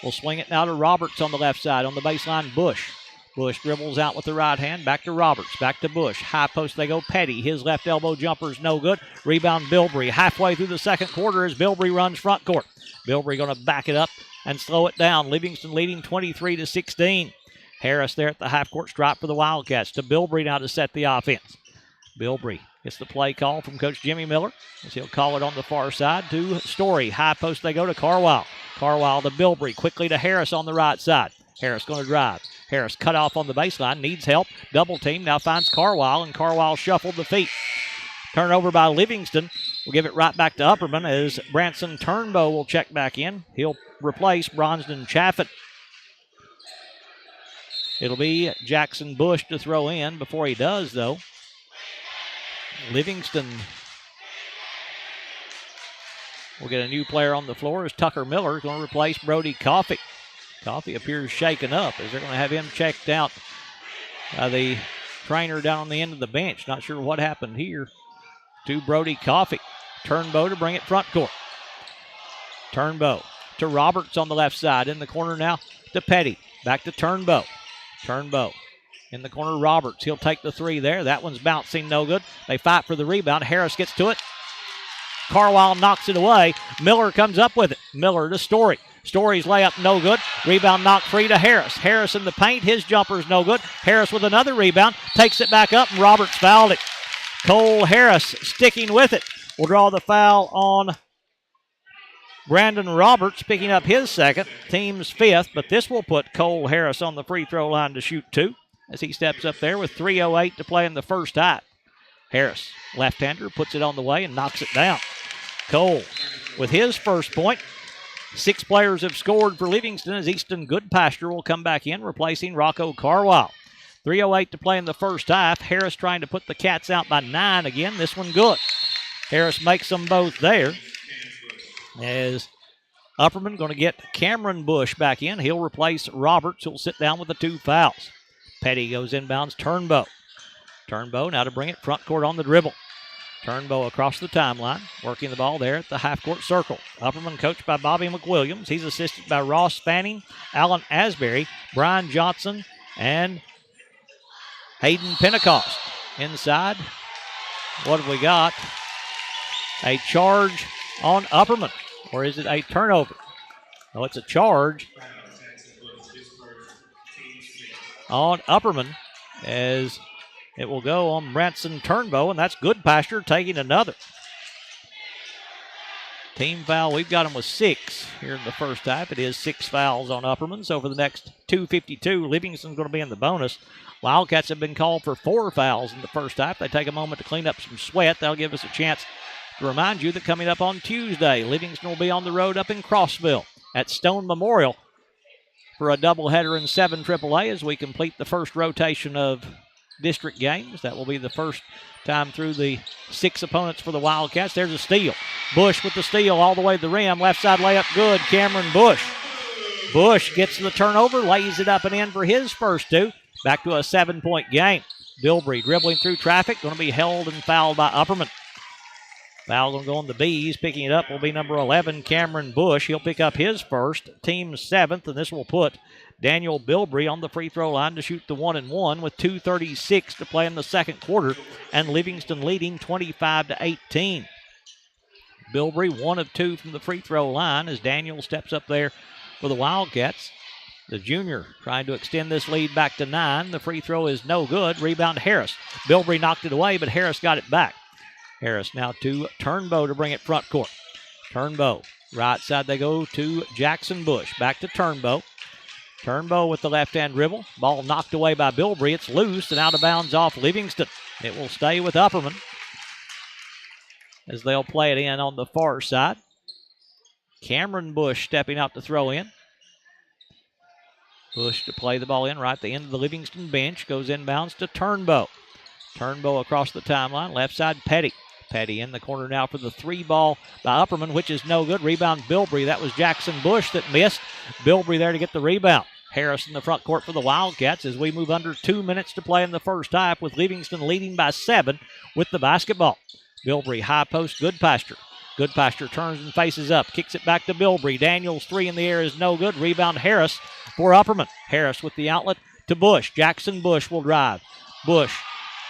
Will swing it now to Roberts on the left side. On the baseline, Bush. Bush dribbles out with the right hand. Back to Roberts. Back to Bush. High post they go. Petty. His left elbow jumper is no good. Rebound Bilbrey. Halfway through the second quarter as Bilbrey runs front court. Bilbrey going to back it up and slow it down. Livingston leading 23-16. Harris there at the half-court stripe for the Wildcats. To Bilbrey now to set the offense. Bilbrey gets the play call from Coach Jimmy Miller as he'll call it on the far side to Story. High post they go to Carwile. Carwile to Bilbrey. Quickly to Harris on the right side. Harris going to drive. Harris cut off on the baseline. Needs help. Double team. Now finds Carwile, and Carwile shuffled the feet. Turnover by Livingston. We'll give it right back to Upperman as Branson Turnbow will check back in. He'll replace Bronston Chaffin. It'll be Jackson Bush to throw in. Before he does, though, Livingston will get a new player on the floor as Tucker Miller is going to replace Brody Coffey. Coffey appears shaken up as they're going to have him checked out by the trainer down on the end of the bench. Not sure what happened here to Brody Coffey. Turnbow to bring it front court. Turnbow to Roberts on the left side. In the corner now to Petty. Back to Turnbow. Turnbow in the corner, Roberts. He'll take the 3 there. That one's bouncing, no good. They fight for the rebound. Harris gets to it. Carwile knocks it away. Miller comes up with it. Miller to Story. Story's layup no good. Rebound knocked free to Harris. Harris in the paint. His jumper's no good. Harris with another rebound. Takes it back up, and Roberts fouled it. Cole Harris sticking with it. Will draw the foul on Brandon Roberts picking up his second, team's fifth, but this will put Cole Harris on the free throw line to shoot 2 as he steps up there with 3:08 to play in the first half. Harris, left-hander, puts it on the way and knocks it down. Cole with his first point. 6 players have scored for Livingston as Easton Goodpasture will come back in, replacing Rocco Carwile. 3:08 to play in the first half. Harris trying to put the Cats out by 9 again. This one good. Harris makes them both there. As Upperman going to get Cameron Bush back in. He'll replace Roberts, who'll sit down with the 2 fouls. Petty goes inbounds. Turnbow. Turnbow now to bring it front court on the dribble. Turnbow across the timeline, working the ball there at the half-court circle. Upperman coached by Bobby McWilliams. He's assisted by Ross Fanning, Alan Asbury, Brian Johnson, and Hayden Pentecost. Inside, what have we got? A charge on Upperman. Or is it a turnover? No, it's a charge on Upperman as it will go on Branson Turnbow, and that's Goodpasture taking another. Team foul, we've got him with 6 here in the first half. It is 6 fouls on Upperman. So for the next 2:52, Livingston's going to be in the bonus. Wildcats have been called for 4 fouls in the first half. They take a moment to clean up some sweat. That'll give us a chance to remind you that coming up on Tuesday, Livingston will be on the road up in Crossville at Stone Memorial for a doubleheader in 7 AAA as we complete the first rotation of district games. That will be the first time through the 6 opponents for the Wildcats. There's a steal. Bush with the steal all the way to the rim. Left side layup good. Cameron Bush. Bush gets the turnover, lays it up and in for his first 2. Back to a 7-point game. Bilbrey dribbling through traffic. Going to be held and fouled by Upperman. Foul going to go on the Bees. Picking it up will be number 11, Cameron Bush. He'll pick up his first, team's 7th, and this will put Daniel Bilbrey on the free throw line to shoot the 1-and-1 with 2:36 to play in the second quarter, and Livingston leading 25-18. Bilbrey 1 of 2 from the free throw line as Daniel steps up there for the Wildcats. The junior trying to extend this lead back to 9. The free throw is no good. Rebound Harris. Bilbrey knocked it away, but Harris got it back. Harris now to Turnbow to bring it front court. Turnbow, right side they go to Jackson Bush. Back to Turnbow. Turnbow with the left-hand dribble. Ball knocked away by Bilbrey. It's loose and out of bounds off Livingston. It will stay with Upperman as they'll play it in on the far side. Cameron Bush stepping out to throw in. Bush to play the ball in right at the end of the Livingston bench. Goes inbounds to Turnbow. Turnbow across the timeline. Left side, Petty. Petty in the corner now for the 3 ball by Upperman, which is no good. Rebound, Bilbrey. That was Jackson Bush that missed. Bilbrey there to get the rebound. Harris in the front court for the Wildcats as we move under 2 minutes to play in the first half with Livingston leading by 7 with the basketball. Bilbrey, high post, Goodpasture. Goodpasture turns and faces up. Kicks it back to Bilbrey. Daniels 3 in the air is no good. Rebound, Harris for Upperman. Harris with the outlet to Bush. Jackson Bush will drive. Bush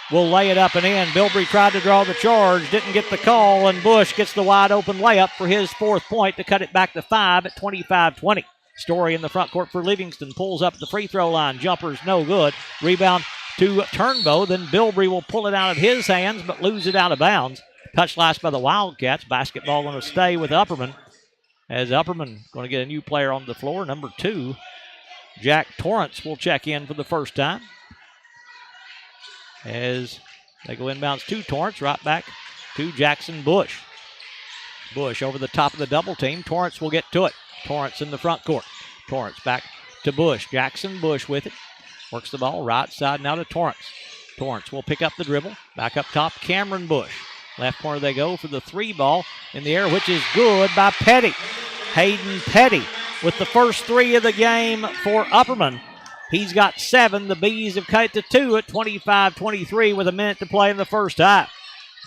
will lay it up and in. Bilbrey tried to draw the charge, didn't get the call, and Bush gets the wide open layup for his 4th point to cut it back to 5 at 25-20. Story in the front court for Livingston pulls up the free throw line. Jumper's no good. Rebound to Turnbow. Then Bilbrey will pull it out of his hands but lose it out of bounds. Touch last by the Wildcats. Basketball going to stay with Upperman as Upperman going to get a new player on the floor. Number 2, Jack Torrance will check in for the first time. As they go inbounds to Torrance, right back to Jackson Bush. Bush over the top of the double team. Torrance will get to it. Torrance in the front court. Torrance back to Bush. Jackson Bush with it. Works the ball right side now to Torrance. Torrance will pick up the dribble. Back up top, Cameron Bush. Left corner they go for the 3 ball in the air, which is good by Petty. Hayden Petty with the first 3 of the game for Upperman. He's got 7. The Bees have cut it to 2 at 25-23 with a minute to play in the first half.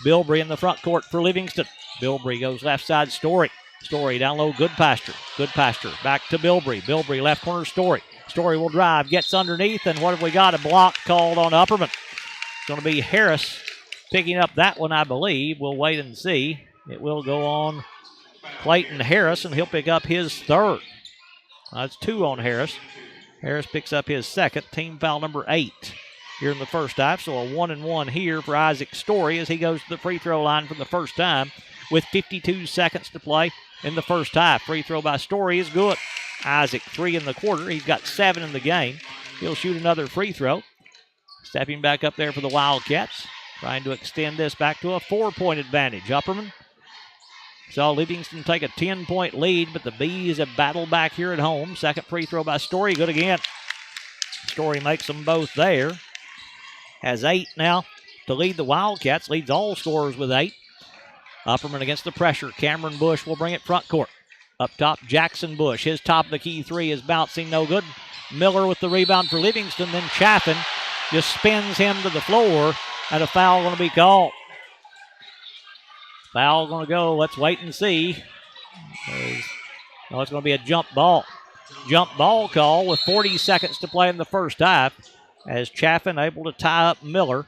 Bilbrey in the front court for Livingston. Bilbrey goes left side, Story. Story down low, Goodpasture. Goodpasture back to Bilbrey. Bilbrey left corner, Story. Story will drive, gets underneath, and what have we got? A block called on Upperman. It's going to be Harris picking up that one, I believe. We'll wait and see. It will go on Clayton Harris, and he'll pick up his 3rd. That's 2 on Harris. Harris picks up his 2nd, team foul number 8 here in the first half. So a 1-and-1 here for Isaac Story as he goes to the free throw line for the first time with 52 seconds to play in the first half. Free throw by Story is good. Isaac, 3 in the quarter. He's got 7 in the game. He'll shoot another free throw. Stepping back up there for the Wildcats, trying to extend this back to a 4-point advantage. Upperman saw Livingston take a 10-point lead, but the Bees have battled back here at home. Second free throw by Story, good again. Story makes them both there. Has 8 now to lead the Wildcats. Leads all scorers with 8. Upperman against the pressure. Cameron Bush will bring it front court. Up top, Jackson Bush. His top of the key three is bouncing, no good. Miller with the rebound for Livingston. Then Chaffin just spins him to the floor, and a foul going to be called. Foul going to go. Let's wait and see. No, it's going to be a jump ball. Jump ball call with 40 seconds to play in the first half, as Chaffin able to tie up Miller.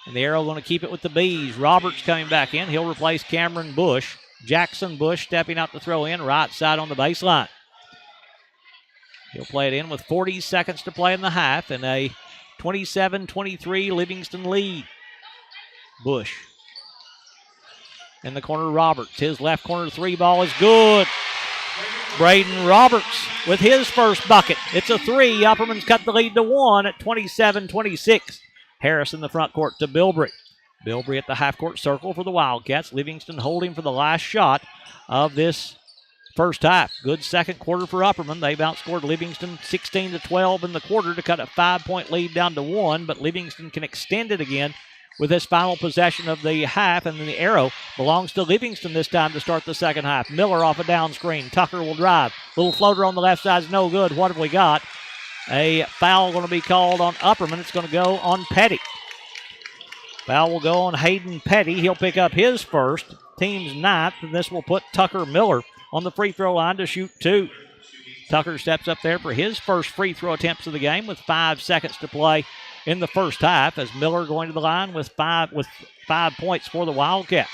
And the Arrow going to keep it with the Bees. Roberts coming back in. He'll replace Cameron Bush. Jackson Bush stepping out to throw in, right side on the baseline. He'll play it in with 40 seconds to play in the half, and a 27-23 Livingston lead. Bush. In the corner, Roberts. His left corner three ball is good. Braden Roberts with his first bucket. It's a three. Upperman's cut the lead to 1 at 27-26. Harris in the front court to Bilbrey. Bilbrey at the half-court circle for the Wildcats. Livingston holding for the last shot of this first half. Good second quarter for Upperman. They've outscored Livingston 16-12 in the quarter to cut a 5-point lead down to 1, but Livingston can extend it again with this final possession of the half, and then the Arrow belongs to Livingston this time to start the second half. Miller off a down screen. Tucker will drive. Little floater on the left side is no good. What have we got? A foul going to be called on Upperman. It's going to go on Petty. Foul will go on Hayden Petty. He'll pick up his first, team's 9th, and this will put Tucker Miller on the free throw line to shoot 2. Tucker steps up there for his first free throw attempts of the game with 5 seconds to play in the first half, as Miller going to the line with five points for the Wildcats.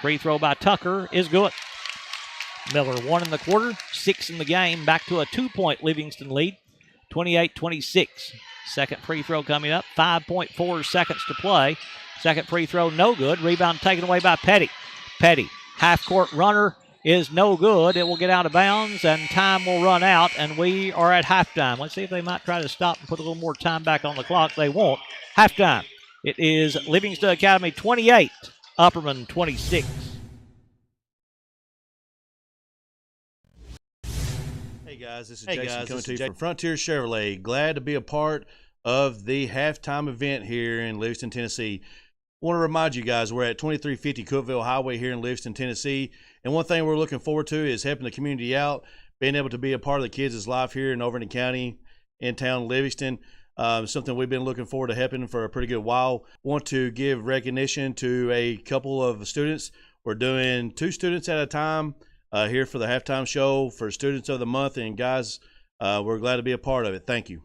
Free throw by Tucker is good. Miller 1 in the quarter, 6 in the game, back to a 2-point Livingston lead, 28-26. Second free throw coming up, 5.4 seconds to play. Second free throw, no good. Rebound taken away by Petty. Petty, half-court runner, is no good. It will get out of bounds, and time will run out, and we are at halftime. Let's see if they might try to stop and put a little more time back on the clock. They won't. Halftime. It is Livingston Academy 28, Upperman 26. Hey guys, this is Jason coming to you from Frontier Chevrolet. Glad to be a part of the halftime event here in Livingston, Tennessee. I want to remind you guys, we're at 2350 Cookeville Highway here in Livingston, Tennessee. And one thing we're looking forward to is helping the community out, being able to be a part of the kids' life here in Overton County, in town Livingston. Something we've been looking forward to helping for a pretty good while. Want to give recognition to a couple of students. We're doing 2 students at a time here for the halftime show for Students of the Month. And guys, we're glad to be a part of it. Thank you.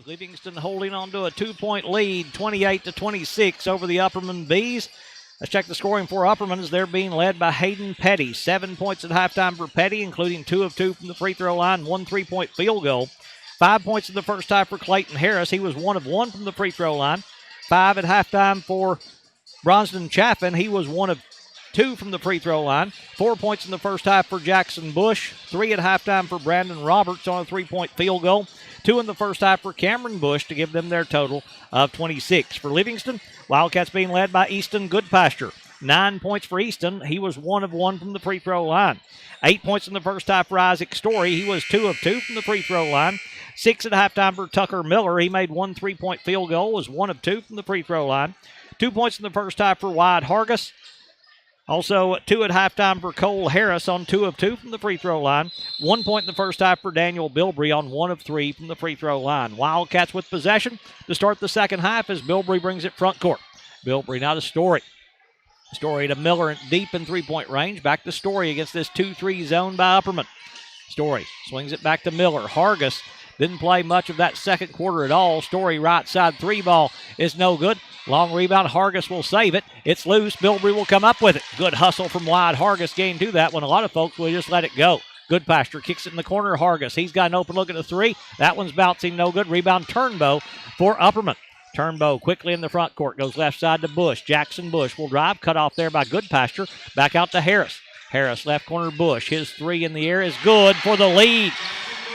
with Livingston holding on to a 2-point lead, 28-26 over the Upperman Bees. Let's check the scoring for Upperman as they're being led by Hayden Petty. 7 points at halftime for Petty, including 2 of 2 from the free throw line, 1 3-point field goal. 5 points in the first half for Clayton Harris. He was 1 of 1 from the free throw line. 5 at halftime for Bronston Chaffin. He was 1 of 2 from the free throw line. 4 points in the first half for Jackson Bush. 3 at halftime for Brandon Roberts on a 3-point field goal. 2 in the first half for Cameron Bush to give them their total of 26. For Livingston, Wildcats being led by Easton Goodpasture. 9 points for Easton. He was 1 of 1 from the free throw line. 8 points in the first half for Isaac Story. He was 2 of 2 from the free throw line. 6 at halftime for Tucker Miller. He made 1 3-point field goal, was 1 of 2 from the free throw line. 2 points in the first half for Wyatt Hargis. Also 2 at halftime for Cole Harris on 2 of 2 from the free throw line. 1 point in the first half for Daniel Bilbrey on 1 of 3 from the free throw line. Wildcats with possession to start the second half as Bilbrey brings it front court. Bilbrey now to Story. Story to Miller deep in 3-point range. Back to Story against this 2-3 zone by Upperman. Story swings it back to Miller. Hargis didn't play much of that second quarter at all. Story right side 3 ball is no good. Long rebound. Hargis will save it. It's loose. Bilbrey will come up with it. Good hustle from Wyatt Hargis. Gained to that when a lot of folks will just let it go. Goodpasture kicks it in the corner. Hargis. He's got an open look at the 3. That one's bouncing no good. Rebound Turnbow for Upperman. Turnbow quickly in the front court. Goes left side to Bush. Jackson Bush will drive. Cut off there by Goodpasture. Back out to Harris. Harris left corner Bush. His 3 in the air is good for the lead.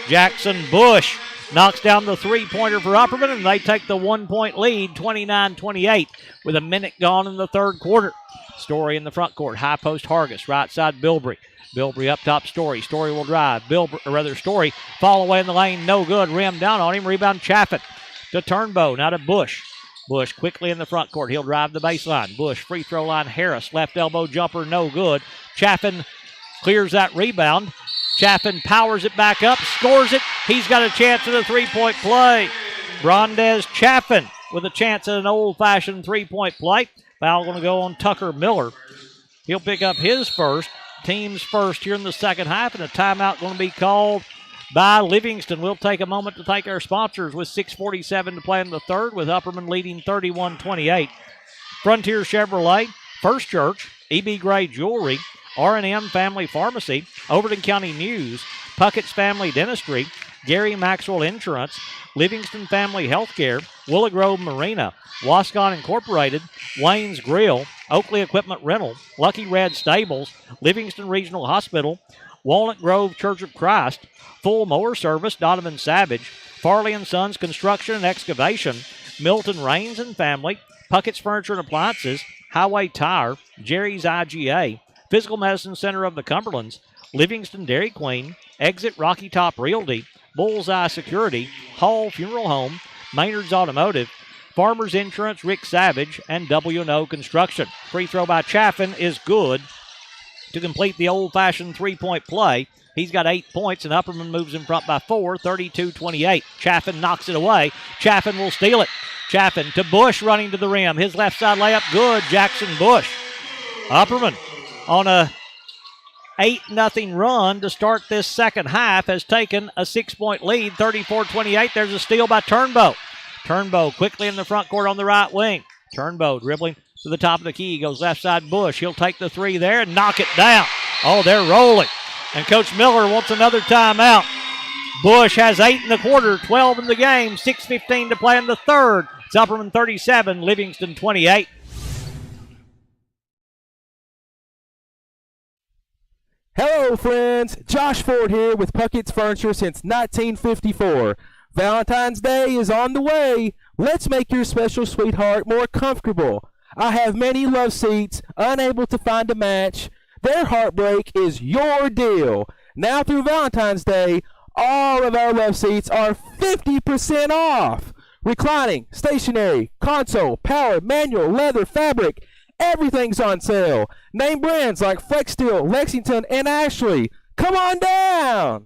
Jackson Bush knocks down the 3-pointer for Upperman, and they take the 1-point lead, 29-28, with a minute gone in the third quarter. Story in the front court. High post Hargis. Right side Bilbrey. Bilbrey up top Story. Story will drive. Story fall away in the lane. No good. Rim down on him. Rebound Chaffin to Turnbow. Now to Bush. Bush quickly in the front court. He'll drive the baseline. Bush free throw line. Harris left elbow jumper. No good. Chaffin clears that rebound. Chaffin powers it back up, scores it. He's got a chance at a 3-point play. Brondez Chaffin with a chance at an old-fashioned 3-point play. Foul going to go on Tucker Miller. He'll pick up his first, team's first here in the second half, and a timeout going to be called by Livingston. We'll take a moment to thank our sponsors with 6:47 to play in the third, with Upperman leading 31-28. Frontier Chevrolet, First Church, E.B. Gray Jewelry, R&M Family Pharmacy, Overton County News, Puckett's Family Dentistry, Gary Maxwell Insurance, Livingston Family Healthcare, Willow Grove Marina, Wascon Incorporated, Wayne's Grill, Oakley Equipment Rental, Lucky Red Stables, Livingston Regional Hospital, Walnut Grove Church of Christ, Full Mower Service, Donovan Savage, Farley & Sons Construction and Excavation, Milton Rains and Family, Puckett's Furniture and Appliances, Highway Tire, Jerry's IGA, Physical Medicine Center of the Cumberlands, Livingston Dairy Queen, Exit Rocky Top Realty, Bullseye Security, Hall Funeral Home, Maynard's Automotive, Farmers Insurance, Rick Savage, and W&O Construction. Free throw by Chaffin is good to complete the old-fashioned 3-point play. He's got 8 points, and Upperman moves in front by 4, 32-28. Chaffin knocks it away. Chaffin will steal it. Chaffin to Bush running to the rim. His left side layup good. Jackson Bush. Upperman on a 8-0 run to start this second half has taken a 6-point lead, 34-28. There's a steal by Turnbow. Turnbow quickly in the front court on the right wing. Turnbow dribbling to the top of the key. Goes left side Bush. He'll take the 3 there and knock it down. Oh, they're rolling. And Coach Miller wants another timeout. Bush has 8 in the quarter, 12 in the game, 6:15 to play in the third. It's Upperman 37, Livingston 28. Hello, friends. Josh Ford here with Puckett's Furniture since 1954. Valentine's Day is on the way. Let's make your special sweetheart more comfortable. I have many love seats, unable to find a match. Their heartbreak is your deal. Now through Valentine's Day, all of our love seats are 50% off. Reclining, stationary, console, power, manual, leather, fabric, everything's on sale. Name brands like Flex Steel, Lexington, and Ashley. Come on down!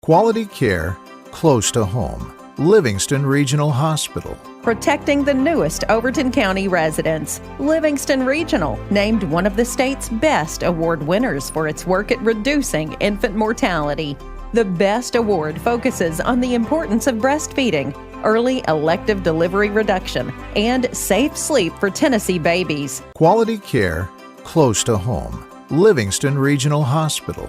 Quality care close to home. Livingston Regional Hospital. Protecting the newest Overton County residents. Livingston Regional, named one of the state's best award winners for its work at reducing infant mortality. The BEST Award focuses on the importance of breastfeeding, early elective delivery reduction, and safe sleep for Tennessee babies. Quality care close to home. Livingston Regional Hospital.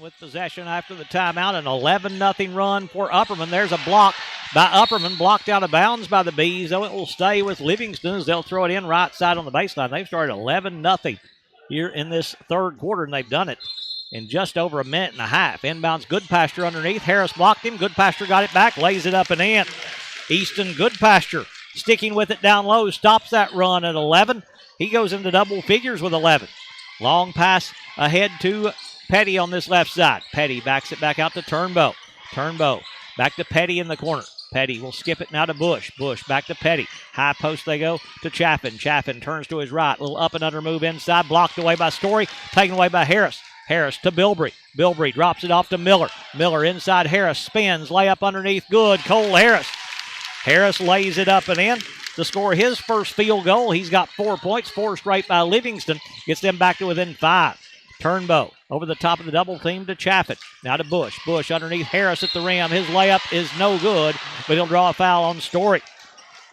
With possession after the timeout, an 11-0 run for Upperman. There's a block by Upperman, blocked out of bounds by the Bees, though it will stay with Livingston as they'll throw it in right side on the baseline. They've started 11-0 here in this third quarter, and they've done it in just over a minute and a half. Inbounds Goodpasture underneath. Harris blocked him. Goodpasture got it back, lays it up and in. Easton Goodpasture sticking with it down low, stops that run at 11. He goes into double figures with 11. Long pass ahead to Petty on this left side. Petty backs it back out to Turnbow. Turnbow back to Petty in the corner. Petty will skip it now to Bush. Bush back to Petty. High post they go to Chaffin. Chaffin turns to his right. Little up and under move inside. Blocked away by Story. Taken away by Harris. Harris to Bilbrey. Bilbrey drops it off to Miller. Miller inside Harris. Spins. Layup underneath. Good. Cole Harris. Harris lays it up and in to score his first field goal. He's got 4 points. 4 straight by Livingston. Gets them back to within 5. Turnbow over the top of the double team to Chaffin. Now to Bush. Bush underneath Harris at the rim. His layup is no good, but he'll draw a foul on Story.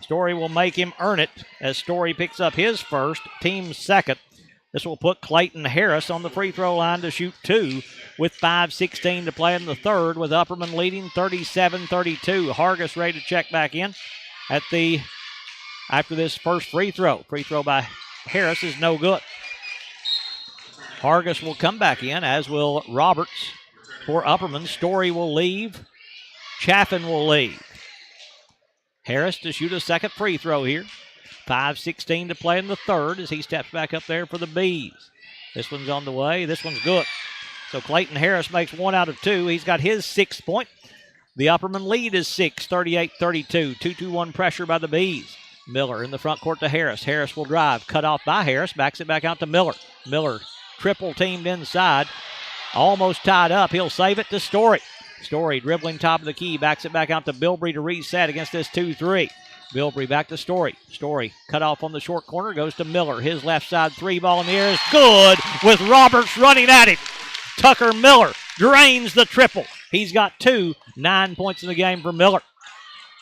Story will make him earn it as Story picks up his first, team's second. This will put Clayton Harris on the free throw line to shoot 2 with 5:16 to play in the third, with Upperman leading 37-32. Hargis ready to check back in after this first free throw. Free throw by Harris is no good. Hargis will come back in, as will Roberts for Upperman. Story will leave. Chaffin will leave. Harris to shoot a second free throw here. 5:16 to play in the third as he steps back up there for the Bees. This one's on the way. This one's good. So Clayton Harris makes 1 out of 2. He's got his 6th point. The Upperman lead is 6, 38-32. 2-2-1 pressure by the Bees. Miller in the front court to Harris. Harris will drive. Cut off by Harris. Backs it back out to Miller. Miller triple teamed inside. Almost tied up. He'll save it to Story. Story dribbling top of the key. Backs it back out to Bilbrey to reset against this 2-3. Bilbrey back to Story. Story cut off on the short corner. Goes to Miller. His left side 3 ball in the air is good with Roberts running at him. Tucker Miller drains the triple. He's got 2. 9 points in the game for Miller.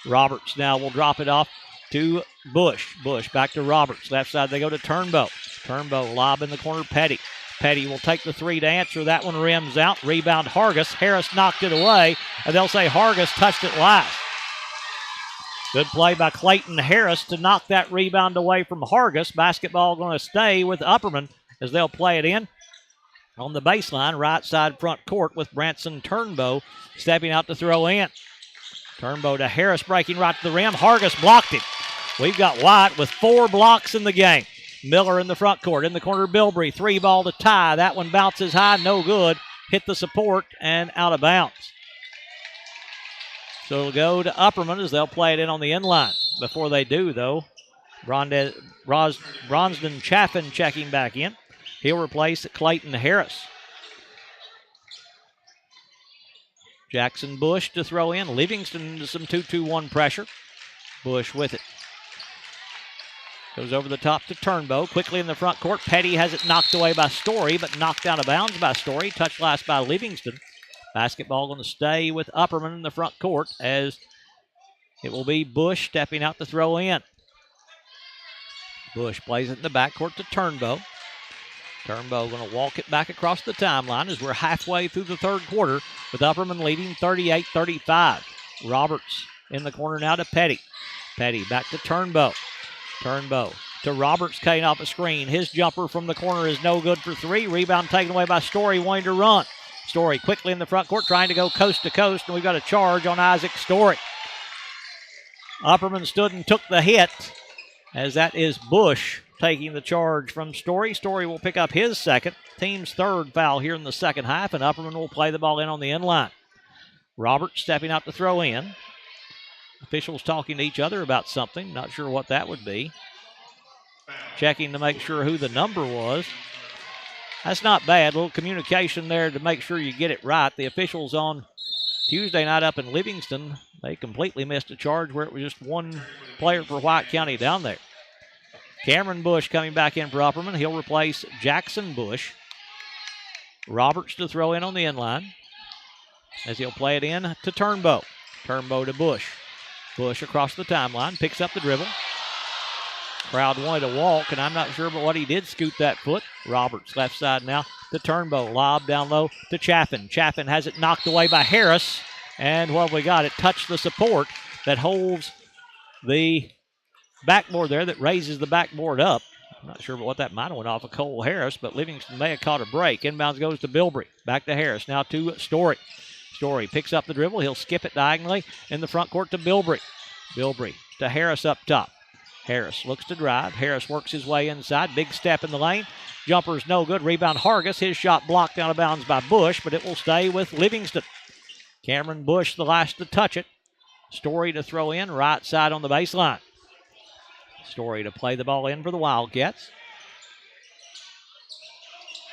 Roberts now will drop it off to Bush. Bush back to Roberts. Left side they go to Turnbow. Turnbow lob in the corner. Petty. Petty will take the 3 to answer. That one rims out. Rebound Hargis. Harris knocked it away, and they'll say Hargis touched it last. Good play by Clayton Harris to knock that rebound away from Hargis. Basketball going to stay with Upperman as they'll play it in on the baseline, right side front court, with Branson Turnbow stepping out to throw in. Turnbow to Harris, breaking right to the rim. Hargis blocked him. We've got White with 4 blocks in the game. Miller in the front court. In the corner, Bilbrey. 3 ball to tie. That one bounces high. No good. Hit the support and out of bounds. So it'll go to Upperman as they'll play it in on the inline. Before they do, though, Bronsden Chaffin checking back in. He'll replace Clayton Harris. Jackson Bush to throw in. Livingston into some 2-2-1 pressure. Bush with it. Goes over the top to Turnbow. Quickly in the front court. Petty has it knocked away by Story, but knocked out of bounds by Story. Touched last by Livingston. Basketball going to stay with Upperman in the front court as it will be Bush stepping out to throw in. Bush plays it in the backcourt to Turnbow. Turnbow going to walk it back across the timeline as we're halfway through the third quarter with Upperman leading 38-35. Roberts in the corner now to Petty. Petty back to Turnbow. Turnbow to Roberts, cutting off a screen. His jumper from the corner is no good for 3. Rebound taken away by Story, wanting to run. Story quickly in the front court, trying to go coast to coast, and we've got a charge on Isaac Story. Upperman stood and took the hit, as that is Bush taking the charge from Story. Story will pick up his second, team's 3rd foul here in the second half, and Upperman will play the ball in on the inline. Roberts stepping out to throw in. Officials talking to each other about something. Not sure what that would be. Checking to make sure who the number was. That's not bad. A little communication there to make sure you get it right. The officials on Tuesday night up in Livingston, they completely missed a charge where it was just one player for White County down there. Cameron Bush coming back in for Upperman. He'll replace Jackson Bush. Roberts to throw in on the inline as he'll play it in to Turnbow. Turnbow to Bush. Bush across the timeline, picks up the dribble. Crowd wanted to walk, and I'm not sure but what he did scoot that foot. Roberts left side now to Turnbow. Lob down low to Chaffin. Chaffin has it knocked away by Harris. And what have we got? It touched the support that holds the backboard there, that raises the backboard up. I'm not sure but what that might have went off of Cole Harris, but Livingston may have caught a break. Inbounds goes to Bilbrey. Back to Harris. Now to Story. Story picks up the dribble. He'll skip it diagonally in the front court to Bilbrey. Bilbrey to Harris up top. Harris looks to drive. Harris works his way inside. Big step in the lane. Jumper's no good. Rebound Hargis. His shot blocked out of bounds by Bush, but it will stay with Livingston. Cameron Bush the last to touch it. Story to throw in right side on the baseline. Story to play the ball in for the Wildcats.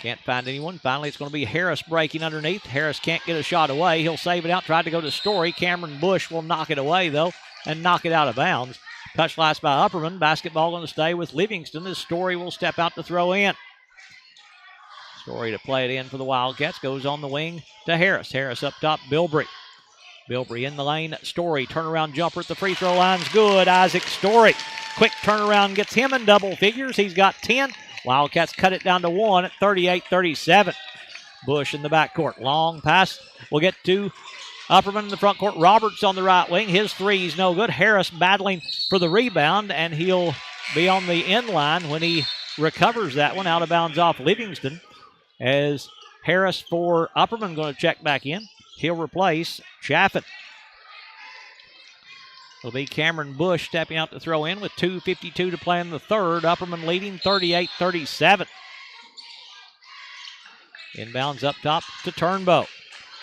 Can't find anyone. Finally, it's going to be Harris breaking underneath. Harris can't get a shot away. He'll save it out. Tried to go to Story. Cameron Bush will knock it away, though, and knock it out of bounds. Touch last by Upperman. Basketball going to stay with Livingston as Story will step out to throw in. Story to play it in for the Wildcats. Goes on the wing to Harris. Harris up top, Bilbrey. Bilbrey in the lane. Story. Turnaround jumper at the free throw line's good. Isaac Story. Quick turnaround gets him in double figures. He's got 10. Wildcats cut it down to 1 at 38-37. Bush in the backcourt. Long pass. We'll get to Upperman in the front court. Roberts on the right wing. His three's no good. Harris battling for the rebound, and he'll be on the end line when he recovers that one out of bounds off Livingston. As Harris for Upperman going to check back in. He'll replace Chaffin. It'll be Cameron Bush stepping out to throw in with 2:52 to play in the third. Upperman leading 38-37. Inbounds up top to Turnbow.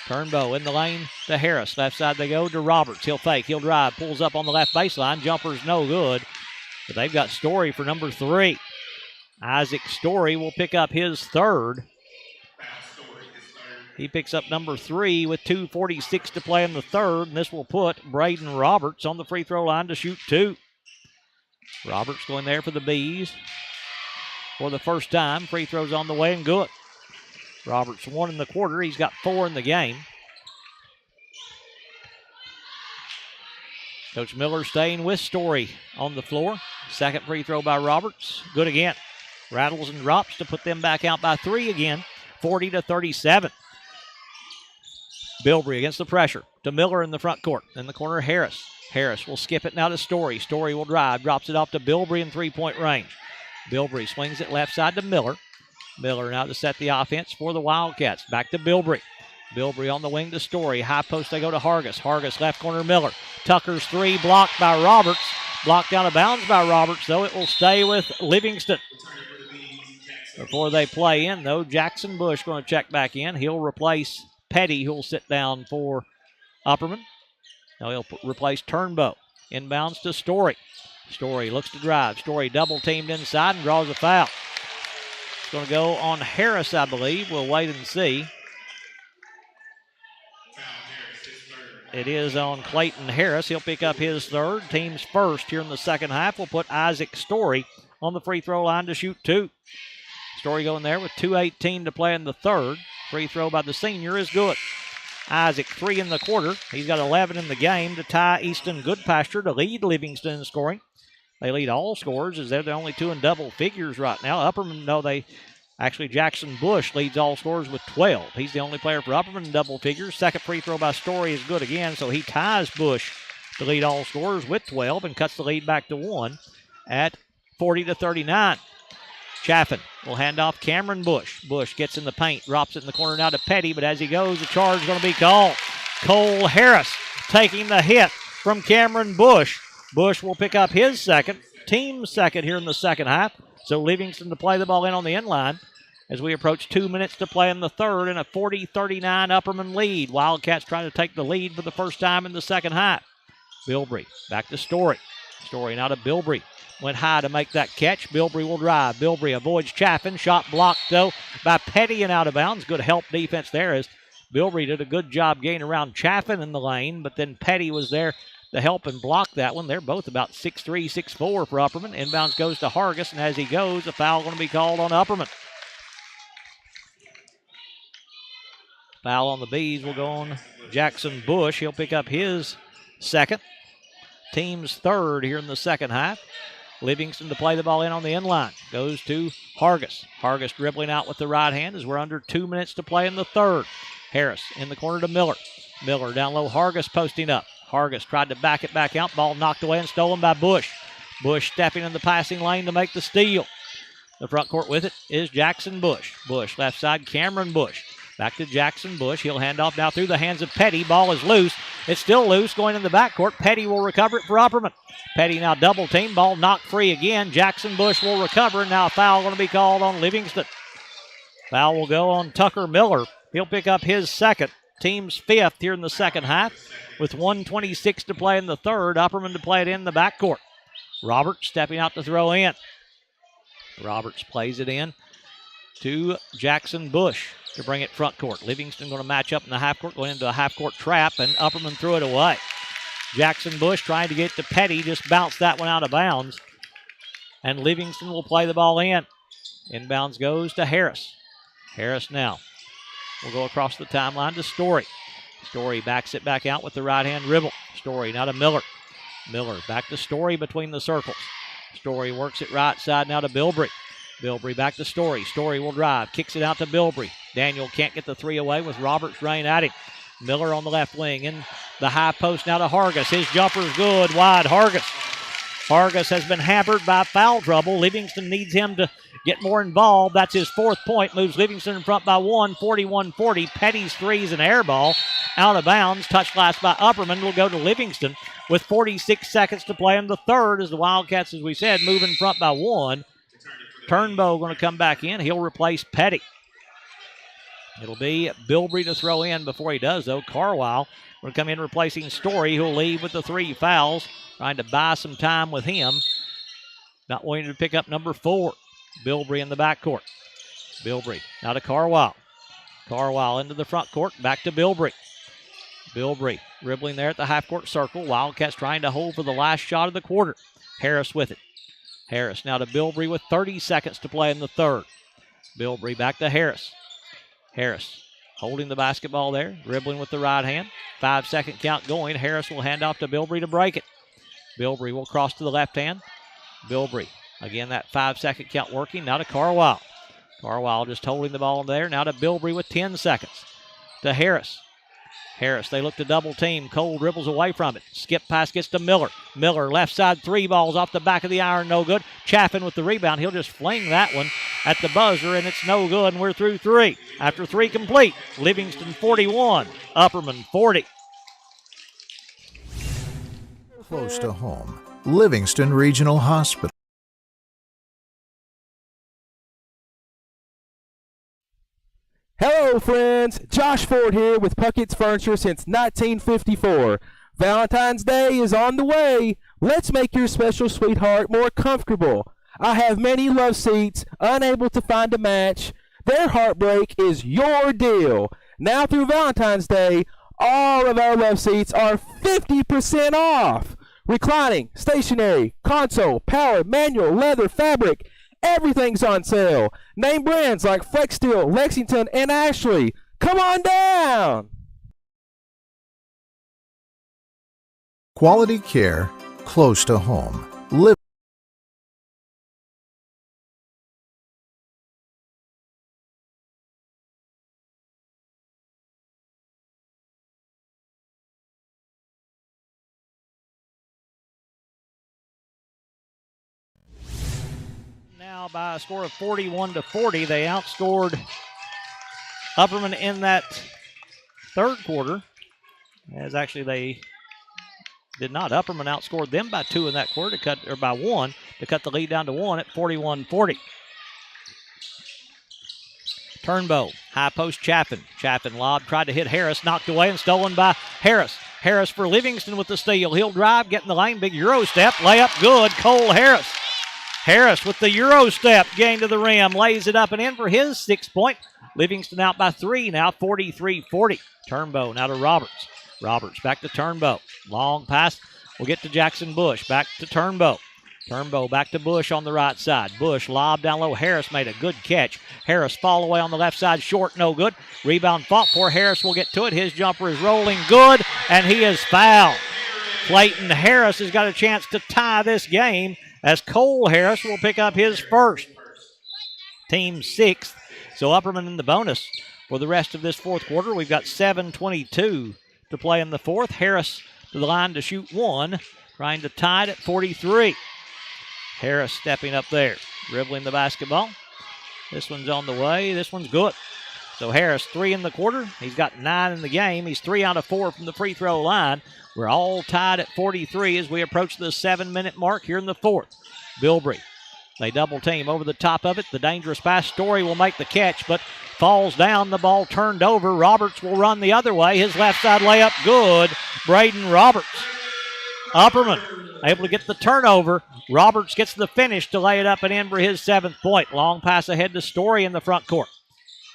Turnbow in the lane to Harris. Left side they go to Roberts. He'll fake. He'll drive. Pulls up on the left baseline. Jumper's no good. But they've got Story for number 3. Isaac Story will pick up his third. He picks up number 3 with 2:46 to play in the third, and this will put Braden Roberts on the free throw line to shoot 2. Roberts going there for the Bees for the first time. Free throws on the way and good. Roberts 1 in the quarter. He's got 4 in the game. Coach Miller staying with Story on the floor. Second free throw by Roberts. Good again. Rattles and drops to put them back out by 3 again. 40-37. Bilbrey against the pressure to Miller in the front court. In the corner, Harris. Harris will skip it now to Story. Story will drive. Drops it off to Bilbrey in three-point range. Bilbrey swings it left side to Miller. Miller now to set the offense for the Wildcats. Back to Bilbrey. Bilbrey on the wing to Story. High post they go to Hargis. Hargis left corner Miller. Tucker's 3 blocked by Roberts. Blocked out of bounds by Roberts, though. It will stay with Livingston. Before they play in, though, Jackson Bush going to check back in. He'll replace Petty, who'll sit down for Upperman. Now he'll replace Turnbow. Inbounds to Story. Story looks to drive. Story double teamed inside and draws a foul. It's going to go on Harris, I believe. We'll wait and see. It is on Clayton Harris. He'll pick up his third. Team's first here in the second half. We'll put Isaac Story on the free throw line to shoot 2. Story going there with 2:18 to play in the third. Free throw by the senior is good. Isaac 3 in the quarter. He's got 11 in the game to tie Easton Goodpasture to lead Livingston in scoring. They lead all scorers as they're the only 2 in double figures right now. Upperman, no, Jackson Bush leads all scorers with 12. He's the only player for Upperman in double figures. Second free throw by Story is good again, so he ties Bush to lead all scorers with 12 and cuts the lead back to 1 at 40-39. Chaffin will hand off Cameron Bush. Bush gets in the paint, drops it in the corner now to Petty, but as he goes, the charge is going to be called. Cole Harris taking the hit from Cameron Bush. Bush will pick up his second, team's second here in the second half. So Livingston to play the ball in on the end line as we approach 2 minutes to play in the third and a 40-39 Upperman lead. Wildcats trying to take the lead for the first time in the second half. Bilbrey back to Story. Story now to Bilbrey. Went high to make that catch. Bilbrey will drive. Bilbrey avoids Chaffin. Shot blocked, though, by Petty and out of bounds. Good help defense there as Bilbrey did a good job getting around Chaffin in the lane, but then Petty was there to help and block that one. They're both about 6'3", 6'4 for Upperman. Inbounds goes to Hargis, and as he goes, a foul going to be called on Upperman. Foul on the Bees will go on Jackson Bush. He'll pick up his second. Team's third here in the second half. Livingston to play the ball in on the inline. Goes to Hargis. Hargis dribbling out with the right hand as we're under 2 minutes to play in the third. Harris in the corner to Miller. Miller down low. Hargis posting up. Hargis tried to back it back out. Ball knocked away and stolen by Bush. Bush stepping in the passing lane to make the steal. The front court with it is Jackson Bush. Bush left side, Cameron Bush. Back to Jackson Bush. He'll hand off now through the hands of Petty. Ball is loose. It's still loose going in the backcourt. Petty will recover it for Upperman. Petty now double team. Ball knocked free again. Jackson Bush will recover. Now a foul going to be called on Livingston. Foul will go on Tucker Miller. He'll pick up his second. Team's fifth here in the second half with 1:26 to play in the third. Upperman to play it in the backcourt. Roberts stepping out to throw in. Roberts plays it in to Jackson Bush to bring it front court. Livingston going to match up in the half court, going into a half court trap, and Upperman threw it away. Jackson Bush trying to get to Petty, just bounced that one out of bounds. And Livingston will play the ball in. Inbounds goes to Harris. Harris now will go across the timeline to Story. Story backs it back out with the right hand dribble. Story now to Miller. Miller back to Story between the circles. Story works it right side now to Bilbrey. Bilbrey back to Story. Story will drive. Kicks it out to Bilbrey. Daniel can't get the three away with Roberts running at him. Miller on the left wing. In the high post now to Hargis. His jumper's good. Wide. Hargis. Hargis has been hampered by foul trouble. Livingston needs him to get more involved. That's his fourth point. Moves Livingston in front by 41-40. Petty's three is an air ball. Out of bounds. Touched last by Upperman. Will go to Livingston with 46 seconds to play in the third as the Wildcats, as we said, move in front by one. Turnbow going to come back in. He'll replace Petty. It'll be Bilbrey to throw in. Before he does, though, Carwile will come in replacing Story, who'll leave with the three fouls, trying to buy some time with him. Not wanting to pick up number 4. Bilbrey in the backcourt. Bilbrey now to Carwile. Carwile into the front court, back to Bilbrey. Bilbrey dribbling there at the half-court circle. Wildcats trying to hold for the last shot of the quarter. Harris with it. Harris now to Bilbrey with 30 seconds to play in the third. Bilbrey back to Harris. Harris holding the basketball there, dribbling with the right hand. 5-second count going. Harris will hand off to Bilbrey to break it. Bilbrey will cross to the left hand. Bilbrey, again, that 5-second count working. Now to Carwile. Carwile just holding the ball there. Now to Bilbrey with 10 seconds. To Harris. Harris, they look to double team. Cole dribbles away from it. Skip pass gets to Miller. Miller, left side, 3 balls off the back of the iron, no good. Chaffin with the rebound. He'll just fling that one at the buzzer, and it's no good, and we're through 3. After 3 complete, Livingston 41, Upperman 40. Close to home, Livingston Regional Hospital. Hello, friends. Josh Ford here with Puckett's Furniture since 1954. Valentine's Day is on the way. Let's make your special sweetheart more comfortable. I have many love seats, unable to find a match. Their heartbreak is your deal. Now through Valentine's Day, all of our love seats are 50% off. Reclining, stationary, console, power, manual, leather, fabric. Everything's on sale. Name brands like Flex Steel, Lexington, and Ashley. Come on down. Quality care close to home. Live Now by a score of 41-40, they outscored Upperman in that third quarter. As actually they did not. Upperman outscored them by 2 in that quarter, or by 1 to cut the lead down to 1 at 41-40. Turnbow, high post Chaffin. Chaffin lob, tried to hit Harris, knocked away and stolen by Harris. Harris for Livingston with the steal. He'll drive, get in the lane, big Euro step, layup good. Cole Harris. Harris with the Euro step, gain to the rim, lays it up and in for his 6-point. Livingston out by 3 now, 43-40. Turnbow now to Roberts. Roberts back to Turnbow. Long pass. We'll get to Jackson Bush. Back to Turnbow. Turnbow back to Bush on the right side. Bush lob down low. Harris made a good catch. Harris fall away on the left side. Short, no good. Rebound fought for. Harris will get to it. His jumper is rolling good, and he is fouled. Clayton Harris has got a chance to tie this game as Cole Harris will pick up his first. Team 6th. So Upperman in the bonus for the rest of this fourth quarter. We've got 7:22 to play in the fourth. Harris to the line to shoot 1, trying to tie it at 43. Harris stepping up there, dribbling the basketball. This one's on the way. This one's good. So Harris, 3 in the quarter. He's got 9 in the game. He's 3 out of 4 from the free throw line. We're all tied at 43 as we approach the 7-minute mark here in the fourth. Bilbrey, they double team over the top of it. The dangerous pass. Story will make the catch, but falls down. The ball turned over. Roberts will run the other way. His left side layup good. Braden Roberts. Upperman able to get the turnover. Roberts gets the finish to lay it up and in for his 7th point. Long pass ahead to Story in the front court.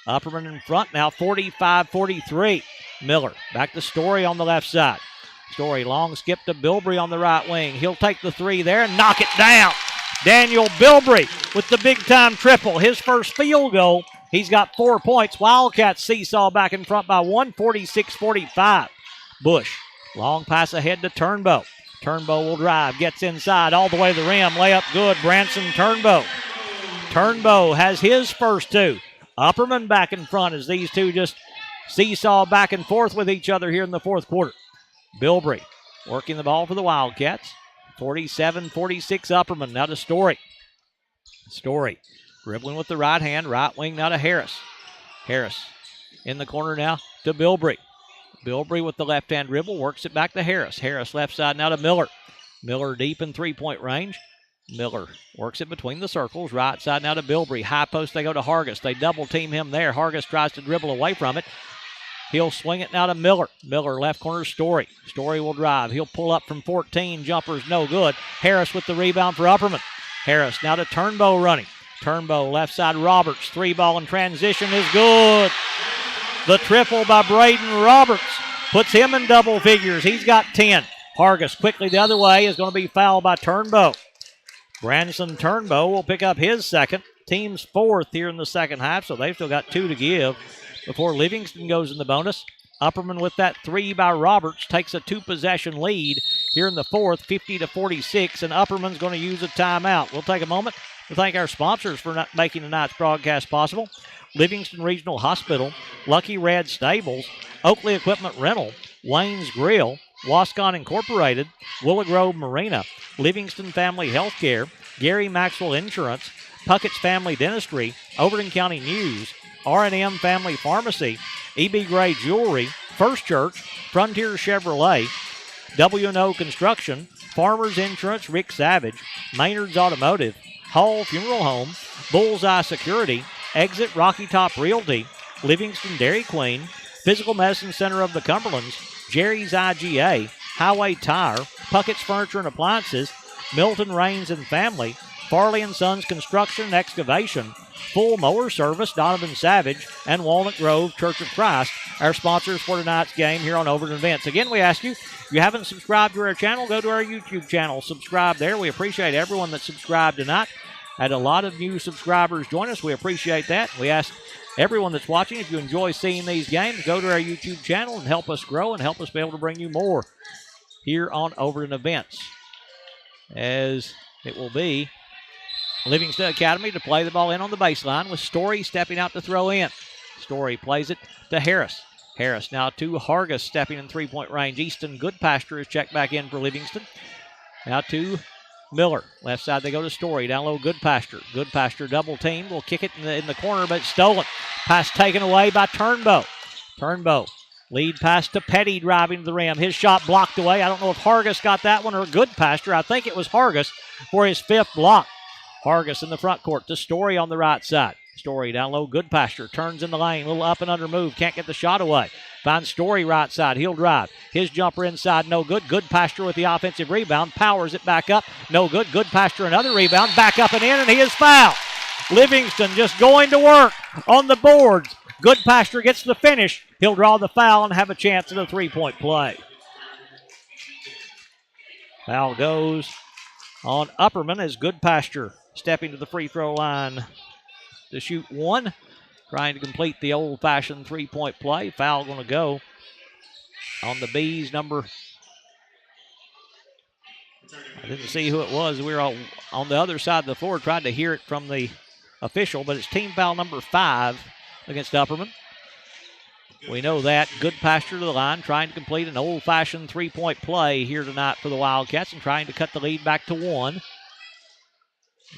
Upperman in front now, 45-43. Miller back to Story on the left side. Story long skip to Bilbrey on the right wing. He'll take the 3 there and knock it down. Daniel Bilbrey with the big-time triple. His first field goal. He's got 4 points. Wildcats seesaw back in front by 1, 46-45. Bush, long pass ahead to Turnbow. Turnbow will drive, gets inside all the way to the rim. Layup good, Branson Turnbow. Turnbow has his first 2. Upperman back in front as these two just seesaw back and forth with each other here in the fourth quarter. Bilbrey working the ball for the Wildcats. 47-46 Upperman. Now to Story. Story dribbling with the right hand. Right wing now to Harris. Harris in the corner now to Bilbrey. Bilbrey with the left hand dribble. Works it back to Harris. Harris left side now to Miller. Miller deep in 3-point range. Miller works it between the circles. Right side now to Bilbrey. High post they go to Hargis. They double team him there. Hargis tries to dribble away from it. He'll swing it now to Miller. Miller left corner Story. Story will drive. He'll pull up from 14. Jumper's no good. Harris with the rebound for Upperman. Harris now to Turnbow running. Turnbow left side Roberts. 3-ball in transition is good. The triple by Braden Roberts puts him in double figures. He's got 10. Hargis quickly the other way is going to be fouled by Turnbow. Branson Turnbow will pick up his second. Team's 4th here in the second half, so they've still got 2 to give before Livingston goes in the bonus. Upperman with that 3 by Roberts takes a 2-possession lead here in the fourth, 50-46, and Upperman's going to use a timeout. We'll take a moment to thank our sponsors for not making tonight's broadcast possible. Livingston Regional Hospital, Lucky Red Stables, Oakley Equipment Rental, Wayne's Grill, Wascon Incorporated, Willow Grove Marina, Livingston Family Healthcare, Gary Maxwell Insurance, Puckett's Family Dentistry, Overton County News, R&M Family Pharmacy, E.B. Gray Jewelry, First Church, Frontier Chevrolet, W&O Construction, Farmers Insurance, Rick Savage, Maynard's Automotive, Hall Funeral Home, Bullseye Security, Exit Rocky Top Realty, Livingston Dairy Queen, Physical Medicine Center of the Cumberlands, Jerry's IGA, Highway Tire, Puckett's Furniture and Appliances, Milton Rains and Family, Farley & Sons Construction and Excavation, Full Mower Service, Donovan Savage, and Walnut Grove Church of Christ, our sponsors for tonight's game here on Overton Events. Again, we ask you, if you haven't subscribed to our channel, go to our YouTube channel. Subscribe there. We appreciate everyone that subscribed tonight. Had a lot of new subscribers join us. We appreciate that. We ask everyone that's watching, if you enjoy seeing these games, go to our YouTube channel and help us grow and help us be able to bring you more here on Overton Events. As it will be Livingston Academy to play the ball in on the baseline with Story stepping out to throw in. Story plays it to Harris. Harris now to Hargis stepping in 3-point range. Easton Goodpasture is checked back in for Livingston. Now to Miller. Left side they go to Story. Down low Goodpasture. Goodpasture double team. Will kick it in the corner, but it's stolen. Pass taken away by Turnbow. Turnbow. Lead pass to Petty driving to the rim. His shot blocked away. I don't know if Hargis got that one or Goodpasture. I think it was Hargis for his 5th block. Hargis in the front court to Story on the right side. Story down low, Goodpasture turns in the lane, little up and under move, can't get the shot away. Finds Story right side. He'll drive. His jumper inside, no good. Goodpasture with the offensive rebound. Powers it back up. No good. Goodpasture another rebound. Back up and in, and he is fouled. Livingston just going to work on the boards. Goodpasture gets the finish. He'll draw the foul and have a chance at a three-point play. Foul goes on Upperman as Goodpasture stepping to the free throw line to shoot one. Trying to complete the old-fashioned three-point play. Foul going to go on the Bees number. I didn't see who it was. We were on the other side of the floor trying to hear it from the official, but it's team foul number 5 against Upperman. We know that. Goodpasture to the line, trying to complete an old-fashioned three-point play here tonight for the Wildcats and trying to cut the lead back to 1.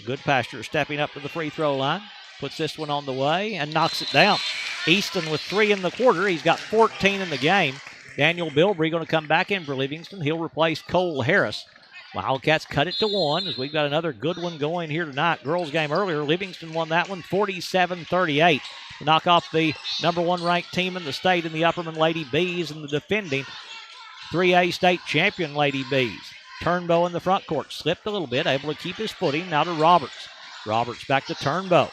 Goodpasture stepping up to the free throw line. Puts this one on the way and knocks it down. Easton with 3 in the quarter. He's got 14 in the game. Daniel Bilbrey going to come back in for Livingston. He'll replace Cole Harris. Wildcats cut it to 1 as we've got another good one going here tonight. Girls game earlier. Livingston won that one 47-38 to knock off the number 1 ranked team in the state in the Upperman Lady Bees and the defending 3A state champion Lady Bees. Turnbow in the front court. Slipped a little bit, able to keep his footing. Now to Roberts. Roberts back to Turnbow.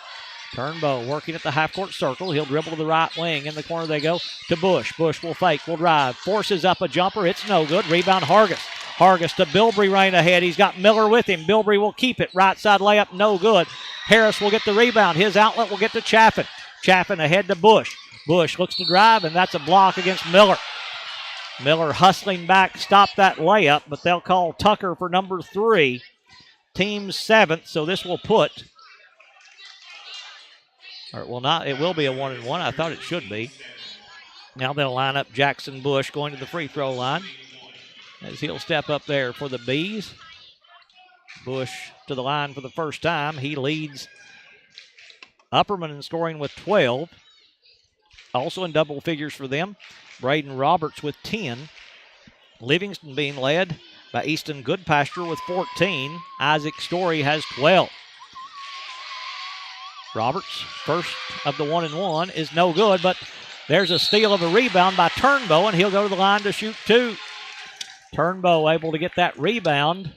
Turnbow working at the half-court circle. He'll dribble to the right wing. In the corner they go to Bush. Bush will fake, will drive. Forces up a jumper. It's no good. Rebound Hargis. Hargis to Bilbrey right ahead. He's got Miller with him. Bilbrey will keep it. Right side layup, no good. Harris will get the rebound. His outlet will get to Chaffin. Chaffin ahead to Bush. Bush looks to drive, and that's a block against Miller. Miller hustling back, stop that layup, but they'll call Tucker for number 3. Team's 7th, so this will put... Or it will not. It will be a 1-1. I thought it should be. Now they'll line up Jackson Bush going to the free throw line as he'll step up there for the Bees. Bush to the line for the first time. He leads Upperman in scoring with 12. Also in double figures for them, Braden Roberts with 10. Livingston being led by Easton Goodpasture with 14. Isaac Story has 12. Roberts, first of the 1-1, is no good, but there's a steal of a rebound by Turnbow, and he'll go to the line to shoot 2. Turnbow able to get that rebound,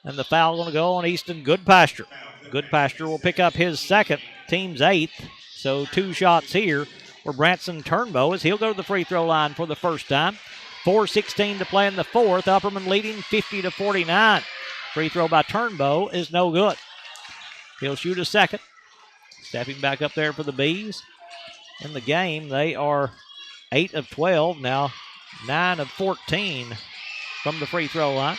and the foul going to go on Easton Goodpasture. Goodpasture will pick up his second, team's 8th, so 2 shots here for Branson Turnbow as he'll go to the free throw line for the first time. 4:16 to play in the fourth. Upperman leading 50-49. Free throw by Turnbow is no good. He'll shoot a second. Stepping back up there for the Bees. In the game, they are 8 of 12, now 9 of 14 from the free throw line.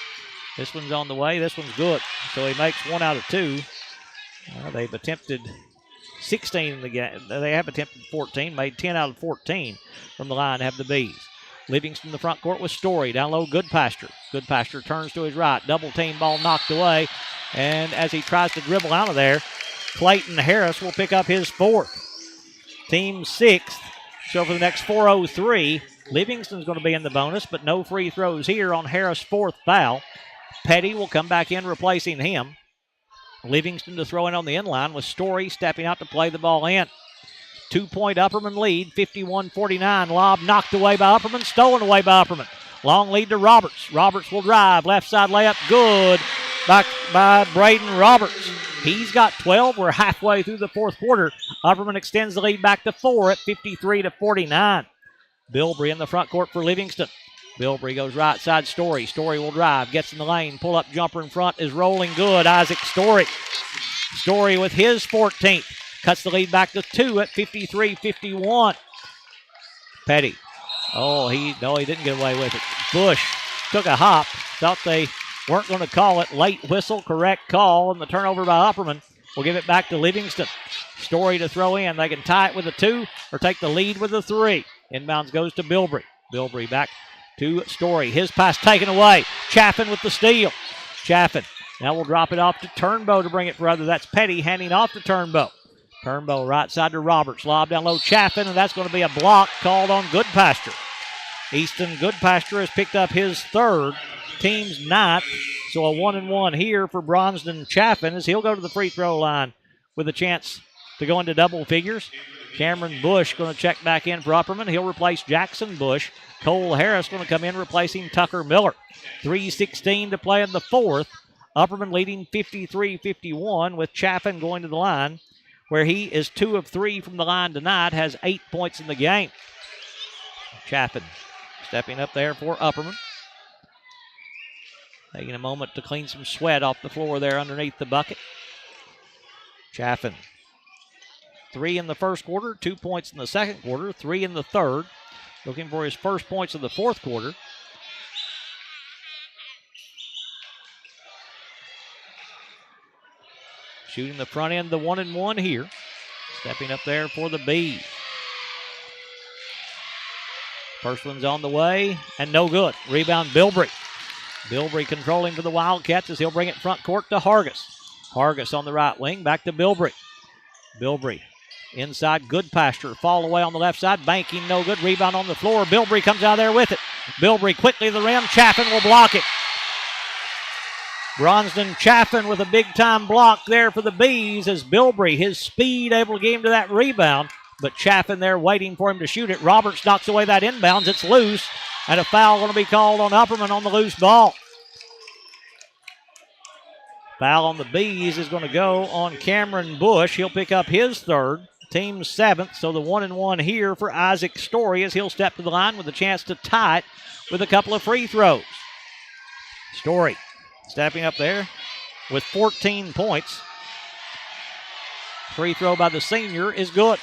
This one's on the way. This one's good. So he makes 1 out of 2. They've attempted 16 in the game. They have attempted 14, made 10 out of 14 from the line, have the Bees. Livingston in the front court with Story. Down low, Goodpasture. Goodpasture turns to his right. Double team ball knocked away. And as he tries to dribble out of there, Clayton Harris will pick up his 4th. Team 6th. So for the next 4:03, Livingston's going to be in the bonus, but no free throws here on Harris' 4th foul. Petty will come back in replacing him. Livingston to throw in on the inline with Story stepping out to play the ball in. 2-point Upperman lead, 51-49. Lob knocked away by Upperman, stolen away by Upperman. Long lead to Roberts. Roberts will drive. Left side layup, good by Braden Roberts. He's got 12. We're halfway through the fourth quarter. Upperman extends the lead back to 4 at 53-49. Bilbrey in the front court for Livingston. Bilbrey goes right side, Story. Story will drive, gets in the lane, pull-up jumper in front is rolling good. Isaac Story. Story with his 14th. Cuts the lead back to 2 at 53-51. Petty. He didn't get away with it. Bush took a hop. Thought they weren't going to call it. Late whistle, correct call, and the turnover by Upperman will give it back to Livingston. Story to throw in. They can tie it with a 2 or take the lead with a 3. Inbounds goes to Bilbrey. Bilbrey back to Story. His pass taken away. Chaffin with the steal. Chaffin. Now we'll drop it off to Turnbow to bring it further. That's Petty handing off to Turnbow. Turnbow right side to Roberts. Lob down low, Chaffin, and that's going to be a block called on Goodpasture. Easton Goodpasture has picked up his 3rd, team's 9th. So a 1-1 here for Bronston Chaffin as he'll go to the free throw line with a chance to go into double figures. Cameron Bush going to check back in for Upperman. He'll replace Jackson Bush. Cole Harris going to come in replacing Tucker Miller. 3:16 to play in the fourth. Upperman leading 53-51 with Chaffin going to the line, where he is 2 of 3 from the line tonight, has 8 points in the game. Chaffin stepping up there for Upperman. Taking a moment to clean some sweat off the floor there underneath the bucket. Chaffin, 3 in the first quarter, 2 points in the second quarter, 3 in the third. Looking for his first points of the fourth quarter. Shooting the front end, the 1-and-1 here. Stepping up there for the Bees. First one's on the way, and no good. Rebound, Bilbrey. Bilbrey controlling for the Wildcats as he'll bring it front court to Hargis. Hargis on the right wing, back to Bilbrey. Bilbrey inside, Goodpasture. Fall away on the left side, banking, no good. Rebound on the floor. Bilbrey comes out there with it. Bilbrey quickly to the rim. Chaffin will block it. Bronston Chaffin with a big-time block there for the Bees as Bilbrey, his speed, able to get him to that rebound. But Chaffin there waiting for him to shoot it. Roberts knocks away that inbounds. It's loose. And a foul going to be called on Upperman on the loose ball. Foul on the Bees is going to go on Cameron Bush. He'll pick up his third. Team's seventh. So the 1-and-1 here for Isaac Story as he'll step to the line with a chance to tie it with a couple of free throws. Story stepping up there with 14 points. Free throw by the senior is good.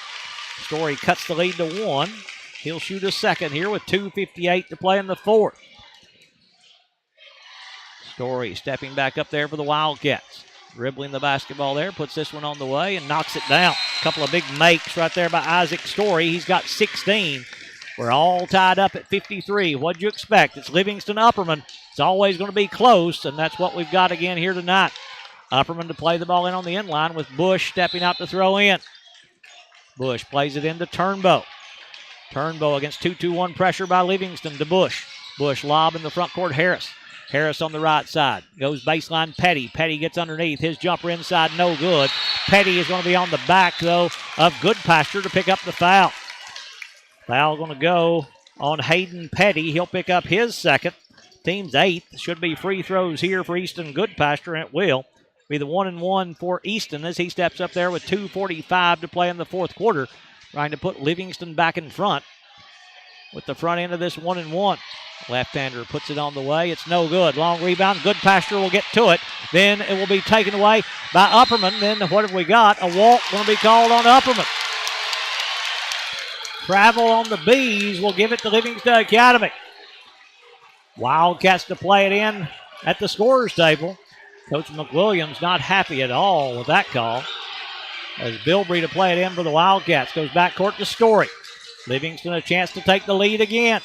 Story cuts the lead to 1. He'll shoot a second here with 2:58 to play in the fourth. Story stepping back up there for the Wildcats. Dribbling the basketball there, puts this one on the way and knocks it down. A couple of big makes right there by Isaac Story. He's got 16. We're all tied up at 53. What'd you expect? It's Livingston Upperman. It's always going to be close, and that's what we've got again here tonight. Upperman to play the ball in on the end line with Bush stepping out to throw in. Bush plays it into Turnbow. Turnbow against 2-2-1 pressure by Livingston to Bush. Bush lob in the front court, Harris. Harris on the right side. Goes baseline, Petty. Petty gets underneath. His jumper inside, no good. Petty is going to be on the back, though, of Goodpasture to pick up the foul. Foul going to go on Hayden Petty. He'll pick up his second. Team's eighth. Should be free throws here for Easton Goodpasture, and it will be the 1-and-1 for Easton as he steps up there with 2:45 to play in the fourth quarter, trying to put Livingston back in front with the front end of this 1-and-1. Left-hander puts it on the way. It's no good. Long rebound. Goodpasture will get to it. Then it will be taken away by Upperman. Then what have we got? A walk going to be called on Upperman. Travel on the Bees will give it to Livingston Academy. Wildcats to play it in at the scorer's table. Coach McWilliams not happy at all with that call. As Bilbrey to play it in for the Wildcats. Goes backcourt to Story. Livingston a chance to take the lead again.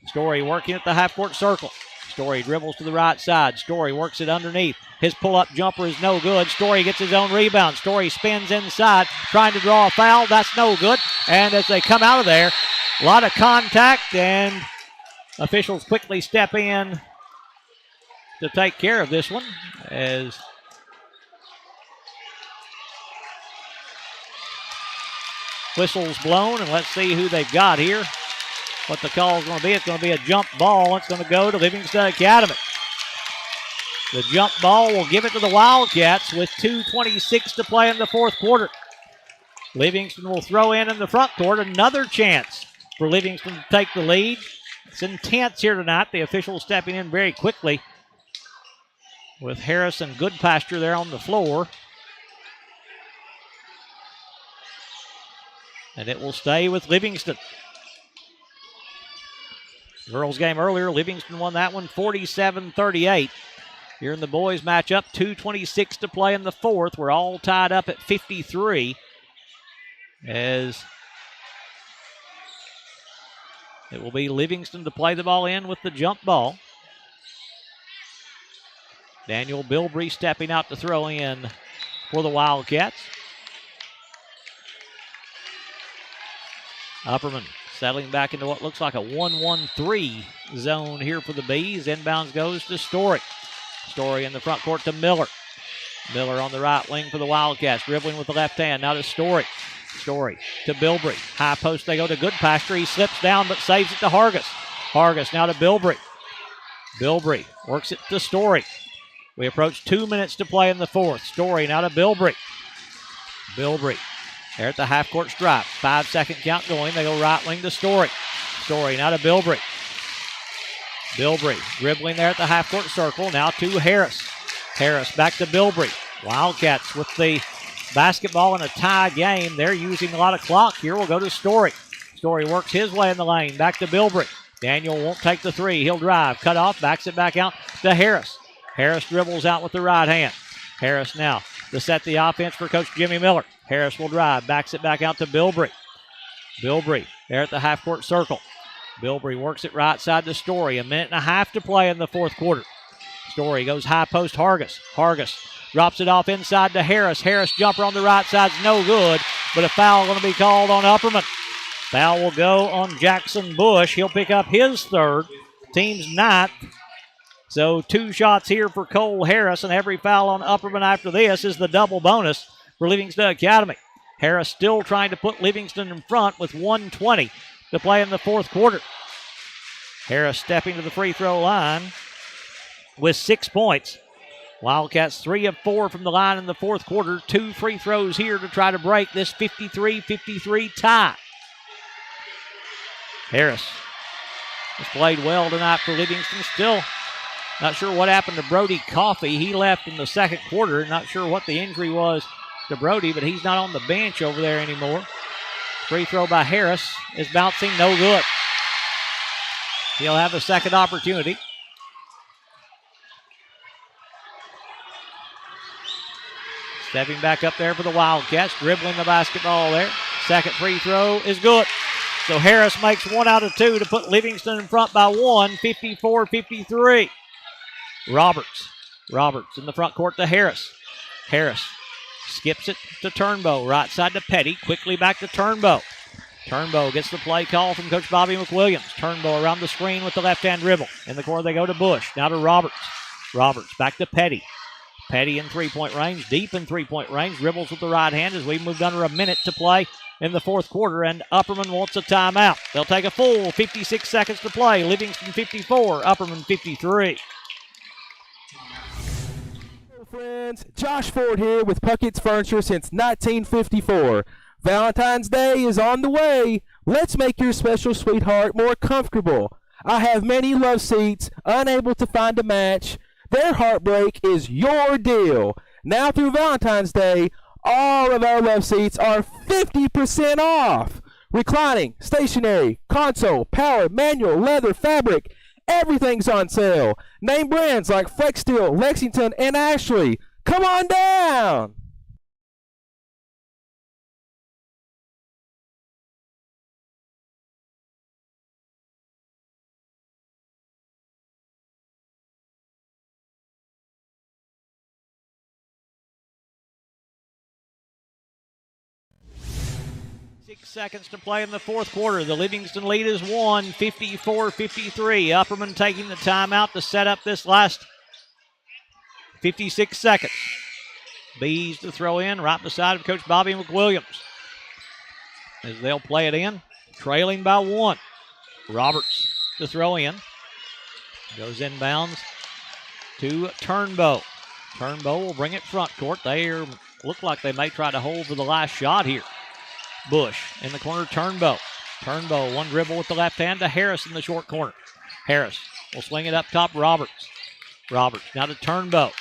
Story working at the half-court circle. Story dribbles to the right side. Story works it underneath. His pull-up jumper is no good. Story gets his own rebound. Story spins inside, trying to draw a foul. That's no good. And as they come out of there, a lot of contact, and officials quickly step in to take care of this one as whistle's blown, and let's see who they've got here. What the call is going to be. It's going to be a jump ball. It's going to go to Livingston Academy. The jump ball will give it to the Wildcats with 2:26 to play in the fourth quarter. Livingston will throw in the front court. Another chance for Livingston to take the lead. It's intense here tonight. The officials stepping in very quickly with Harris and Goodpasture there on the floor. And it will stay with Livingston. Girls game earlier, Livingston won that one 47-38. Here in the boys matchup, 2:26 to play in the fourth. We're all tied up at 53 as it will be Livingston to play the ball in with the jump ball. Daniel Bilbrey stepping out to throw in for the Wildcats. Upperman settling back into what looks like a 1-1-3 zone here for the Bees. Inbounds goes to Story. Story in the front court to Miller. Miller on the right wing for the Wildcats, dribbling with the left hand. Now to Story. Story to Bilbrey. High post, they go to Goodpasture. He slips down but saves it to Hargis. Hargis now to Bilbrey. Bilbrey works it to Story. We approach 2 minutes to play in the fourth. Story now to Bilbrey. Bilbrey there at the half-court stripe. 5-second count going. They go right wing to Story. Story now to Bilbrey. Bilbrey dribbling there at the half-court circle. Now to Harris. Harris back to Bilbrey. Wildcats with the basketball in a tie game. They're using a lot of clock here. We'll go to Story. Story works his way in the lane. Back to Bilbrey. Daniel won't take the three. He'll drive. Cut off. Backs it back out to Harris. Harris dribbles out with the right hand. Harris now to set the offense for Coach Jimmy Miller. Harris will drive. Backs it back out to Bilbrey. Bilbrey there at the half-court circle. Bilbrey works it right side to Story. 1.5 minutes to play in the fourth quarter. Story goes high post Hargis. Hargis drops it off inside to Harris. Harris jumper on the right side's no good, but a foul going to be called on Upperman. Foul will go on Jackson Bush. He'll pick up his third, team's 9th. So 2 shots here for Cole Harris, and every foul on Upperman after this is the double bonus for Livingston Academy. Harris still trying to put Livingston in front with 1:20 to play in the fourth quarter. Harris stepping to the free throw line with 6 points. Wildcats 3 of 4 from the line in the fourth quarter. 2 free throws here to try to break this 53-53 tie. Harris has played well tonight for Livingston. Still not sure what happened to Brody Coffey. He left in the second quarter. Not sure what the injury was to Brody, but he's not on the bench over there anymore. Free throw by Harris is bouncing, no good. He'll have a second opportunity. Stepping back up there for the Wildcats, dribbling the basketball there. Second free throw is good. So Harris makes 1 out of 2 to put Livingston in front by 1, 54-53. Roberts in the front court to Harris. Harris skips it to Turnbow, right side to Petty, quickly back to Turnbow. Turnbow gets the play call from Coach Bobby McWilliams. Turnbow around the screen with the left-hand dribble. In the corner they go to Bush, now to Roberts. Roberts back to Petty. Petty in three-point range, deep in three-point range, dribbles with the right hand as we moved under a minute to play in the fourth quarter, and Upperman wants a timeout. They'll take a full 56 seconds to play. Livingston 54, Upperman 53. Hello friends, Josh Ford here with Puckett's Furniture since 1954. Valentine's Day is on the way. Let's make your special sweetheart more comfortable. I have many love seats, unable to find a match. Their heartbreak is your deal. Now through Valentine's Day, all of our love seats are 50% off. Reclining, stationary, console, power, manual, leather, fabric, everything's on sale. Name brands like Flex Steel, Lexington, and Ashley. Come on down. 6 seconds to play in the fourth quarter. The Livingston lead is 1, 54-53. Upperman taking the timeout to set up this last 56 seconds. Bees to throw in right beside of Coach Bobby McWilliams. As they'll play it in, trailing by 1. Roberts to throw in. Goes inbounds to Turnbow. Turnbow will bring it front court. They look like they may try to hold for the last shot here. Bush in the corner, Turnbow. Turnbow, one dribble with the left hand to Harris in the short corner. Harris will swing it up top, Roberts. Roberts now to Turnbow.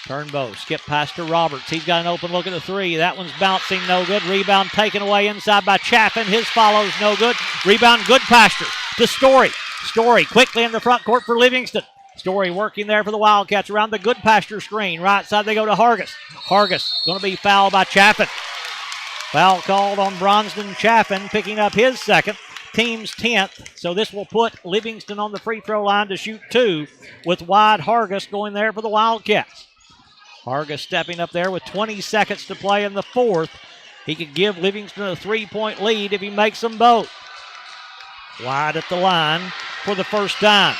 Turnbow, skip pass to Roberts. He's got an open look at the three. That one's bouncing, no good. Rebound taken away inside by Chaffin. His follows, no good. Rebound, Goodpasture to Story. Story quickly in the front court for Livingston. Story working there for the Wildcats around the Goodpasture screen. Right side they go to Hargis. Hargis going to be fouled by Chaffin. Foul called on Bronston Chaffin, picking up his second, team's 10th. So this will put Livingston on the free throw line to shoot 2 with Wyatt Hargis going there for the Wildcats. Hargis stepping up there with 20 seconds to play in the fourth. He could give Livingston a 3-point lead if he makes them both. Wyatt at the line for the first time.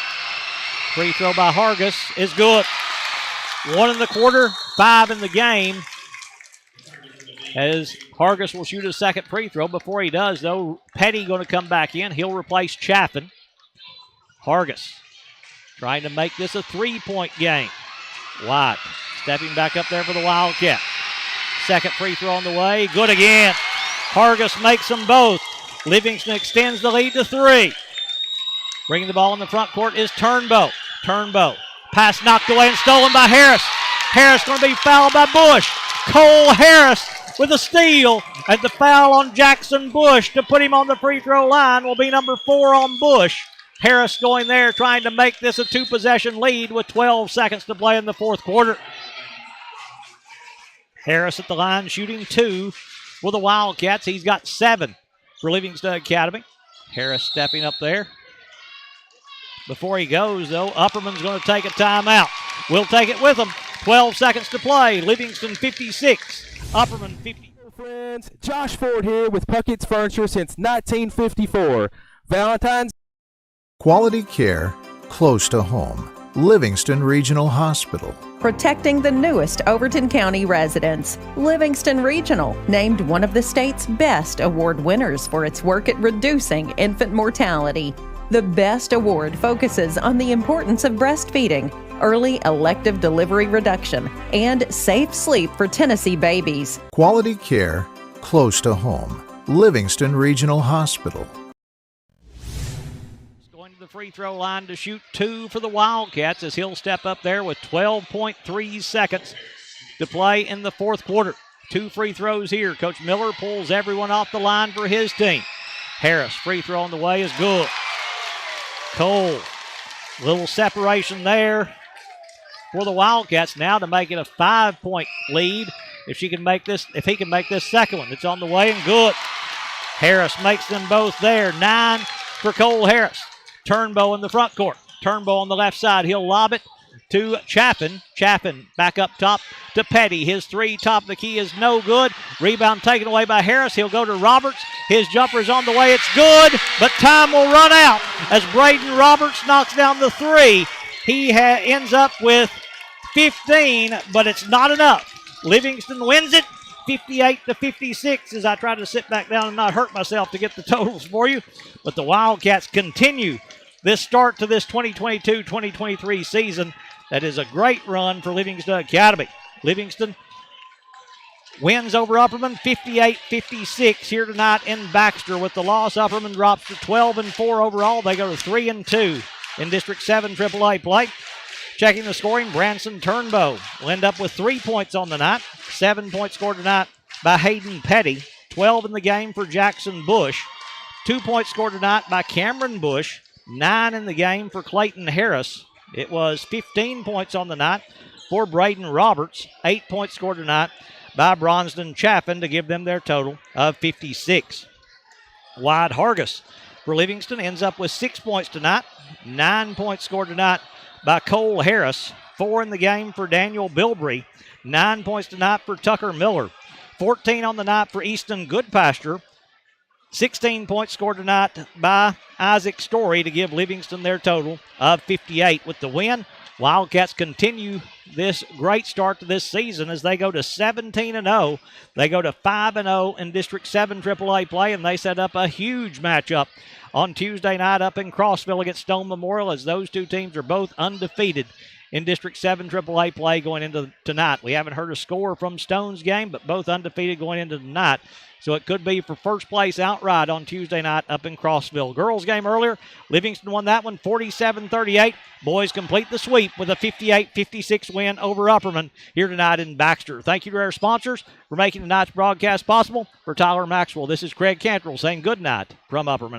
Free throw by Hargis is good. 1 in the quarter, 5 in the game. as Hargis will shoot his second free throw. Before he does, though, Petty going to come back in. He'll replace Chaffin. Hargis trying to make this a three-point game. Watt stepping back up there for the Wildcats. Second free throw on the way. Good again. Hargis makes them both. Livingston extends the lead to 3. Bringing the ball in the front court is Turnbow. Turnbow. Pass knocked away and stolen by Harris. Harris going to be fouled by Bush. Cole Harris with a steal. And the foul on Jackson Bush to put him on the free throw line will be number 4 on Bush. Harris going there trying to make this a 2-possession lead with 12 seconds to play in the fourth quarter. Harris at the line shooting 2 for the Wildcats. He's got 7 for Livingston Academy. Harris stepping up there. Before he goes, though, Upperman's going to take a timeout. We'll take it with him. 12 seconds to play. Livingston 56, Upperman 50. Friends, Josh Ford here with Puckett's Furniture since 1954. Valentine's. Quality care close to home. Livingston Regional Hospital. Protecting the newest Overton County residents. Livingston Regional, named one of the state's best award winners for its work at reducing infant mortality. The Best Award focuses on the importance of breastfeeding, early elective delivery reduction, and safe sleep for Tennessee babies. Quality care close to home. Livingston Regional Hospital. Going to the free throw line to shoot 2 for the Wildcats as he'll step up there with 12.3 seconds to play in the fourth quarter. 2 free throws here. Coach Miller pulls everyone off the line for his team. Harris, free throw on the way is good. Cole, little separation there for the Wildcats now to make it a 5-point lead. If he can make this second one, it's on the way and good. Harris makes them both there. 9 for Cole Harris. Turnbow in the front court. Turnbow on the left side. He'll lob it to Chaffin. Chaffin back up top to Petty. His 3 top of the key is no good. Rebound taken away by Harris. He'll go to Roberts. His jumper is on the way. It's good, but time will run out as Braden Roberts knocks down the 3. He ends up with 15, but it's not enough. Livingston wins it 58-56 as I try to sit back down and not hurt myself to get the totals for you. But the Wildcats continue this start to this 2022-2023 season. That is a great run for Livingston Academy. Livingston wins over Upperman 58-56 here tonight in Baxter. With the loss, Upperman drops to 12-4 overall. They go to 3-2 in District 7 AAA play. Checking the scoring, Branson Turnbow will end up with 3 points on the night. 7 points scored tonight by Hayden Petty. 12 in the game for Jackson Bush. 2 points scored tonight by Cameron Bush. 9 in the game for Clayton Harris. It was 15 points on the night for Braden Roberts. 8 points scored tonight by Bronston Chaffin to give them their total of 56. Wyatt Hargis for Livingston ends up with 6 points tonight. 9 points scored tonight by Cole Harris. 4 in the game for Daniel Bilbrey. 9 points tonight for Tucker Miller. 14 on the night for Easton Goodpasture. 16 points scored tonight by Isaac Story to give Livingston their total of 58. With the win, Wildcats continue this great start to this season as they go to 17-0. They go to 5-0 in District 7 AAA play, and they set up a huge matchup on Tuesday night up in Crossville against Stone Memorial, as those two teams are both undefeated in District 7 AAA play going into tonight. We haven't heard a score from Stone's game, but both undefeated going into tonight. So it could be for first place outright on Tuesday night up in Crossville. Girls game earlier, Livingston won that one 47-38. Boys complete the sweep with a 58-56 win over Upperman here tonight in Baxter. Thank you to our sponsors for making tonight's broadcast possible. For Tyler Maxwell, this is Craig Cantrell saying good night from Upperman.